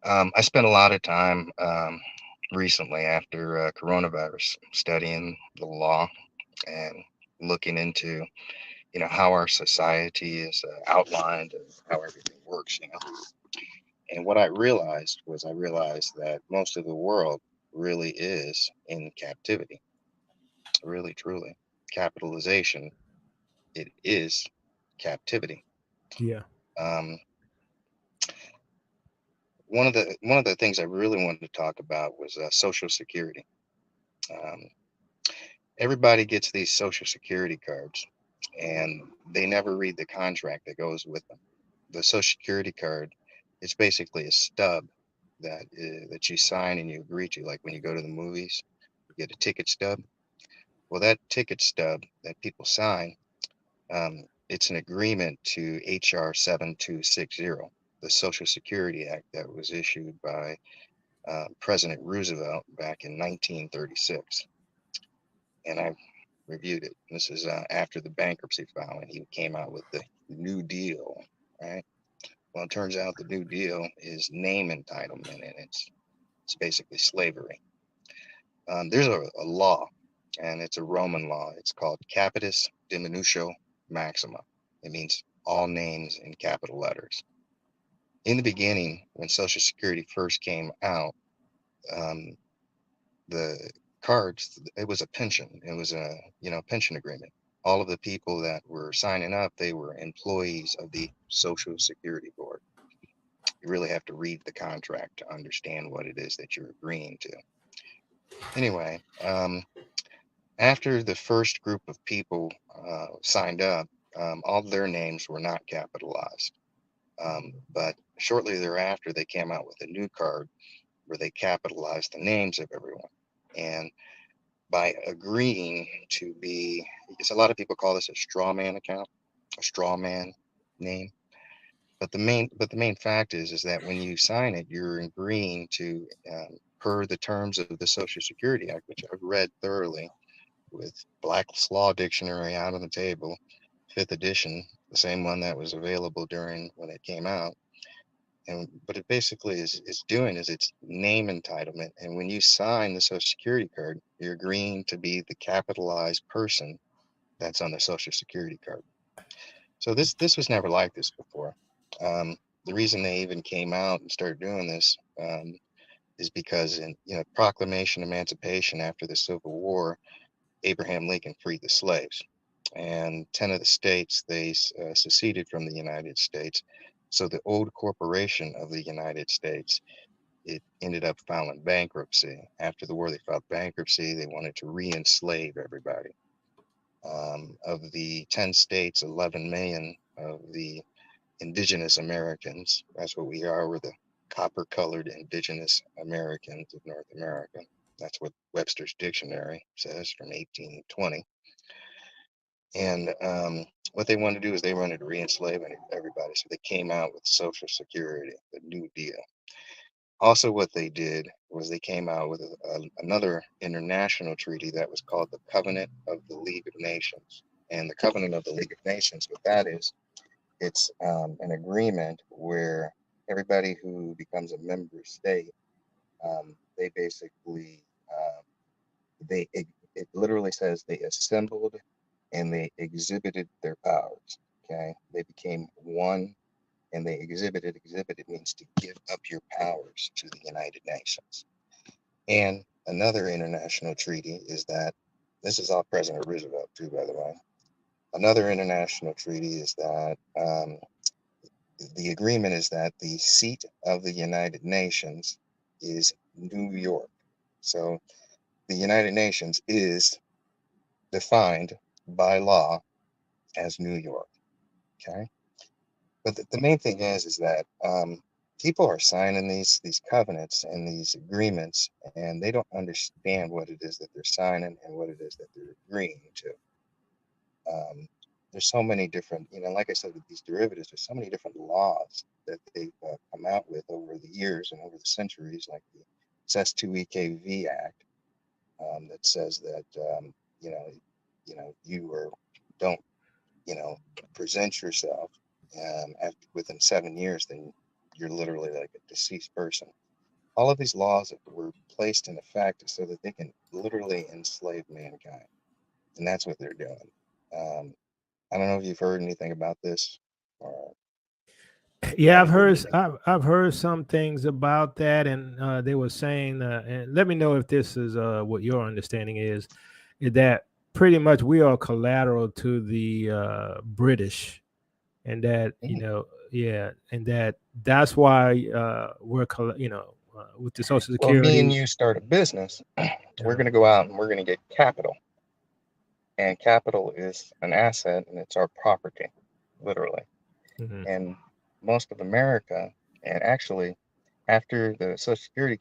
I spent a lot of time recently after coronavirus studying the law and looking into how our society is outlined and how everything works. And what I realized that most of the world really is in captivity. Really, truly, capitalization. It is captivity. Yeah. One of the things I really wanted to talk about was Social Security. Everybody gets these Social Security cards, and they never read the contract that goes with them. The Social Security card is basically a stub that you sign and you agree to, like when you go to the movies, you get a ticket stub. Well, that ticket stub that people sign, it's an agreement to HR 7260, the Social Security Act that was issued by President Roosevelt back in 1936. And reviewed it. This is after the bankruptcy filing. He came out with the New Deal, right? Well, it turns out the New Deal is name entitlement, and it's basically slavery. There's a law, and it's a Roman law. It's called Capitis Diminutio Maxima. It means all names in capital letters. In the beginning, when Social Security first came out, the cards, it was a pension. It was a pension agreement. All of the people that were signing up, they were employees of the Social Security Board. You really have to read the contract to understand what it is that you're agreeing to. Anyway, after the first group of people signed up, all their names were not capitalized. But shortly thereafter, they came out with a new card where they capitalized the names of everyone. And by agreeing to be, because a lot of people call this a straw man account, a straw man name. But the main fact is that when you sign it, you're agreeing to, per the terms of the Social Security Act, which I've read thoroughly, with Black's Law Dictionary out on the table, 5th edition, the same one that was available during when it came out. And what it basically is doing is it's name entitlement. And when you sign the Social Security card, you're agreeing to be the capitalized person that's on the Social Security card. So this was never like this before. The reason they even came out and started doing this is because in Proclamation of Emancipation after the Civil War, Abraham Lincoln freed the slaves, and 10 of the states, they seceded from the United States. So the old corporation of the United States, it ended up filing bankruptcy. After the war, they filed bankruptcy. They wanted to re-enslave everybody. Of the 10 states, 11 million of the indigenous Americans, that's what we are, we're the copper-colored indigenous Americans of North America. That's what Webster's Dictionary says from 1820. And what they wanted to do is they wanted to re-enslave everybody. So they came out with Social Security, the New Deal. Also, what they did was they came out with another international treaty that was called the Covenant of the League of Nations. And the Covenant of the League of Nations, what that is, it's an agreement where everybody who becomes a member state, they basically, it literally says they assembled and they exhibited their powers. Okay, they became one, and they exhibited. Exhibited means to give up your powers to the United Nations. And another international treaty is that, this is all President Roosevelt too, by the way. Another international treaty is that the agreement is that the seat of the United Nations is New York. So the United Nations is defined by law as New York. Okay. But the main thing is that people are signing these covenants and these agreements, and they don't understand what it is that they're signing and what it is that they're agreeing to. There's so many different, like I said, with these derivatives, there's so many different laws that they've come out with over the years and over the centuries, like the CES 2EKV Act, that says that don't present yourself within 7 years, then you're literally like a deceased person. All of these laws were placed in effect so that they can literally enslave mankind, and that's what they're doing. I don't know if you've heard anything about this. Yeah, I've heard some things about that, and they were saying, and let me know if this is what your understanding is that pretty much we are collateral to the British, and that and that's why we're with the Social Well, Security. me and you start a business, we're going to go out and we're going to get capital, and capital is an asset, and it's our property, literally. And most of America, and actually after the Social Security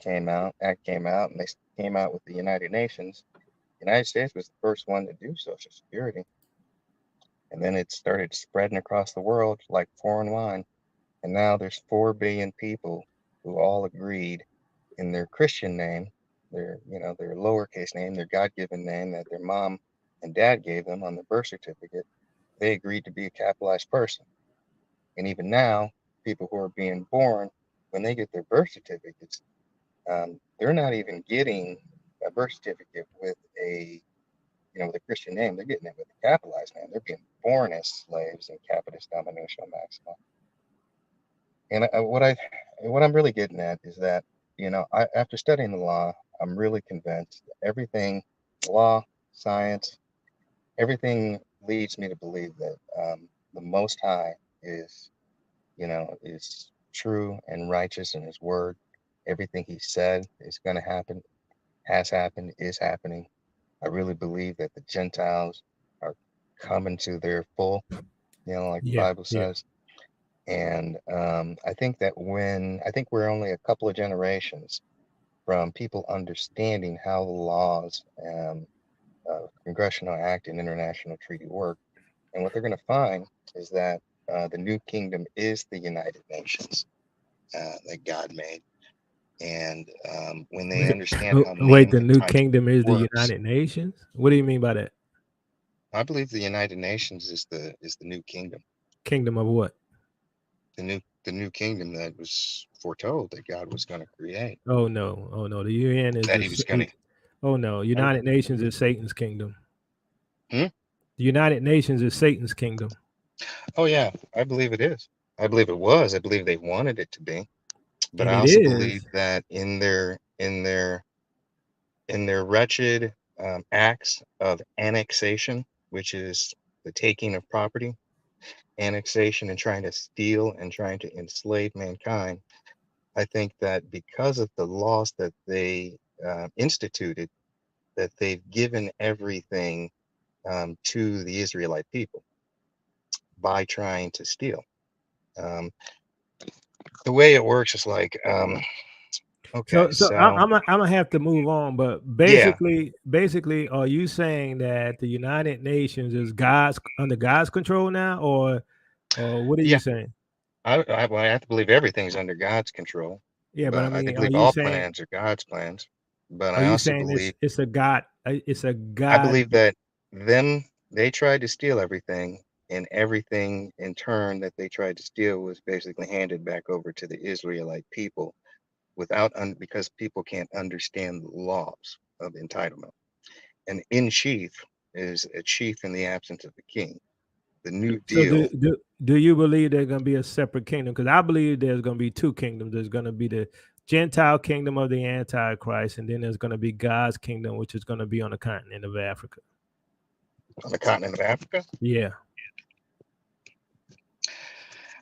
Act came out, and they came out with the United Nations, the United States was the first one to do Social Security. And then it started spreading across the world like foreign wine. And now there's 4 billion people who all agreed in their Christian name, their lowercase name, their God-given name that their mom and dad gave them on their birth certificate, they agreed to be a capitalized person. And even now, people who are being born, when they get their birth certificates, they're not even getting a birth certificate with a, with a Christian name. They're getting it with a capitalized name. They're being born as slaves in Capitis Dominatio Maxima. And what I'm really getting at is that, after studying the law, I'm really convinced that everything, law, science, everything leads me to believe that the Most High is true and righteous in His word. Everything He said is going to happen, has happened, is happening. I really believe that the Gentiles are coming to their full, like the Bible says. And I think that I think we're only a couple of generations from people understanding how the laws, Congressional Act and International Treaty work. And what they're going to find is that the new kingdom is the United Nations that God made. And when they understand how Wait, the mankind new kingdom is works, the United Nations? What do you mean by that? I believe the United Nations is the new kingdom. Kingdom of what? The new kingdom that was foretold that God was going to create. Oh no, the UN is That He was going to. Oh no, United Nations is Satan's kingdom. The United Nations is Satan's kingdom. Oh yeah, I believe it is. I believe it was. I believe they wanted it to be. But And I it also is. believe that in their wretched acts of annexation, which is the taking of property, annexation and trying to steal and trying to enslave mankind, I think that because of the laws that they instituted, that they've given everything to the Israelite people by trying to steal. The way it works is like, okay, So I'm gonna have to move on, but basically, are you saying that the United Nations is under God's control now, or what are you saying? I have to believe everything's under God's control. Yeah, but I I mean, believe all plans are God's plans. But are I you also saying believe it's a God? It's a God. I believe that they tried to steal everything, and everything in turn that they tried to steal was basically handed back over to the Israelite people because people can't understand the laws of entitlement. And in chief is a chief in the absence of the king. The new So deal. do you believe there's going to be a separate kingdom? Because I believe there's going to be two kingdoms. There's going to be the Gentile kingdom of the Antichrist, and then there's going to be God's kingdom, which is going to be on the continent of Africa. On the continent of Africa? Yeah.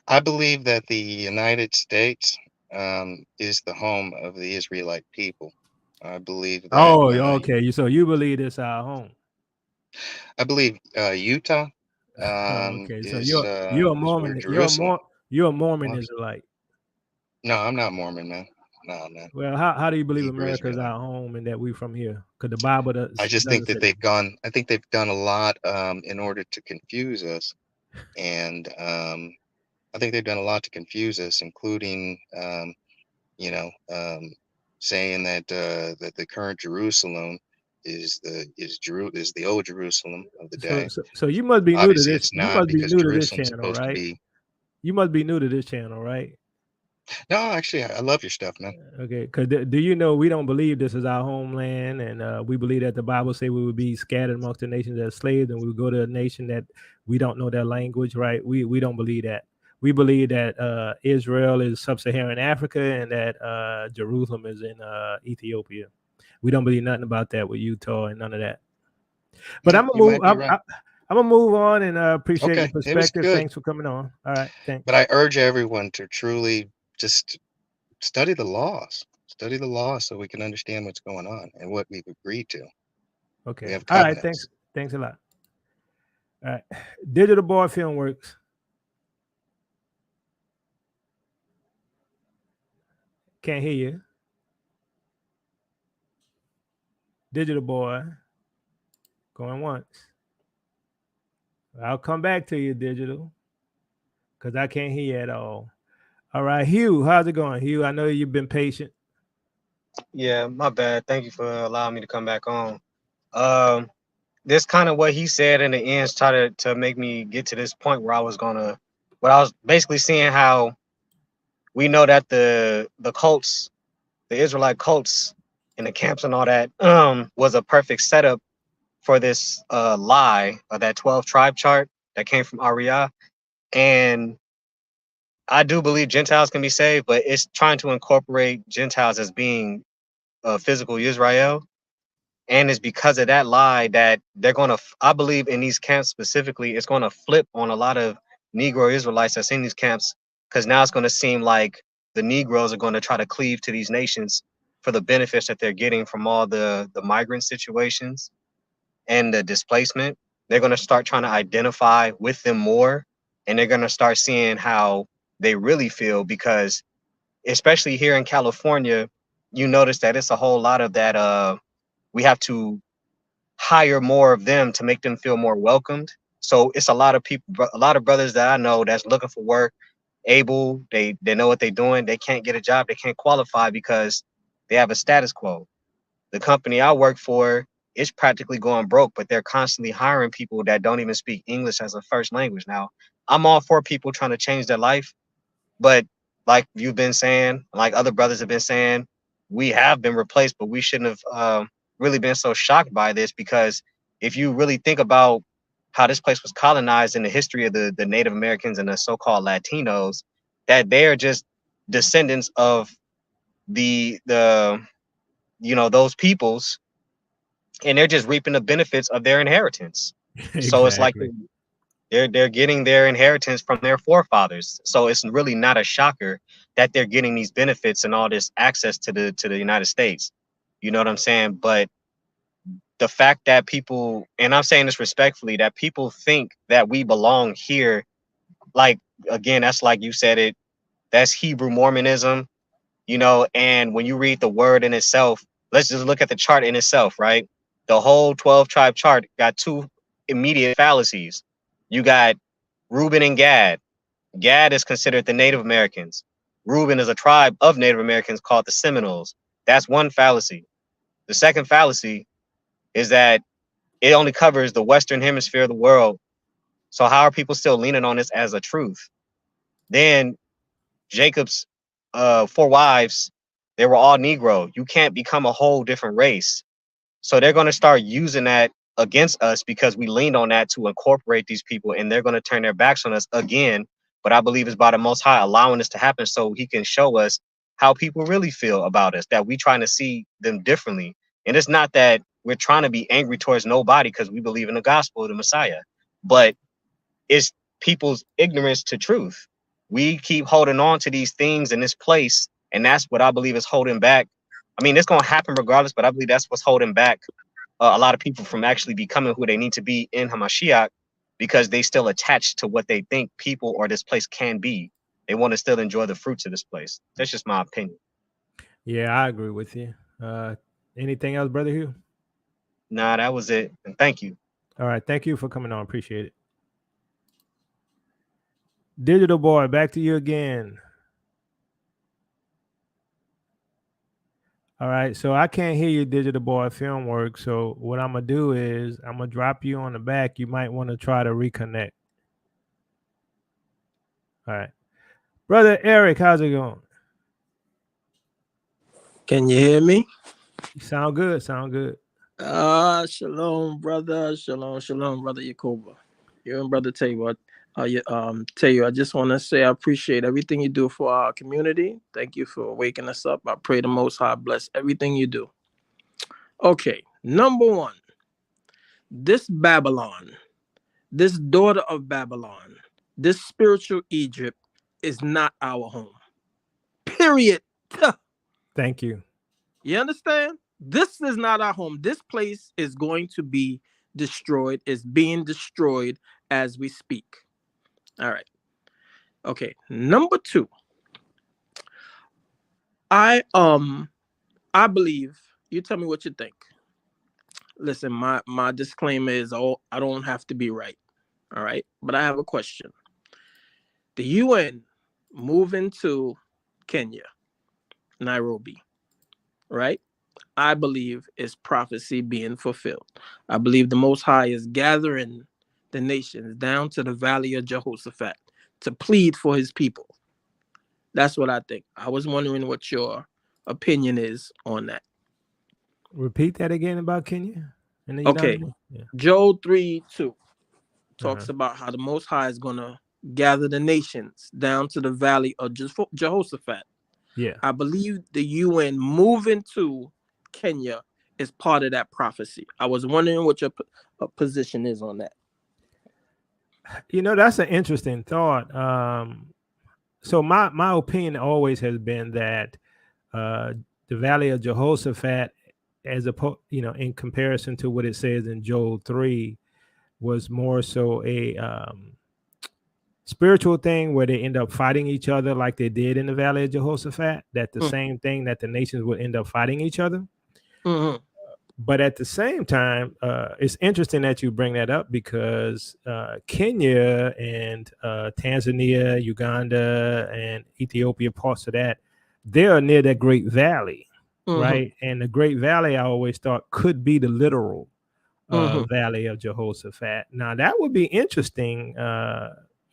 I believe that the United States is the home of the Israelite people. I believe that. Oh, okay. So you believe it's our home? I believe Utah. Okay, so is, you're a Mormon. You're a Mormon Israelite. No, I'm not Mormon, man. No, man. Well, how do you believe Hebrew America is our home and that we're from here? Because the Bible does. I just think that they've gone. I think they've done a lot in order to confuse us, and I think they've done a lot to confuse us, including saying that that the current Jerusalem is the old Jerusalem of the day. So you must be new to Obviously, this. it's You not, must be because new to this Jerusalem's channel, supposed to right? be. You must be new to this channel, right? No, actually, I love your stuff, man. Okay, because do you know we don't believe this is our homeland, and we believe that the Bible say we would be scattered amongst the nations as slaves, and we would go to a nation that we don't know their language, right? We don't believe that. We believe that Israel is sub-Saharan Africa and that Jerusalem is in Ethiopia. We don't believe nothing about that with Utah and none of that. But I'm gonna move. I'm gonna move on, and appreciate your perspective. Thanks for coming on. All right, thanks. But I urge everyone to truly just study the laws. Study the laws so we can understand what's going on and what we've agreed to. Okay. We have All right. covenants. Thanks a lot. All right. Digital Boy Film Works. Can't hear you. Digital Boy. Going once. I'll come back to you, Digital, because I can't hear you at all. All right, Hugh, how's it going? Hugh, I know you've been patient. Yeah, my bad. Thank you for allowing me to come back on. this kind of what he said in the end started to make me get to this point where I was basically seeing how we know that the cults, the Israelite cults and the camps and all that, was a perfect setup for this lie of that 12 tribe chart that came from Ariyah. And I do believe Gentiles can be saved, but it's trying to incorporate Gentiles as being physical Israel. And it's because of that lie that they're going to, I believe in these camps specifically, it's going to flip on a lot of Negro Israelites that's in these camps, because now it's going to seem like the Negroes are going to try to cleave to these nations for the benefits that they're getting from all the migrant situations and the displacement. They're going to start trying to identify with them more, and they're going to start seeing how they really feel, because especially here in California, you notice that it's a whole lot of that we have to hire more of them to make them feel more welcomed. So it's a lot of people, a lot of brothers that I know that's looking for work, able, they know what they're doing, they can't get a job, they can't qualify because they have a status quo. The company I work for is practically going broke, but they're constantly hiring people that don't even speak English as a first language. Now, I'm all for people trying to change their life, but like you've been saying, like other brothers have been saying, we have been replaced, but we shouldn't have really been so shocked by this, because if you really think about how this place was colonized in the history of the Native Americans and the so-called Latinos, that they are just descendants of the those peoples, and they're just reaping the benefits of their inheritance. So it's like Exactly. they're getting their inheritance from their forefathers. So it's really not a shocker that they're getting these benefits and all this access to the United States. You know what I'm saying? But the fact that people, and I'm saying this respectfully, that people think that we belong here, like, again, that's like you said it, that's Hebrew Mormonism, and when you read the word in itself, let's just look at the chart in itself, right? The whole 12 tribe chart got two immediate fallacies. You got Reuben and Gad. Gad is considered the Native Americans. Reuben is a tribe of Native Americans called the Seminoles. That's one fallacy. The second fallacy is that it only covers the Western hemisphere of the world. So how are people still leaning on this as a truth? Then Jacob's 4 wives, they were all Negro. You can't become a whole different race. So they're going to start using that against us because we leaned on that to incorporate these people, and they're going to turn their backs on us again. But I believe it's by the Most High allowing this to happen so he can show us how people really feel about us, that we trying to see them differently. And it's not that we're trying to be angry towards nobody because we believe in the gospel of the Messiah, but it's people's ignorance to truth. We keep holding on to these things in this place, and that's what I believe is holding back. I mean, it's going to happen regardless, but I believe that's what's holding back a lot of people from actually becoming who they need to be in Hamashiach, because they still attached to what they think people or this place can be. They want to still enjoy the fruits of this place. That's just my opinion. Yeah, I agree with you. Anything else, Brother Hugh? Nah, that was it. And thank you. All right. Thank you for coming on. Appreciate it. Digital Boy, back to you again. All right. So I can't hear you, Digital Boy Film Work. So what I'm going to do is I'm going to drop you on the back. You might want to try to reconnect. All right. Brother Eric, how's it going? Can you hear me? You sound good. Sound good. Shalom, brother. Shalom, brother Yakoba. You and brother Taylor. Taylor, I just want to say I appreciate everything you do for our community. Thank you for waking us up. I pray the Most High bless everything you do. Okay, number one, this Babylon, this daughter of Babylon, this spiritual Egypt is not our home. Period. Thank you. You understand? This is not our home. This place is going to be destroyed. It's being destroyed as we speak. All right. Okay. Number two. I believe, you tell me what you think. Listen, my disclaimer is I don't have to be right. All right. But I have a question. The UN moving to Kenya, Nairobi, right? I believe, is prophecy being fulfilled. I believe the Most High is gathering the nations down to the valley of Jehoshaphat to plead for his people. That's what I think. I was wondering what your opinion is on that. Repeat that again about Kenya and the Okay. United. Yeah. Joel 3:2 talks about how the Most High is going to gather the nations down to the valley of Jehoshaphat. Yeah. I believe the UN moving to Kenya is part of that prophecy. I was wondering what your position is on that. You know, that's an interesting thought. So my opinion always has been that the Valley of Jehoshaphat, as in comparison to what it says in Joel 3, was more so a spiritual thing where they end up fighting each other like they did in the Valley of Jehoshaphat. That the same thing, that the nations would end up fighting each other. Mm-hmm. But at the same time, it's interesting that you bring that up because Kenya and Tanzania, Uganda, and Ethiopia, parts of that, they are near that Great Valley, right? And the Great Valley, I always thought, could be the literal Valley of Jehoshaphat. Now, that would be interesting,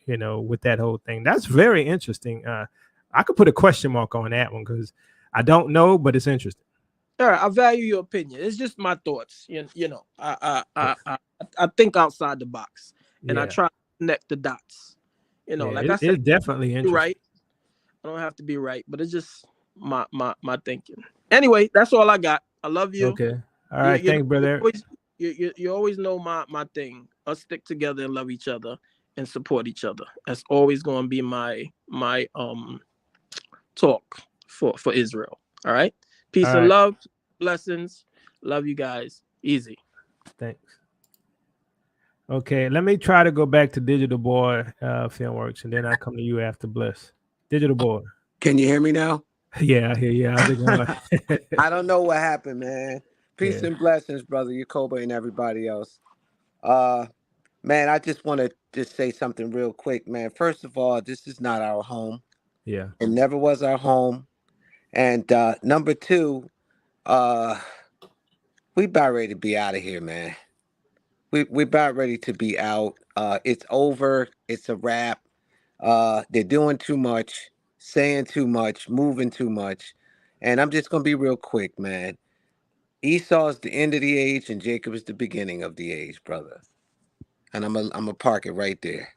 with that whole thing. That's very interesting. I could put a question mark on that one because I don't know, but it's interesting. All right, I value your opinion. It's just my thoughts. I think outside the box, and I try to connect the dots. Like I said, it's definitely interesting. Right? I don't have to be right, but it's just my thinking. Anyway, that's all I got. I love you. Okay. All right. Thanks, brother. You always know my thing. Us stick together and love each other and support each other. That's always going to be my talk for Israel. All right. Peace and love, blessings. Love you guys. Easy. Thanks. Okay, let me try to go back to Digital Boy Filmworks, and then I'll come to you after Bless. Digital Boy. Can you hear me now? Yeah, I hear you. How's it going? I don't know what happened, man. Peace and blessings, brother Yacoba and everybody else. Man, I just want to just say something real quick, man. First of all, this is not our home. Yeah. It never was our home. And number two, we about ready to be out of here, man. We about ready to be out. It's over. It's a wrap. They're doing too much, saying too much, moving too much. And I'm just gonna be real quick, man. Esau is the end of the age, and Jacob is the beginning of the age, brother. And I'm gonna park it right there.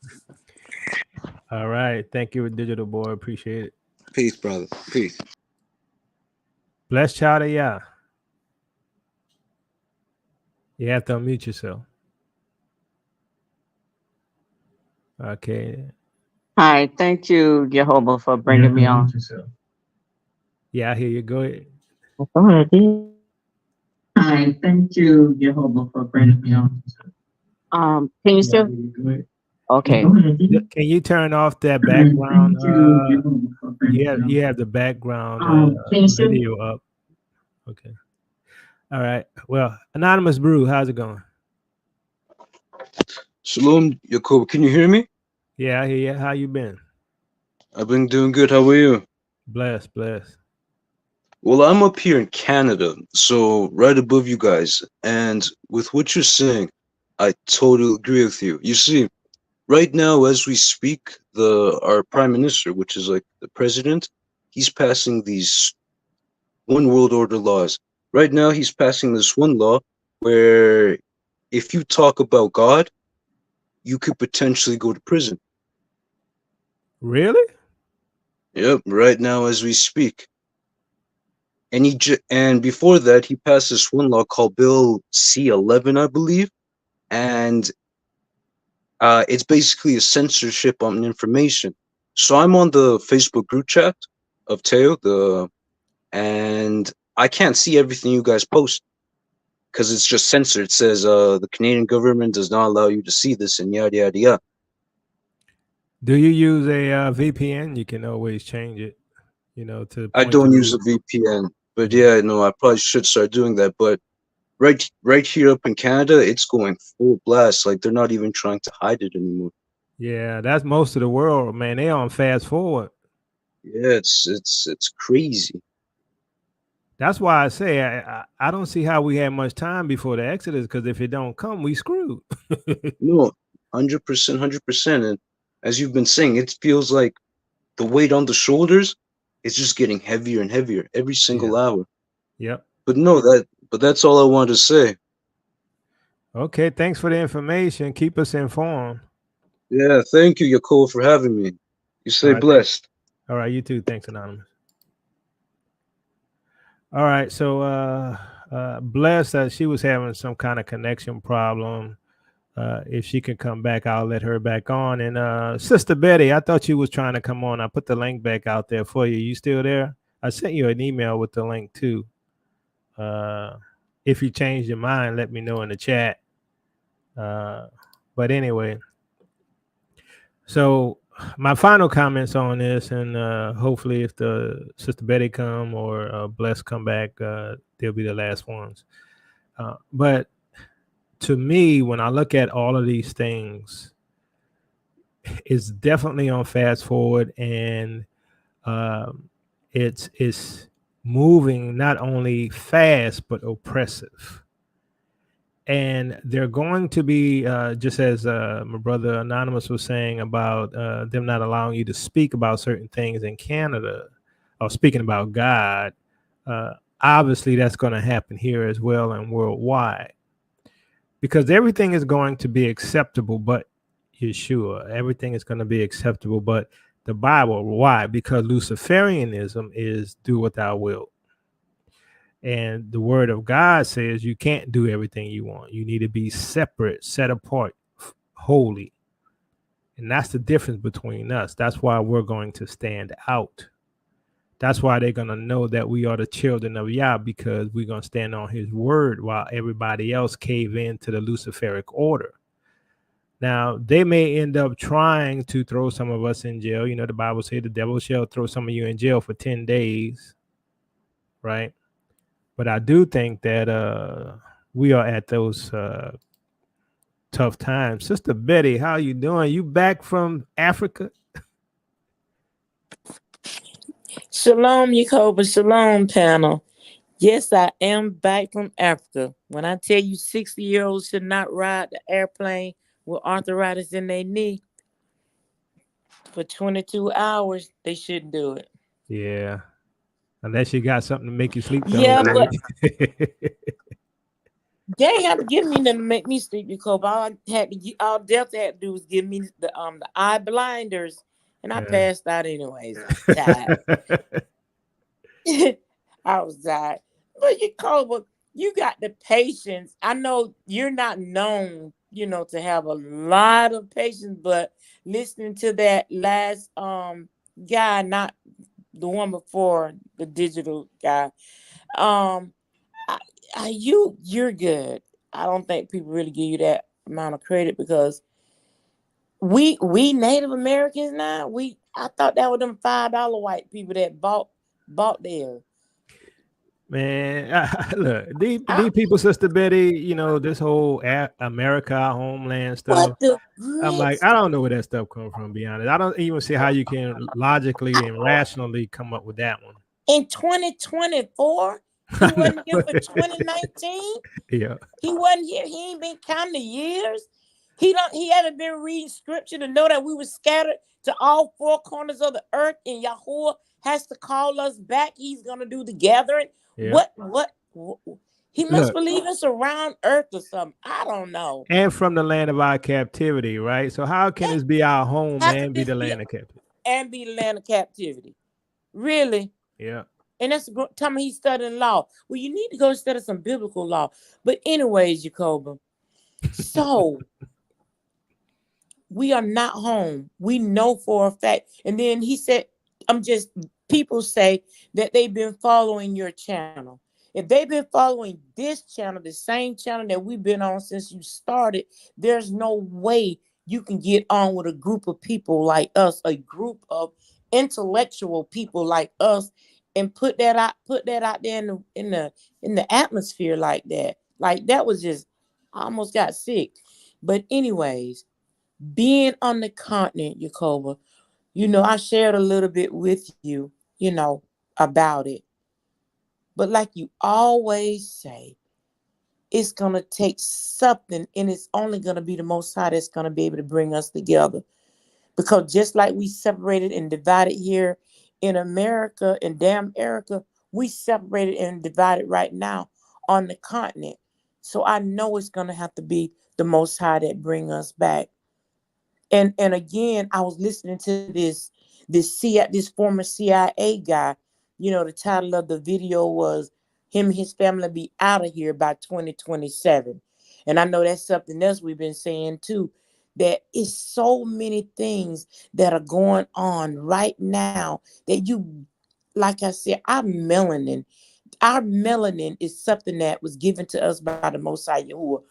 All right. Thank you, Digital Boy. Appreciate it. Peace, brother. Peace. Bless child of Yah. You have to unmute yourself. Okay. Hi, thank you, Jehovah, for bringing me on. Yeah, I hear you. Go ahead. Hi, thank you, Jehovah, for bringing me on. Can you still? Okay. Can you turn off that background? You have the background video up. Okay. All right. Well, Anonymous Brew, how's it going? Shalom, Yacob. Can you hear me? Yeah, I hear you. How you been? I've been doing good. How are you? Blessed. Well, I'm up here in Canada, so right above you guys. And with what you're saying, I totally agree with you. You see, right now, as we speak, our prime minister, which is like the president, he's passing these one world order laws. Right now, he's passing this one law where if you talk about God, you could potentially go to prison. Really? Yep, right now as we speak. And before that, he passed this one law called Bill C-11, I believe, and it's basically a censorship on information. So I'm on the Facebook group chat of Teo, and I can't see everything you guys post because it's just censored. It says the Canadian government does not allow you to see this, and yada yada yada. Do you use a VPN? You can always change it, to. I don't use a VPN, but yeah, no, I probably should start doing that. But right here up in Canada, it's going full blast. Like they're not even trying to hide it anymore. Yeah, that's most of the world, man. They on fast forward. Yeah, it's crazy. That's why I say I don't see how we had much time before the Exodus, because if it don't come, we screwed. No, 100%, 100%. And as you've been saying, it feels like the weight on the shoulders is just getting heavier and heavier every single hour. Yep. But that's all I wanted to say. Okay, thanks for the information. Keep us informed. Yeah, thank you, Yakoa, for having me. You stay All right, blessed. All right, you too. Thanks, Anonymous. All right, so Bless, she was having some kind of connection problem. If she can come back, I'll let her back on. And Sister Betty, I thought you was trying to come on. I put the link back out there for you. You still there? I sent you an email with the link too. If you change your mind, let me know in the chat. But anyway, so my final comments on this, and hopefully if the Sister Betty come or Bless come back, they'll be the last ones. But to me, when I look at all of these things, it's definitely on fast forward, and it's moving not only fast but oppressive. And they're going to be, just as my brother Anonymous was saying about them not allowing you to speak about certain things in Canada, or speaking about God, obviously that's going to happen here as well and worldwide. Because everything is going to be acceptable but Yeshua. Everything is going to be acceptable but the Bible. Why? Because Luciferianism is do what thou wilt. And the word of God says you can't do everything you want. You need to be separate, set apart, holy. And that's the difference between us. That's why we're going to stand out. That's why they're going to know that we are the children of Yah, because we're going to stand on his word while everybody else cave in to the Luciferic order. Now, they may end up trying to throw some of us in jail. You know, the Bible says the devil shall throw some of you in jail for 10 days, right? But I do think that we are at those tough times. Sister Betty, how you doing? You back from Africa? Shalom, Yakoba. Shalom, panel. Yes, I am back from Africa. When I tell you 60-year-olds should not ride the airplane with arthritis in their knee for 22 hours, they shouldn't do it. Yeah. Unless you got something to make you sleep the Yeah, whole but day. they ain't have to give me nothing to make me sleep, Yakoba. All Delta had to do was give me the eye blinders, and I passed out anyways. I was tired. I was tired. But Yakoba, you got the patience. I know you're not known, to have a lot of patience, but listening to that last guy, not the one before the digital guy, you're good. I don't think people really give you that amount of credit, because we Native Americans now, I thought that were them $5 white people that bought there. Man, look, these people, Sister Betty, this whole America, our homeland stuff. I'm like, I don't know where that stuff comes from, to be honest. I don't even see how you can logically and rationally come up with that one. In 2024, he wasn't here for 2019. Yeah. He wasn't here. He ain't been counting the years. He haven't been reading scripture to know that we were scattered to all four corners of the earth, and Yahuwah has to call us back. He's gonna do the gathering. Yeah. What? He must believe us around earth or something. I don't know. And from the land of our captivity, right? So how can this be our home and be the land of captivity? And be the land of captivity. Really? Yeah. And that's tell me he's studying law. Well, you need to go study some biblical law. But anyways, Jacoba, so we are not home. We know for a fact. And then he said, people say that they've been following your channel. If they've been following this channel, the same channel that we've been on since you started, there's no way you can get on with a group of people like us, a group of intellectual people like us, and put that out there in the atmosphere like that. Like that was just, I almost got sick. But anyways, being on the continent, Yakoba, I shared a little bit with you, about it. But like you always say, it's going to take something, and it's only going to be the Most High that's going to be able to bring us together. Because just like we separated and divided here in America, in damn America, we separated and divided right now on the continent. So I know it's going to have to be the Most High that bring us back. And again, I was listening to this former CIA guy. You know, the title of the video was "Him and His Family Be Out of Here by 2027." And I know that's something else we've been saying too. That is so many things that are going on right now that like I said, our melanin is something that was given to us by the Most High Yahuwah.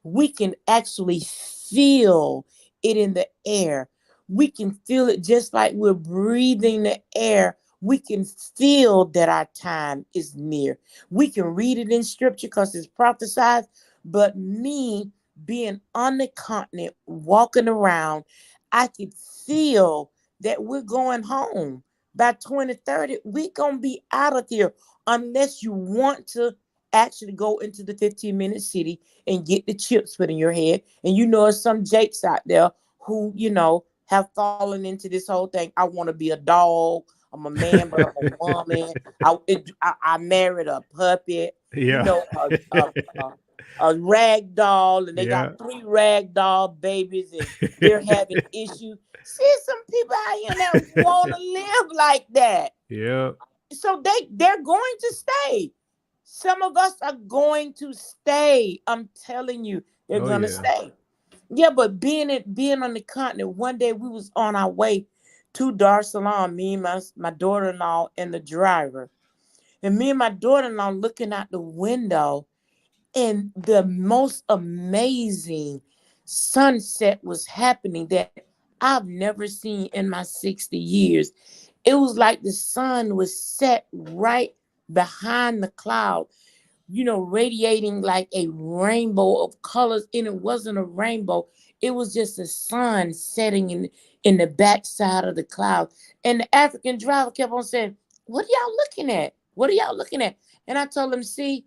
We can actually feel it in the air. We can feel it just like we're breathing the air. We can feel that our time is near. We can read it in scripture because it's prophesied. But me being on the continent, walking around, I could feel that we're going home. By 2030, we're going to be out of here unless you want to actually go into the 15-minute city and get the chips put in your head. And you know, there's some jakes out there who, have fallen into this whole thing. I want to be a dog. I'm a man, but I'm a woman. I married a puppet, Yeah. a rag doll, and they Yeah. got 3 rag doll babies, and they're having issues. See some people out here that want to live like that. Yeah. So they're going to stay. Some of us are going to stay. I'm telling you, they're Oh gonna yeah. stay. Yeah, but being on the continent, one day we was on our way to Dar es Salaam, me and my daughter-in-law and the driver. And me and my daughter-in-law looking out the window, and the most amazing sunset was happening that I've never seen in my 60 years. It was like the sun was set right behind the cloud, radiating like a rainbow of colors. And it wasn't a rainbow. It was just the sun setting in the backside of the cloud. And the African driver kept on saying, "What are y'all looking at? What are y'all looking at?" And I told him, "See,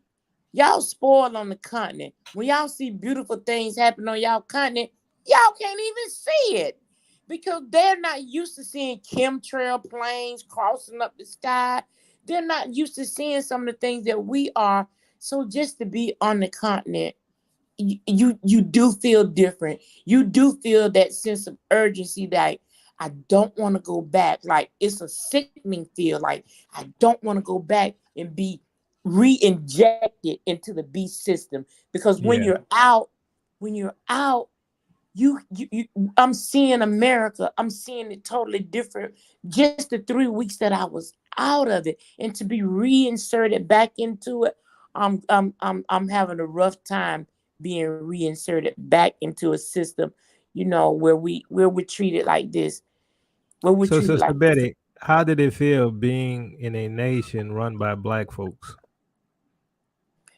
y'all spoiled on the continent. When y'all see beautiful things happen on y'all continent, y'all can't even see it. Because they're not used to seeing chemtrail planes crossing up the sky. They're not used to seeing some of the things that we are. So just to be on the continent, you do feel different. You do feel that sense of urgency that I don't want to go back. Like it's a sickening feel. Like I don't want to go back and be re-injected into the beast system. Because when Yeah. you're out, you I'm seeing America. I'm seeing it totally different. Just the 3 weeks that I was out of it, and to be reinserted back into it, I'm having a rough time being reinserted back into a system, where we're treated like this. Where we're So, treated Sister like this. Betty, how did it feel being in a nation run by black folks?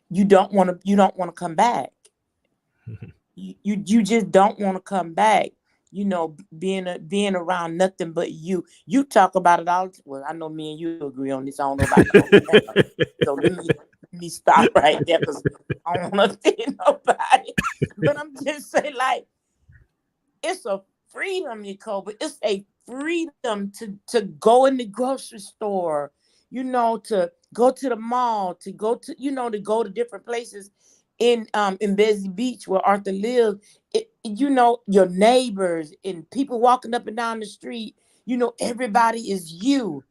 You don't want to come back. You just don't want to come back. Being around nothing but you. You talk about it all. Well, I know me and you agree on this. I don't know about nobody else. So let me stop right there because I don't want to offend nobody. But I'm just saying, like, it's a freedom, Jacoba. It's a freedom to go in the grocery store, to go to the mall, to go to different places in Busy Beach where Arthur lived. Your neighbors and people walking up and down the street, everybody is you.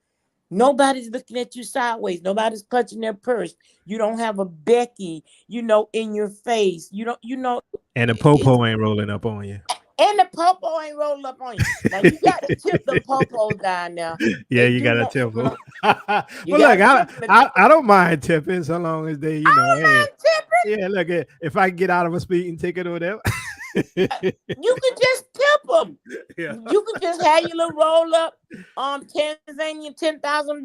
Nobody's looking at you sideways. Nobody's clutching their purse. You don't have a Becky, in your face. And the It's popo ain't rolling up on you. and the popo ain't rolled up on you. Now you got to tip them popos down now. Yeah, They you do got to want tip them. you Well, got look, to tip them. I don't mind tipping so long as they, I don't hey, mind tipping. yeah, look, if I can get out of a speeding ticket or whatever. You can just tip them. Yeah. You can just have your little roll up Tanzania 10,000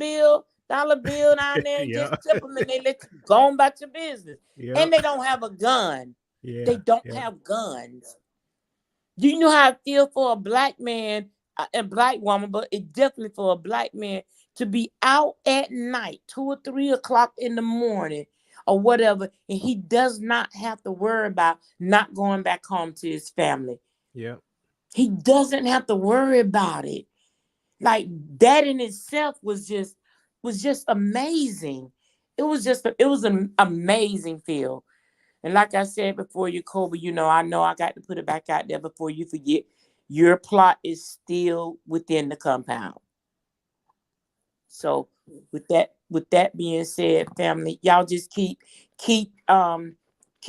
dollar bill down there and Yeah. just tip them, and they let you go on about your business. Yeah. And they don't have a gun. Yeah. They don't Yeah. have guns. Do you know how I feel for a black man, a black woman, but it's definitely for a black man to be out at night, 2 or 3 o'clock in the morning or whatever, and he does not have to worry about not going back home to his family. Yeah. He doesn't have to worry about it. Like that in itself was just amazing. It was an amazing feel. And like I said before, you, Kobe, I know I got to put it back out there before you forget. Your plot is still within the compound. So with that being said, family, y'all just keep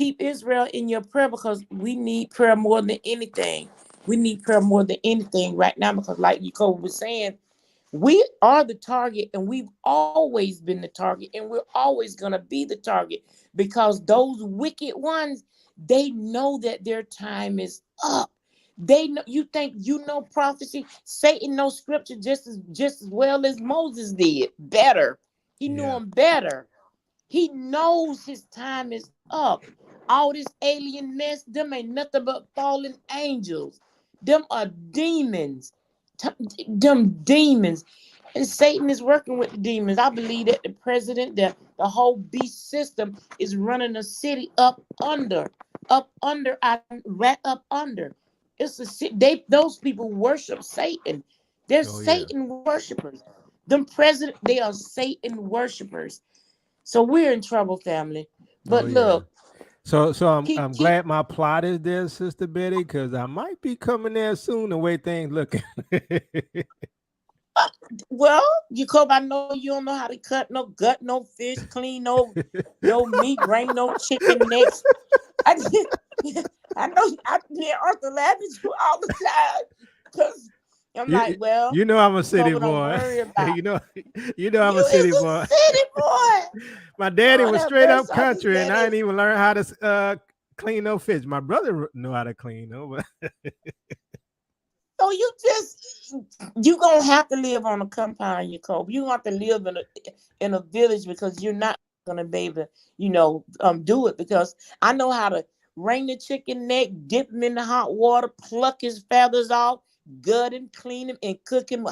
Israel in your prayer, because we need prayer more than anything. We need prayer more than anything right now, because like Kobe was saying, we are the target, and we've always been the target, and we're always going to be the target, because those wicked ones, they know that their time is up. They know. You think you know prophecy? Satan knows scripture just as well as Moses did. Better. He knew him better. He knows his time is up. All this alien mess, them ain't nothing but fallen angels. Them are demons. Them demons. And Satan is working with the demons. I believe that the president, the whole beast system is running a city up under. It's those people worship Satan. They're Satan worshipers. Them president, they are Satan worshipers. So we're in trouble, family. But look. So I'm glad my plot is there, Sister Betty, because I might be coming there soon the way things looking. Well, Jacob, I know you don't know how to cut no gut, no fish, clean no meat, bring no chicken necks. I know Arthur laughs at you all the time, because I'm like, well, you know I'm a city Jacob, don't boy. worry about you know I'm a city boy. City boy. My daddy was straight up country, and I daddy. didn't even learn how to clean no fish. My brother knew how to clean no. So you gonna have to live on a compound, Jacob. You have to live in a village, because you're not gonna be able to, do it, because I know how to wring the chicken neck, dip him in the hot water, pluck his feathers off, gut him, clean him, and cook him.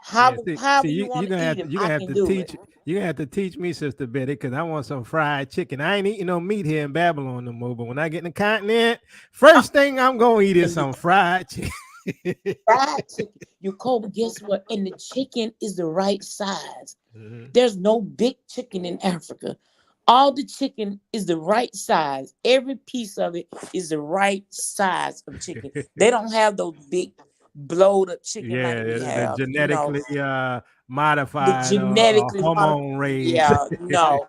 However you want to eat him, I can do it. You're gonna have to teach me, Sister Betty, because I want some fried chicken. I ain't eating no meat here in Babylon no more. But when I get in the continent, first thing I'm gonna eat is some fried chicken. Fried chicken. Jacob, guess what? And the chicken is the right size. Mm-hmm. There's no big chicken in Africa. All the chicken is the right size. Every piece of it is the right size of chicken. They don't have those big blowed up chicken like we have. The genetically modified the genetically hormone raised. Yeah, no.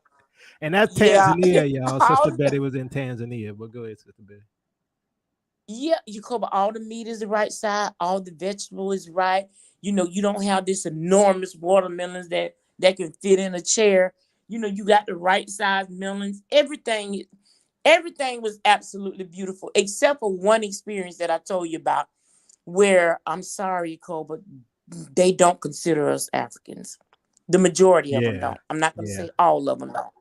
And that's Tanzania, y'all. Sister Betty was in Tanzania. But go ahead, Sister Betty. Yeah, you cover all the meat is the right side, all the vegetable is right. You don't have this enormous watermelons that can fit in a chair. You got the right size melons. Everything was absolutely beautiful, except for one experience that I told you about, where I'm sorry, Cole, but they don't consider us Africans. The majority of them don't. I'm not going to say all of them don't.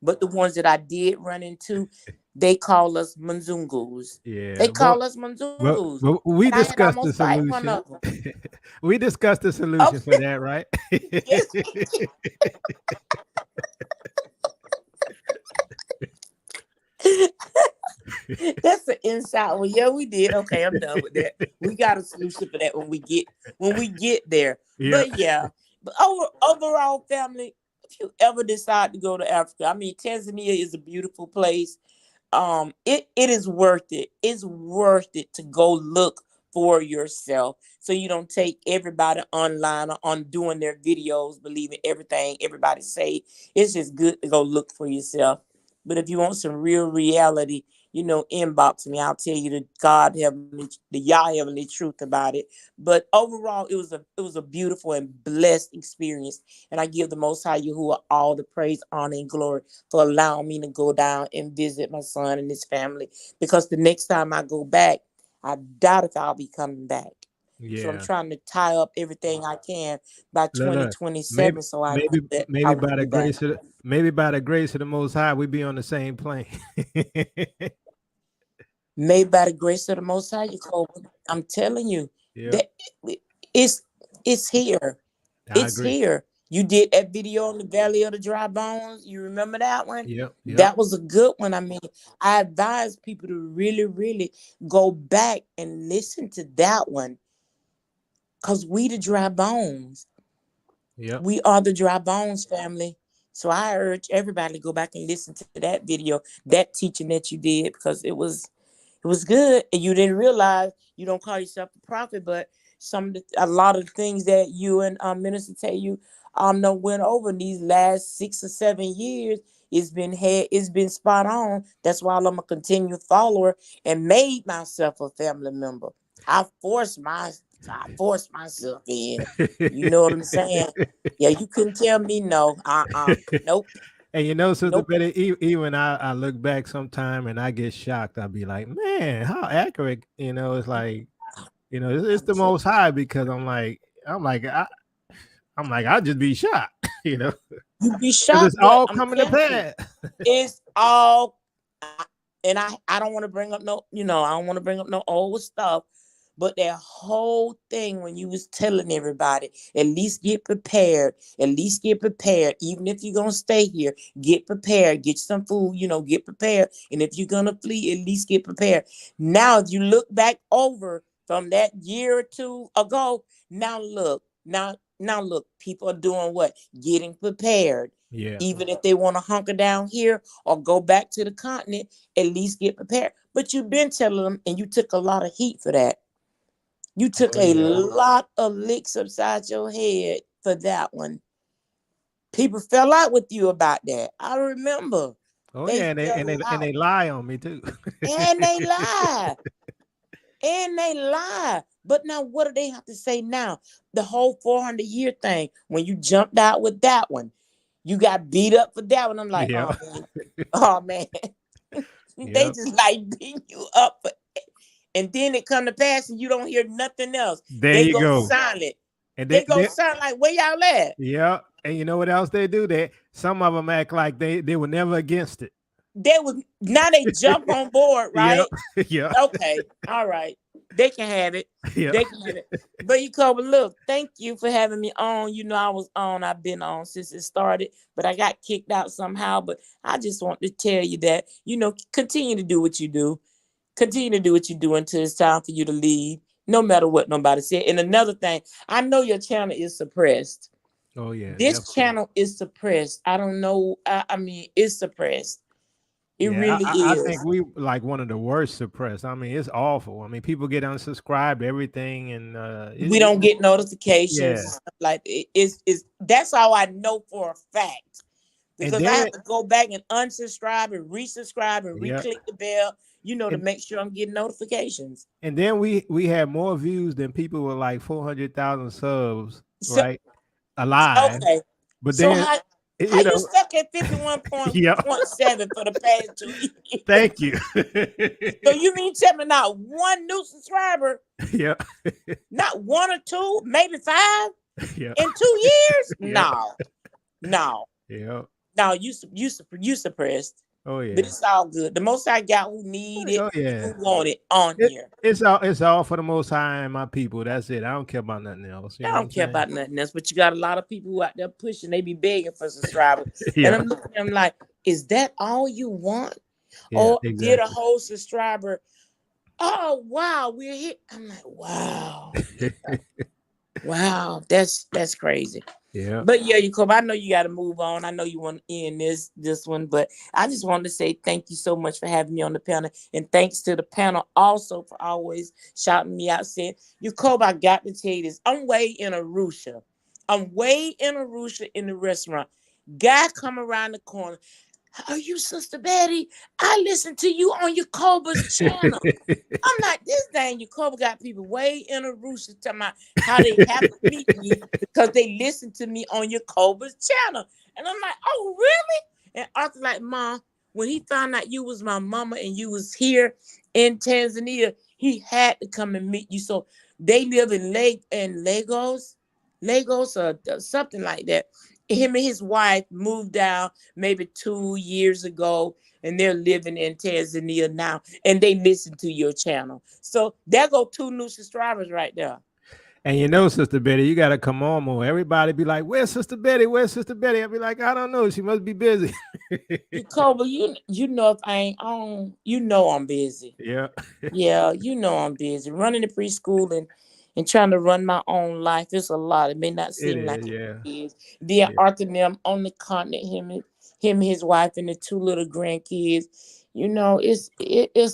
But the ones that I did run into, they call us Mzungus. Yeah, they call us Mzungus. But we discussed the fight one of solution. them. We discussed the solution for that, right? Yes. That's an inside. Well, yeah, we did. Okay, I'm done with that. We got a solution for that when we get there. Yeah. But overall, family, if you ever decide to go to Africa, I mean, Tanzania is a beautiful place. It is worth it. It's worth it to go look for yourself, so you don't take everybody online or on doing their videos, believing everything everybody say. It's just good to go look for yourself. But if you want some real reality, inbox me. I'll tell you the Yah heavenly truth about it. But overall, it was a beautiful and blessed experience. And I give the Most High Yahuwah all the praise, honor, and glory for allowing me to go down and visit my son and his family. Because the next time I go back, I doubt if I'll be coming back. Yeah. So I'm trying to tie up everything I can by 2027. Maybe, so I know maybe, that maybe I by will the be back. grace of the Most High, we be on the same plane. Maybe by the grace of the Most High, I'm telling you that it's here. I agree. Here. You did that video on the Valley of the Dry Bones. You remember that one? Yep. That was a good one. I mean, I advise people to really, really go back and listen to that one. Because we the dry bones. Yep. We are the dry bones family. So I urge everybody to go back and listen to that video, that teaching that you did, because it was good. And you didn't realize, you don't call yourself a prophet, but a lot of the things that you and Minister tell you went over in these last 6 or 7 years, it's been spot on. That's why I'm a continued follower and made myself a family member. I forced myself in. You know what I'm saying? Yeah, you couldn't tell me no. Nope. And you know, Sister Nope. Betty, even I look back sometime and I get shocked. I'll be like, man, how accurate, it's like, it's the most high, because I'm like, I just be shocked, You be because shocked, it's but all I'm coming to telling you, pass. it's all. And I don't want to bring up no, I don't want to bring up no old stuff, but that whole thing when you was telling everybody, at least get prepared, even if you're gonna stay here, get prepared, get some food, get prepared, and if you're gonna flee, at least get prepared. Now, if you look back over from that year or two ago, now look, people are doing what? Getting prepared. Yeah. Even if they want to hunker down here or go back to the continent, at least get prepared. But you've been telling them, and you took a lot of heat for that. You took a lot of licks upside your head for that one. People fell out with you about that. I remember. Oh They yeah, fell and out. they lie on me too. And they lie. And they lie. But now what do they have to say now? The whole 400-year thing, when you jumped out with that one, you got beat up for that one. I'm like, Yeah. oh man. They Yep. just like beating you up for it. And then it come to pass and you don't hear nothing else. There They you go go. silent. And They go silent like, where y'all at? yeah. And you know what else they do? Some of them act like they were never against it. Now they jump on board, right? Yep. Yeah. Okay. All right. They can have it. Yeah. They can have it. But look, thank you for having me on. I've been on since it started, but I got kicked out somehow. But I just want to tell you that, continue to do what you do. Continue to do what you do until it's time for you to leave, no matter what nobody said. And another thing, I know your channel is suppressed. Oh yeah. This definitely. channel is suppressed. I don't know. I mean, it's suppressed. It really I is. think we like one of the worst suppressed. I mean, it's awful. I mean, people get unsubscribed, everything, and we don't get notifications. Yeah. And stuff like it's that's how I know for a fact. Because I have to go back and unsubscribe and resubscribe and re-click the bell, to make sure I'm getting notifications. And then we had more views than people with like 400,000 subs, right? Alive. Okay. But So then how you stuck at 51.7 for the past 2 years? Thank you. So you mean tell me not one new subscriber? Yeah. Not one or two, maybe 5 Yeah. in 2 years? Yeah. No. Yeah. No, you suppressed. Oh yeah. But it's all good. The most I got who need it, who want it on here. It's all for the Most High and my people. That's it. I don't care about nothing else. I don't care about nothing else. But you got a lot of people who out there pushing. They be begging for subscribers. And I'm looking at them like, is that all you want? Or did a whole subscriber? Oh wow, we're here. I'm like, wow. Wow, that's crazy. Yeah. But yeah, Jacob, I know you got to move on. I know you want to end this one, but I just wanted to say thank you so much for having me on the panel, and thanks to the panel also for always shouting me out, saying, Jacob, I got to tell you this. I'm way in Arusha. In the restaurant. Guy come around the corner. Are you Sister Betty? I listen to you on your Cobra's channel. I'm like, this dang Jacob got people way in Arusha talking about how they have to meet me because they listen to me on your Cobra's channel. And I'm like, oh, really? And Arthur like, Mom, when he found out you was my mama and you was here in Tanzania, he had to come and meet you. So they live in Lagos or something like that. Him and his wife moved down maybe 2 years ago, and they're living in Tanzania now, and they listen to your channel. So there go 2 new subscribers right there. And you know, Sister Betty, you gotta come on more. Everybody be like, "Where's Sister Betty? Where's Sister Betty?" I'll be like, "I don't know. She must be busy." Jacoba, you know if I ain't on, you know I'm busy. Yeah. Yeah, you know I'm busy running the preschool and trying to run my own life. It's a lot. It may not It seem like is, yeah. it is. Then Yeah. Arthur and them on the continent, him, his wife, and the 2 little grandkids. You know, it's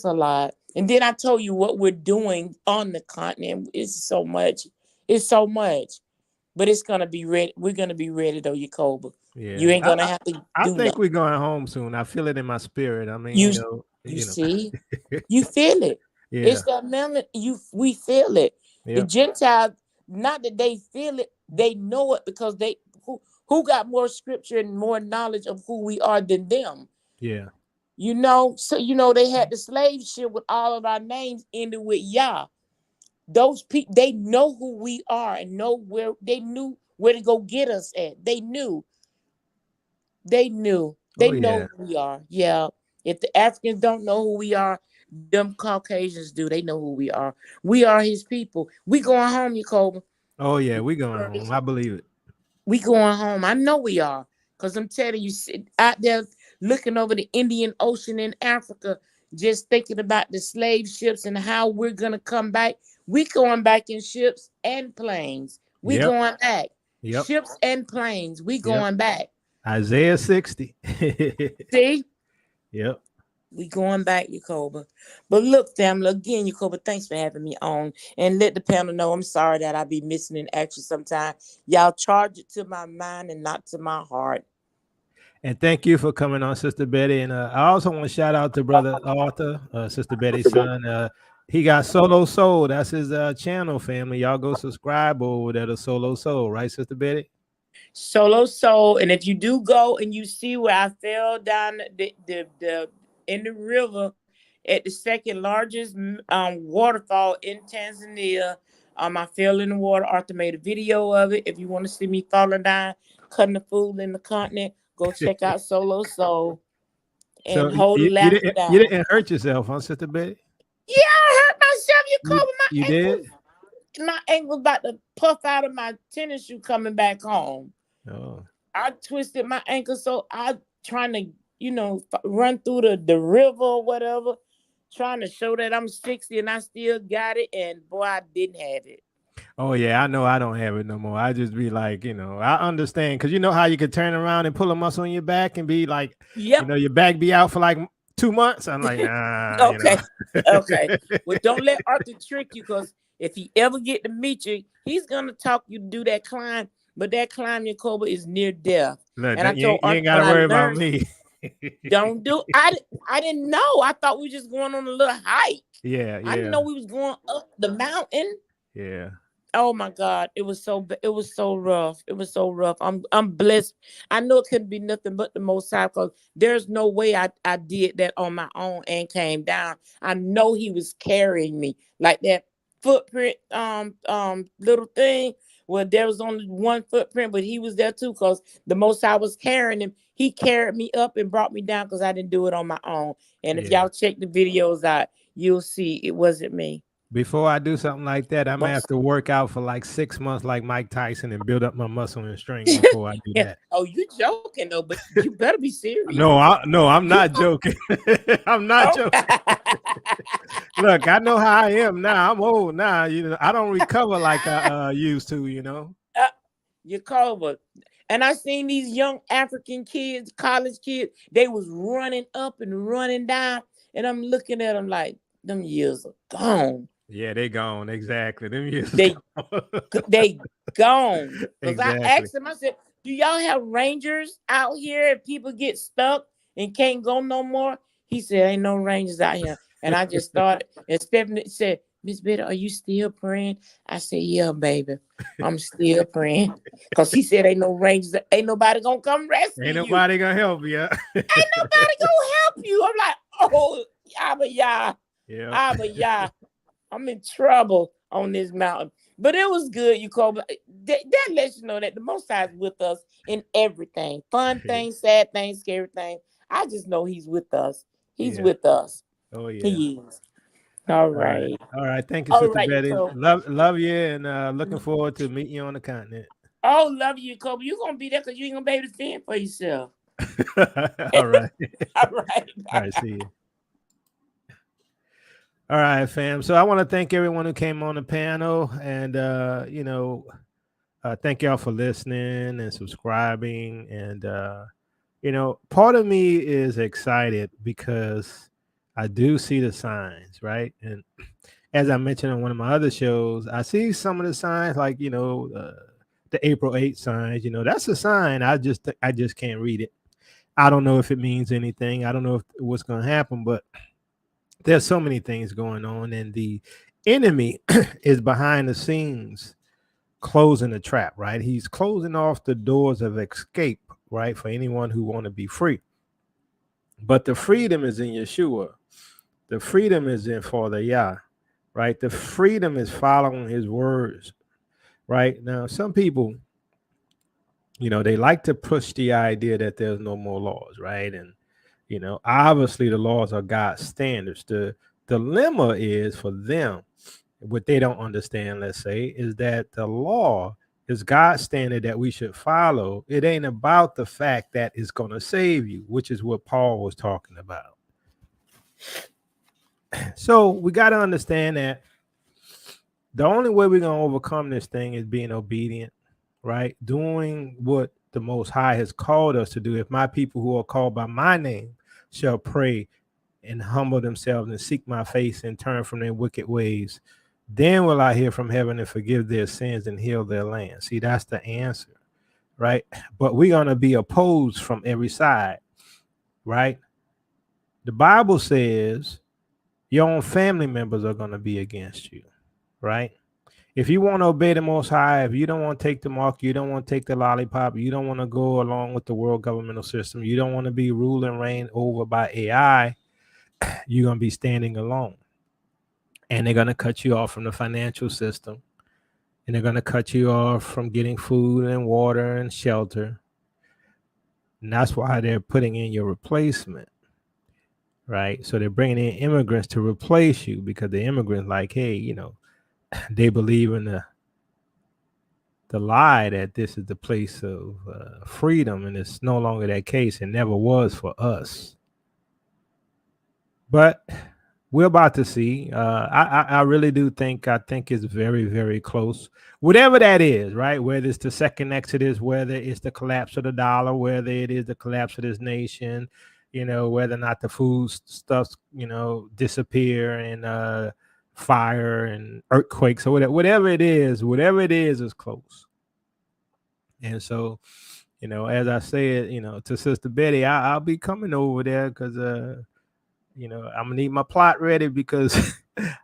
a lot. And then I told you what we're doing on the continent. It's so much. It's so much. But it's gonna be ready. We're gonna be ready though, Jacoba. You Yeah. ain't gonna have to I do think nothing. we're going home soon. I feel it in my spirit. I mean, You you you know. see, you feel it. Yeah. It's that melon. We feel it. The Yep. Gentiles, not that they feel it, they know it because who got more scripture and more knowledge of who we are than them. Yeah. You know, so they had the slave ship with all of our names ended with Yah. Those people, they know who we are and know where they knew where to go get us at. They knew. They knew. They Oh know yeah. who we are. Yeah. If the Africans don't know who we are, them Caucasians do. They know who we are. We are his people. We going home, Jacoba. Oh yeah. We going home. I believe it. We going home. I know we are. Because I'm telling you, sit out there looking over the Indian Ocean in Africa, just thinking about the slave ships and how we're going to come back. We going back in ships and planes. We Yep. going back. Yep. Ships and planes. We Yep. going back. Isaiah 60. See? Yep. We going back, Jacoba. But look, family, again, Jacoba, thanks for having me on. And let the panel know I'm sorry that I be missing in action sometimes. Y'all charge it to my mind and not to my heart. And thank you for coming on, Sister Betty. And I also want to shout out to Brother Arthur, Sister Betty's son. He got Solo Soul. That's his channel, family. Y'all go subscribe over there to Solo Soul, right, Sister Betty? Solo Soul. And if you do go and you see where I fell down the in the river at the second largest waterfall in Tanzania, I fell in the water. Arthur made a video of it. If you want to see me falling down, cutting the food in the continent, go check out Solo Soul So and hold the laughter you down. didn't hurt yourself, huh, Sister Betty? Yeah, I hurt myself. You cover You my did? ankles. My ankle about to puff out of my tennis shoe coming back home. Oh. I twisted my ankle, so I trying to, run through the river or whatever, trying to show that I'm 60 and I still got it. And boy, I didn't have it. Oh yeah, I know I don't have it no more. I just be like, I understand because you know how you could turn around and pull a muscle in your back and be like, Yep. your back be out for like 2 months. I'm like, nah. Okay. Okay. Well, don't let Arthur trick you, because if he ever get to meet you, he's gonna talk you to do that climb. But that climb, Jacoba, is near death. Look, And I you told ain't Arthur got when to I worry about learned, me. don't do. I didn't know. I thought we just going on a little hike. Yeah, I didn't yeah, know we was going up the mountain. yeah. Oh my God, it was so rough. It was so rough. I'm blessed. I know it couldn't be nothing but the Most High, because there's no way I did that on my own and came down. I know He was carrying me like that footprint little thing. Well, there was only one footprint, but He was there too, because the Most High was carrying him. He carried me up and brought me down because I didn't do it on my own. And if Yeah. y'all check the videos out, you'll see it wasn't me. Before I do something like that, I might have to work out for like 6 months like Mike Tyson and build up my muscle and strength before I do Yeah. that. Oh, you joking though, but you better be serious. No, I'm not joking. I'm not joking. Look, I know how I am now. I'm old now. I don't recover like I used to, You covered. And I seen these young African kids, college kids, they was running up and running down. And I'm looking at them like, them years are gone. Yeah, they gone. Exactly. Them years They gone. Because I Exactly. asked them, I said, do y'all have rangers out here if people get stuck and can't go no more? He said, ain't no rangers out here. And I just started, and Stephanie said, Miss Betty, are you still praying? I said, yeah, baby. I'm still praying. Because he said, ain't no rangers. Ain't nobody going to come rescue you. Ain't nobody gonna help you. Ain't nobody going to help you. I'm like, oh, yeah. I'm in trouble on this mountain. But it was good, that lets you know that the Most High is with us in everything. Fun things, sad things, scary things. I just know He's with us. He's Yeah. with us. Oh yeah. He is. All right. All right. Thank you, All Sister right, Betty. Jacob. Love you, and looking forward to meeting you on the continent. Oh, love you, Jacob. You're going to be there because you ain't going to be able to fend for yourself. All right. All right. All right. See you. All right, fam. So I want to thank everyone who came on the panel, and thank y'all for listening and subscribing. And part of me is excited because I do see the signs, right? And as I mentioned on one of my other shows, I see some of the signs, like the April 8th signs. That's a sign. I just can't read it. I don't know if it means anything. I don't know what's going to happen, but there's so many things going on, and the enemy is behind the scenes closing the trap, right? He's closing off the doors of escape, right, for anyone who want to be free. But the freedom is in Yeshua. The freedom is in Father Yah, right? The freedom is following his words, right? Now, some people, they like to push the idea that there's no more laws, right? And obviously the laws are God's standards. The dilemma is for them, what they don't understand, let's say, is that the law is God's standard that we should follow. It ain't about the fact that it's going to save you, which is what Paul was talking about. So we got to understand that the only way we're going to overcome this thing is being obedient, right? Doing what the Most High has called us to do. If my people who are called by my name shall pray and humble themselves and seek my face and turn from their wicked ways, then will I hear from heaven and forgive their sins and heal their land. See, that's the answer, right? But we're going to be opposed from every side, right? The Bible says your own family members are going to be against you, right? If you want to obey the Most High, if you don't want to take the mark, you don't want to take the lollipop, you don't want to go along with the world governmental system, you don't want to be ruled and reigned over by AI, you're going to be standing alone. And they're going to cut you off from the financial system. And they're going to cut you off from getting food and water and shelter. And that's why they're putting in your replacement, right? So they're bringing in immigrants to replace you, because the immigrants like, hey, they believe in the lie that this is the place of freedom, and it's no longer that case. It never was for us. But we're about to see. I really do think, it's very, very close. Whatever that is, right? Whether it's the second Exodus, whether it's the collapse of the dollar, whether it is the collapse of this nation, whether or not the food stuff, disappear, and fire and earthquakes, or whatever it is close. And so, as I said, to Sister Betty, I'll be coming over there because I'm gonna need my plot ready, because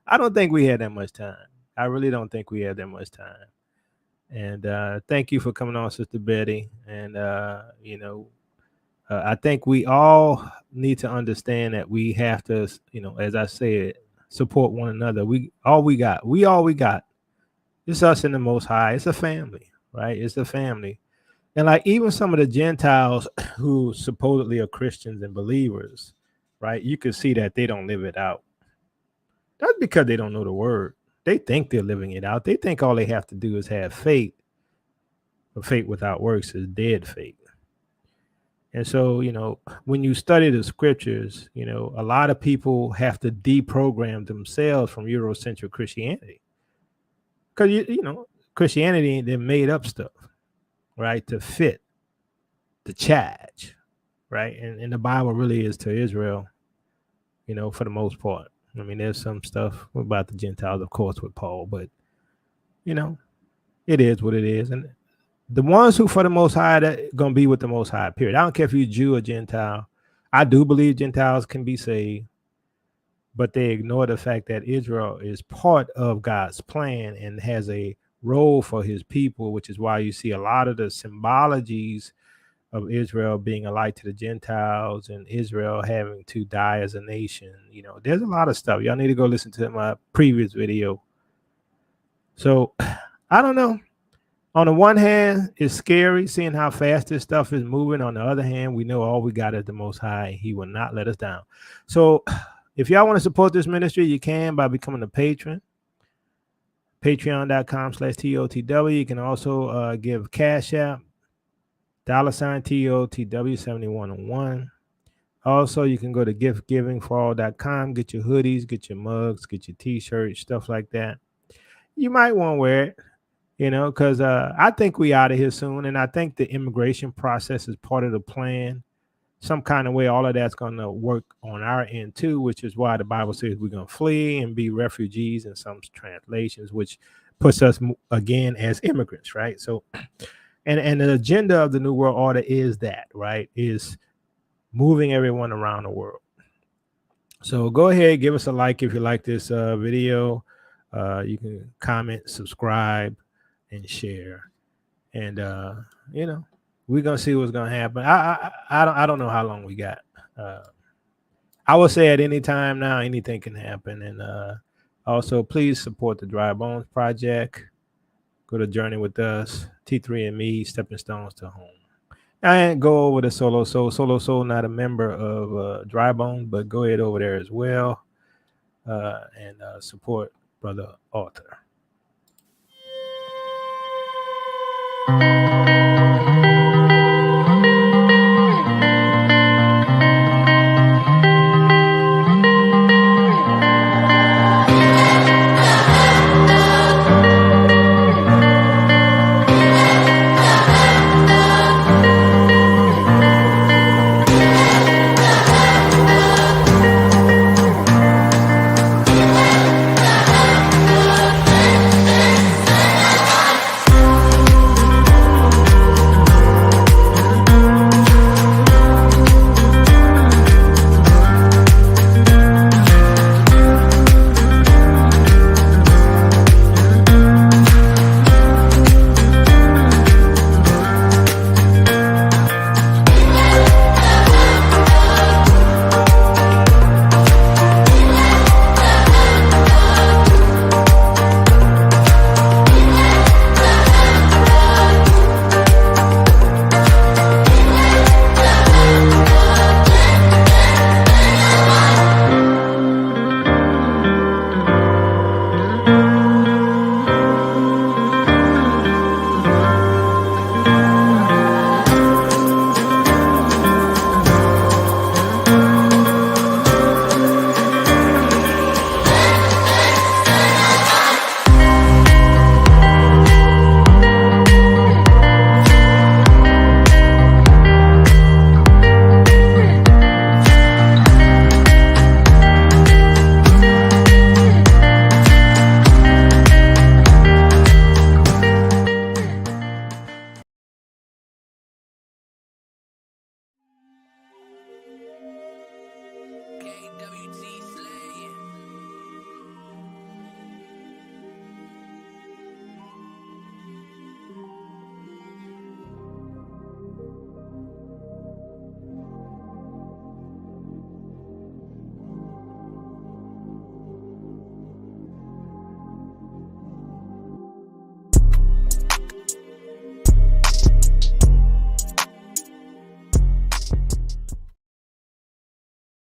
I don't think we had that much time. I really don't think we had that much time. And thank you for coming on, Sister Betty. And I think we all need to understand that we have to, as I said, support one another. We all we got. It's us and the Most High. It's a family, right? It's a family. And like even some of the Gentiles who supposedly are Christians and believers, right? You can see that they don't live it out. That's because they don't know the word. They think they're living it out. They think all they have to do is have faith. But faith without works is dead faith. And so, when you study the scriptures, a lot of people have to deprogram themselves from Eurocentric Christianity. Because, Christianity, they made up stuff, right, to fit the charge, right? And the Bible really is to Israel, for the most part. I mean, there's some stuff about the Gentiles, of course, with Paul, but, it is what it is. And the ones who, for the Most High, that going to be with the Most High, period. I don't care if you're Jew or Gentile. I do believe Gentiles can be saved, but they ignore the fact that Israel is part of God's plan and has a role for his people, which is why you see a lot of the symbologies of Israel being a light to the Gentiles and Israel having to die as a nation. There's a lot of stuff. Y'all need to go listen to my previous video. So I don't know. On the one hand, it's scary seeing how fast this stuff is moving. On the other hand, we know all we got is the Most High. He will not let us down. So if y'all want to support this ministry, you can by becoming a patron. Patreon.com/TOTW. You can also give Cash App, $TOTW7101. Also, you can go to giftgivingforall.com, get your hoodies, get your mugs, get your t-shirts, stuff like that. You might want to wear it, because I think we out of here soon. And I think the immigration process is part of the plan. Some kind of way, all of that's going to work on our end too, which is why the Bible says we're going to flee and be refugees in some translations, which puts us again as immigrants, right? So, and the agenda of the New World Order is that, right? Is moving everyone around the world. So go ahead, give us a like if you like this video. You can comment, subscribe, and share. And we're gonna see what's gonna happen. I don't know how long we got. I will say at any time now, anything can happen. And also, please support the Dry Bones Project. Go to Journey with Us, T3ME, Stepping Stones to Home. And go over to Solo Soul. Solo Soul, not a member of Dry Bone, but go ahead over there as well and support Brother Arthur.